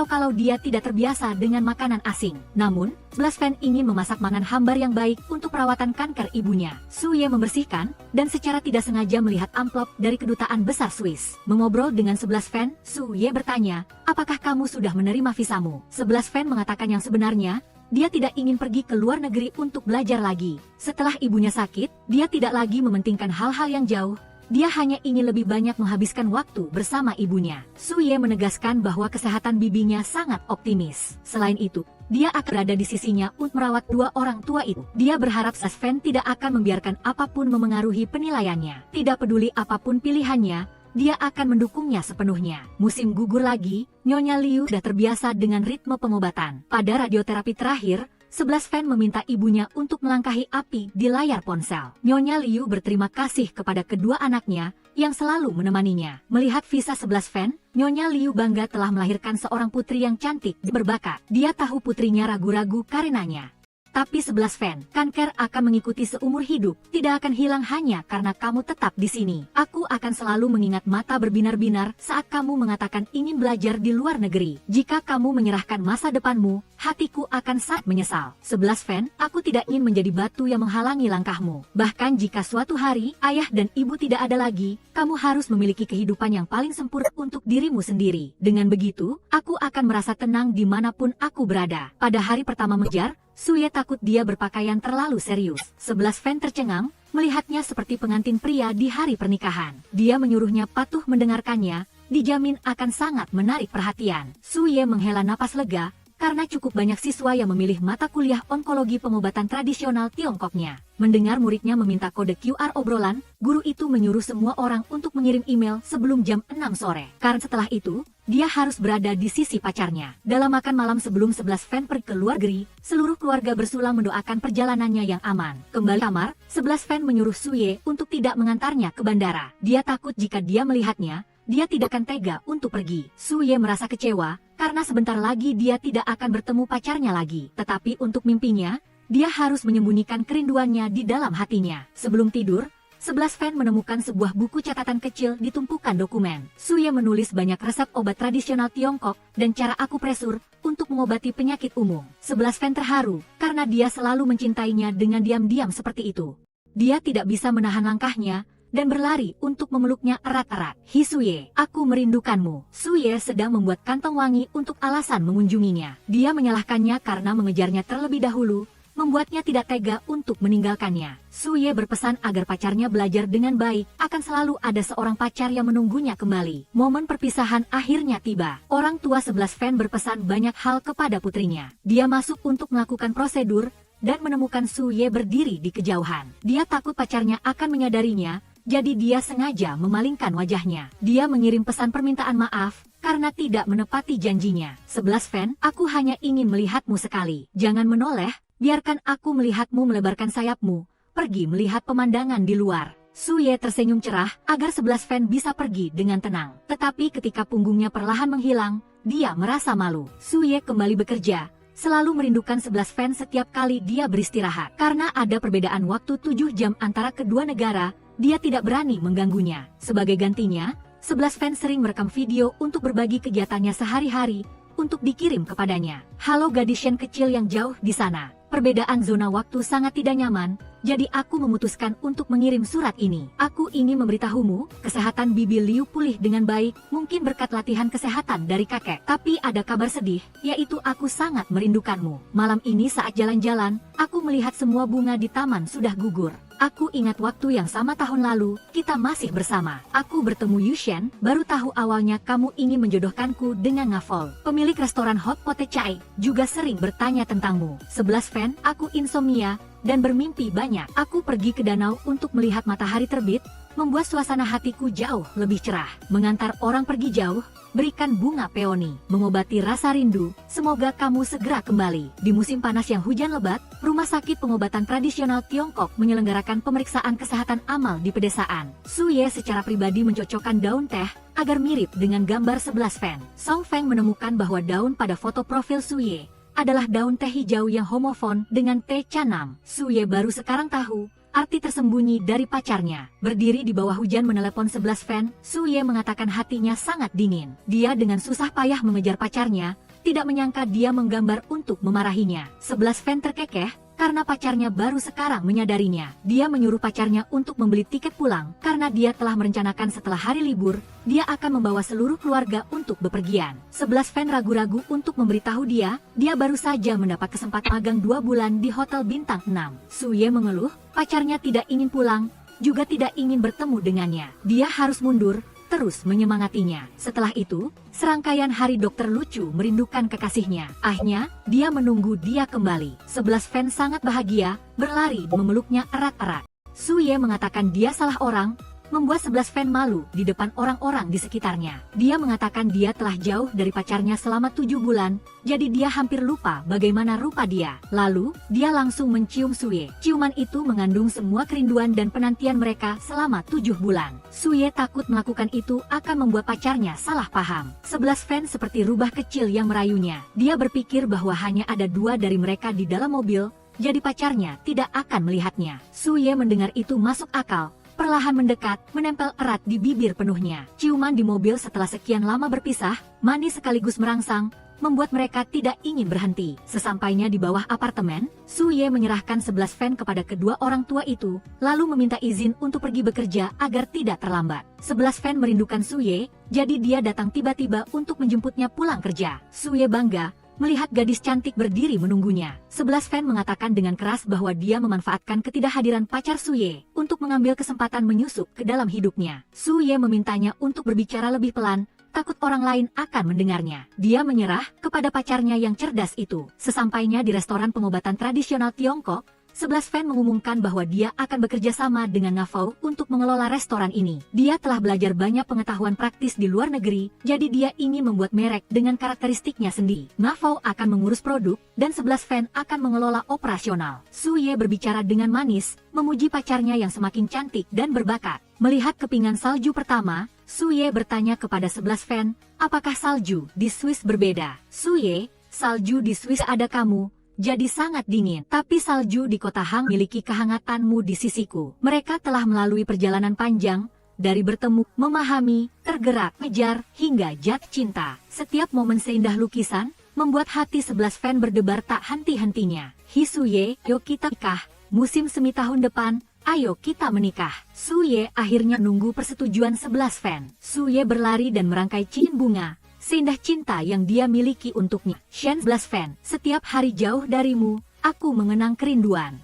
kalau dia tidak terbiasa dengan makanan asing. Namun, 11 fan ingin memasak makanan hambar yang baik untuk perawatan kanker ibunya. Su Ye membersihkan, dan secara tidak sengaja melihat amplop dari kedutaan besar Swiss. Mengobrol dengan 11 fan, Su Ye bertanya, apakah kamu sudah menerima visamu? 11 fan mengatakan yang sebenarnya, dia tidak ingin pergi ke luar negeri untuk belajar lagi. Setelah ibunya sakit, dia tidak lagi mementingkan hal-hal yang jauh. Dia hanya ingin lebih banyak menghabiskan waktu bersama ibunya. Su Ye menegaskan bahwa kesehatan bibinya sangat optimis. Selain itu, dia akan berada di sisinya untuk merawat 2 orang tua itu. Dia berharap Fan tidak akan membiarkan apapun memengaruhi penilaiannya. Tidak peduli apapun pilihannya, dia akan mendukungnya sepenuhnya. Musim gugur lagi, Nyonya Liu sudah terbiasa dengan ritme pengobatan. Pada radioterapi terakhir, 11 fan meminta ibunya untuk melangkahi api di layar ponsel. Nyonya Liu berterima kasih kepada kedua anaknya yang selalu menemaninya. Melihat visa 11 fan, Nyonya Liu bangga telah melahirkan seorang putri yang cantik dan berbakat. Dia tahu putrinya ragu-ragu karenanya. Tapi 11 fan, kanker akan mengikuti seumur hidup, tidak akan hilang hanya karena kamu tetap di sini. Aku akan selalu mengingat mata berbinar-binar saat kamu mengatakan ingin belajar di luar negeri. Jika kamu menyerahkan masa depanmu, hatiku akan sangat menyesal. 11 fan, aku tidak ingin menjadi batu yang menghalangi langkahmu. Bahkan jika suatu hari, ayah dan ibu tidak ada lagi, kamu harus memiliki kehidupan yang paling sempurna untuk dirimu sendiri. Dengan begitu, aku akan merasa tenang dimanapun aku berada. Pada hari pertama mengejar, Su Ye takut dia berpakaian terlalu serius. 11 fan tercengang, melihatnya seperti pengantin pria di hari pernikahan. Dia menyuruhnya patuh mendengarkannya, dijamin akan sangat menarik perhatian. Su Ye menghela napas lega, karena cukup banyak siswa yang memilih mata kuliah onkologi pengobatan tradisional Tiongkoknya. Mendengar muridnya meminta kode QR obrolan, guru itu menyuruh semua orang untuk mengirim email sebelum jam 6 sore. Karena setelah itu, dia harus berada di sisi pacarnya. Dalam makan malam sebelum 11 fan pergi ke luar negeri, seluruh keluarga bersulang mendoakan perjalanannya yang aman. Kembali kamar, 11 fan menyuruh Su Ye untuk tidak mengantarnya ke bandara. Dia takut jika dia melihatnya, dia tidak akan tega untuk pergi. Su Ye merasa kecewa, karena sebentar lagi dia tidak akan bertemu pacarnya lagi. Tetapi untuk mimpinya, dia harus menyembunyikan kerinduannya di dalam hatinya. Sebelum tidur, 11 fan menemukan sebuah buku catatan kecil di tumpukan dokumen. Su Ye menulis banyak resep obat tradisional Tiongkok dan cara akupresur untuk mengobati penyakit umum. 11 fan terharu, karena dia selalu mencintainya dengan diam-diam seperti itu. Dia tidak bisa menahan langkahnya, dan berlari untuk memeluknya erat-erat. Hi Su Ye, aku merindukanmu. Su Ye sedang membuat kantong wangi untuk alasan mengunjunginya. Dia menyalahkannya karena mengejarnya terlebih dahulu, membuatnya tidak tega untuk meninggalkannya. Su Ye berpesan agar pacarnya belajar dengan baik, akan selalu ada seorang pacar yang menunggunya kembali. Momen perpisahan akhirnya tiba. Orang tua 11 fan berpesan banyak hal kepada putrinya. Dia masuk untuk melakukan prosedur, dan menemukan Su Ye berdiri di kejauhan. Dia takut pacarnya akan menyadarinya, jadi dia sengaja memalingkan wajahnya. Dia mengirim pesan permintaan maaf, karena tidak menepati janjinya. 11 fan, aku hanya ingin melihatmu sekali. Jangan menoleh, biarkan aku melihatmu melebarkan sayapmu, pergi melihat pemandangan di luar. Su Ye tersenyum cerah, agar 11 fan bisa pergi dengan tenang. Tetapi ketika punggungnya perlahan menghilang, dia merasa malu. Su Ye kembali bekerja, selalu merindukan 11 fans setiap kali dia beristirahat. Karena ada perbedaan waktu 7 jam antara kedua negara, dia tidak berani mengganggunya. Sebagai gantinya, 11 fans sering merekam video untuk berbagi kegiatannya sehari-hari untuk dikirim kepadanya. Halo gadis Shen kecil yang jauh di sana. Perbedaan zona waktu sangat tidak nyaman, jadi aku memutuskan untuk mengirim surat ini. Aku ingin memberitahumu, kesehatan Bibi Liu pulih dengan baik, mungkin berkat latihan kesehatan dari kakek. Tapi ada kabar sedih, yaitu aku sangat merindukanmu. Malam ini saat jalan-jalan, aku melihat semua bunga di taman sudah gugur. Aku ingat waktu yang sama tahun lalu, kita masih bersama. Aku bertemu Yushen, baru tahu awalnya kamu ingin menjodohkanku dengan Ngafol. Pemilik restoran Hot Potato Chai juga sering bertanya tentangmu. 11 fan, aku insomnia dan bermimpi banyak. Aku pergi ke danau untuk melihat matahari terbit, membuat suasana hatiku jauh lebih cerah. Mengantar orang pergi jauh, berikan bunga peoni, mengobati rasa rindu, semoga kamu segera kembali. Di musim panas yang hujan lebat, Rumah Sakit Pengobatan Tradisional Tiongkok menyelenggarakan pemeriksaan kesehatan amal di pedesaan. Su Ye secara pribadi mencocokkan daun teh agar mirip dengan gambar 11 fan. Song Feng menemukan bahwa daun pada foto profil Su Ye adalah daun teh hijau yang homofon dengan teh canam. Su Ye baru sekarang tahu arti tersembunyi dari pacarnya. Berdiri di bawah hujan menelepon 11 fan, Su Ye mengatakan hatinya sangat dingin. Dia dengan susah payah mengejar pacarnya, tidak menyangka dia menggambar untuk memarahinya. 11 fan terkekeh karena pacarnya baru sekarang menyadarinya. Dia menyuruh pacarnya untuk membeli tiket pulang karena dia telah merencanakan setelah hari libur, dia akan membawa seluruh keluarga untuk bepergian. 11 fan ragu-ragu untuk memberitahu dia baru saja mendapat kesempatan magang 2 bulan di Hotel Bintang 6. Su Ye mengeluh, pacarnya tidak ingin pulang, juga tidak ingin bertemu dengannya. Dia harus mundur, terus menyemangatinya. Setelah itu, serangkaian hari dokter lucu merindukan kekasihnya. Akhirnya, dia menunggu dia kembali. 11 fans sangat bahagia, berlari memeluknya erat-erat. Su Ye mengatakan dia salah orang, membuat 11 fan malu di depan orang-orang di sekitarnya. Dia mengatakan dia telah jauh dari pacarnya selama 7 bulan, jadi dia hampir lupa bagaimana rupa dia. Lalu, dia langsung mencium Su Ye. Ciuman itu mengandung semua kerinduan dan penantian mereka selama 7 bulan. Su Ye takut melakukan itu akan membuat pacarnya salah paham. 11 fan seperti rubah kecil yang merayunya. Dia berpikir bahwa hanya ada 2 dari mereka di dalam mobil, jadi pacarnya tidak akan melihatnya. Su Ye mendengar itu masuk akal. Perlahan mendekat, menempel erat di bibir penuhnya. Ciuman di mobil setelah sekian lama berpisah, manis sekaligus merangsang, membuat mereka tidak ingin berhenti. Sesampainya di bawah apartemen, Su Ye menyerahkan 11 fan kepada kedua orang tua itu, lalu meminta izin untuk pergi bekerja agar tidak terlambat. 11 fan merindukan Su Ye, jadi dia datang tiba-tiba untuk menjemputnya pulang kerja. Su Ye bangga melihat gadis cantik berdiri menunggunya. 11 fan mengatakan dengan keras bahwa dia memanfaatkan ketidakhadiran pacar Su Ye untuk mengambil kesempatan menyusup ke dalam hidupnya. Su Ye memintanya untuk berbicara lebih pelan, takut orang lain akan mendengarnya. Dia menyerah kepada pacarnya yang cerdas itu. Sesampainya di restoran pengobatan tradisional Tiongkok, 11 fan mengumumkan bahwa dia akan bekerja sama dengan Ngafou untuk mengelola restoran ini. Dia telah belajar banyak pengetahuan praktis di luar negeri, jadi dia ingin membuat merek dengan karakteristiknya sendiri. Ngafou akan mengurus produk, dan 11 fan akan mengelola operasional. Su Ye berbicara dengan manis, memuji pacarnya yang semakin cantik dan berbakat. Melihat kepingan salju pertama, Su Ye bertanya kepada 11 fan, apakah salju di Swiss berbeda? Su Ye, salju di Swiss ada kamu, jadi sangat dingin. Tapi salju di kota Hang miliki kehangatanmu di sisiku. Mereka telah melalui perjalanan panjang, dari bertemu, memahami, tergerak, ngejar, hingga jatuh cinta. Setiap momen seindah lukisan, membuat hati 11 fan berdebar tak henti-hentinya. Su Ye, yuk kita nikah, musim semi tahun depan, ayo kita menikah. Su Ye akhirnya nunggu persetujuan 11 fan. Su Ye berlari dan merangkai cincin bunga, seindah cinta yang dia miliki untuknya. Shen 11 fan, setiap hari jauh darimu, aku mengenang kerinduan.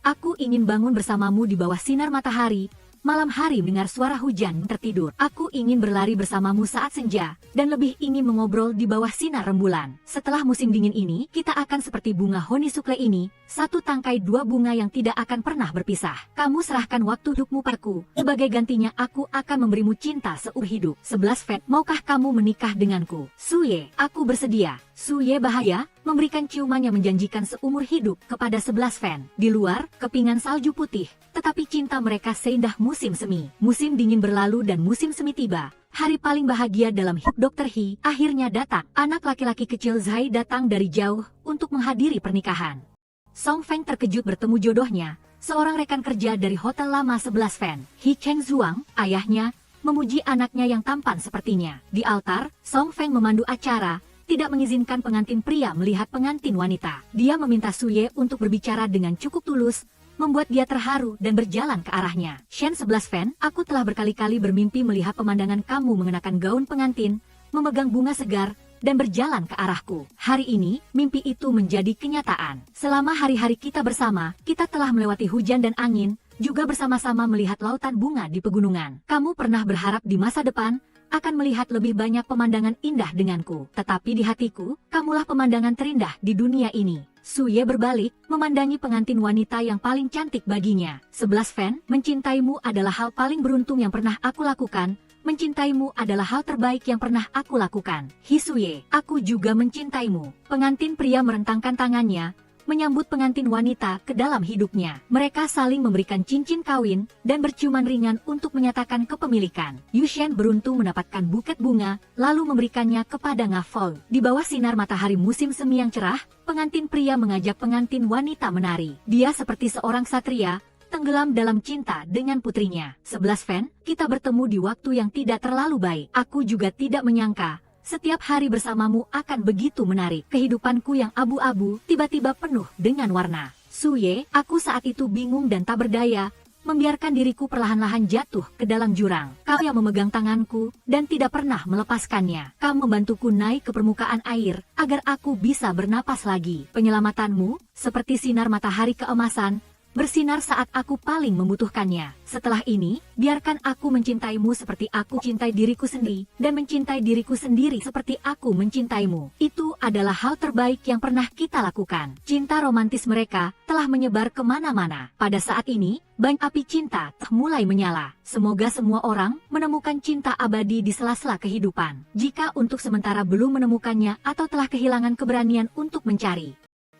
Aku ingin bangun bersamamu di bawah sinar matahari, malam hari mendengar suara hujan tertidur. Aku ingin berlari bersamamu saat senja, dan lebih ingin mengobrol di bawah sinar rembulan. Setelah musim dingin ini, kita akan seperti bunga honeysuckle ini, satu tangkai 2 bunga yang tidak akan pernah berpisah. Kamu serahkan waktu hidupmu padaku, sebagai gantinya aku akan memberimu cinta seumur hidup. 11 fan, maukah kamu menikah denganku? Su Ye, aku bersedia. Su Ye bahaya, memberikan ciuman yang menjanjikan seumur hidup kepada 11 fan. Di luar, kepingan salju putih, tetapi cinta mereka seindah musim semi. Musim dingin berlalu dan musim semi tiba. Hari paling bahagia dalam hidup Dr. He akhirnya datang. Anak laki-laki kecil Zhai datang dari jauh untuk menghadiri pernikahan. Song Feng terkejut bertemu jodohnya, seorang rekan kerja dari hotel lama 11 Fan. He Cheng Zuang, ayahnya, memuji anaknya yang tampan sepertinya. Di altar, Song Feng memandu acara, tidak mengizinkan pengantin pria melihat pengantin wanita. Dia meminta Suye untuk berbicara dengan cukup tulus, membuat dia terharu dan berjalan ke arahnya. Shen 11 Fan, aku telah berkali-kali bermimpi melihat pemandangan kamu mengenakan gaun pengantin, memegang bunga segar, dan berjalan ke arahku. Hari ini, mimpi itu menjadi kenyataan. Selama hari-hari kita bersama, kita telah melewati hujan dan angin, juga bersama-sama melihat lautan bunga di pegunungan. Kamu pernah berharap di masa depan, akan melihat lebih banyak pemandangan indah denganku. Tetapi di hatiku, kamulah pemandangan terindah di dunia ini. Suye berbalik, memandangi pengantin wanita yang paling cantik baginya. 11 Fan, mencintaimu adalah hal paling beruntung yang pernah aku lakukan. Mencintaimu adalah hal terbaik yang pernah aku lakukan. Hisuye, aku juga mencintaimu. Pengantin pria merentangkan tangannya, menyambut pengantin wanita ke dalam hidupnya. Mereka saling memberikan cincin kawin dan berciuman ringan untuk menyatakan kepemilikan. Yushen beruntung mendapatkan buket bunga, lalu memberikannya kepada Nga Fou. Di bawah sinar matahari musim semi yang cerah, pengantin pria mengajak pengantin wanita menari. Dia seperti seorang satria, tenggelam dalam cinta dengan putrinya. 11 Fan, kita bertemu di waktu yang tidak terlalu baik. Aku juga tidak menyangka setiap hari bersamamu akan begitu menarik. Kehidupanku yang abu-abu tiba-tiba penuh dengan warna. Suye, aku saat itu bingung dan tak berdaya, membiarkan diriku perlahan-lahan jatuh ke dalam jurang. Kau yang memegang tanganku dan tidak pernah melepaskannya. Kau membantuku naik ke permukaan air agar aku bisa bernapas lagi. Penyelamatanmu, seperti sinar matahari keemasan, bersinar saat aku paling membutuhkannya. Setelah ini, biarkan aku mencintaimu seperti aku cintai diriku sendiri, dan mencintai diriku sendiri seperti aku mencintaimu. Itu adalah hal terbaik yang pernah kita lakukan. Cinta romantis mereka telah menyebar kemana-mana. Pada saat ini, banyak api cinta mulai menyala. Semoga semua orang menemukan cinta abadi di sela-sela kehidupan. Jika untuk sementara belum menemukannya atau telah kehilangan keberanian untuk mencari,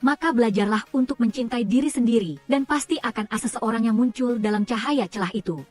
maka belajarlah untuk mencintai diri sendiri, dan pasti akan ada seseorang yang muncul dalam cahaya celah itu.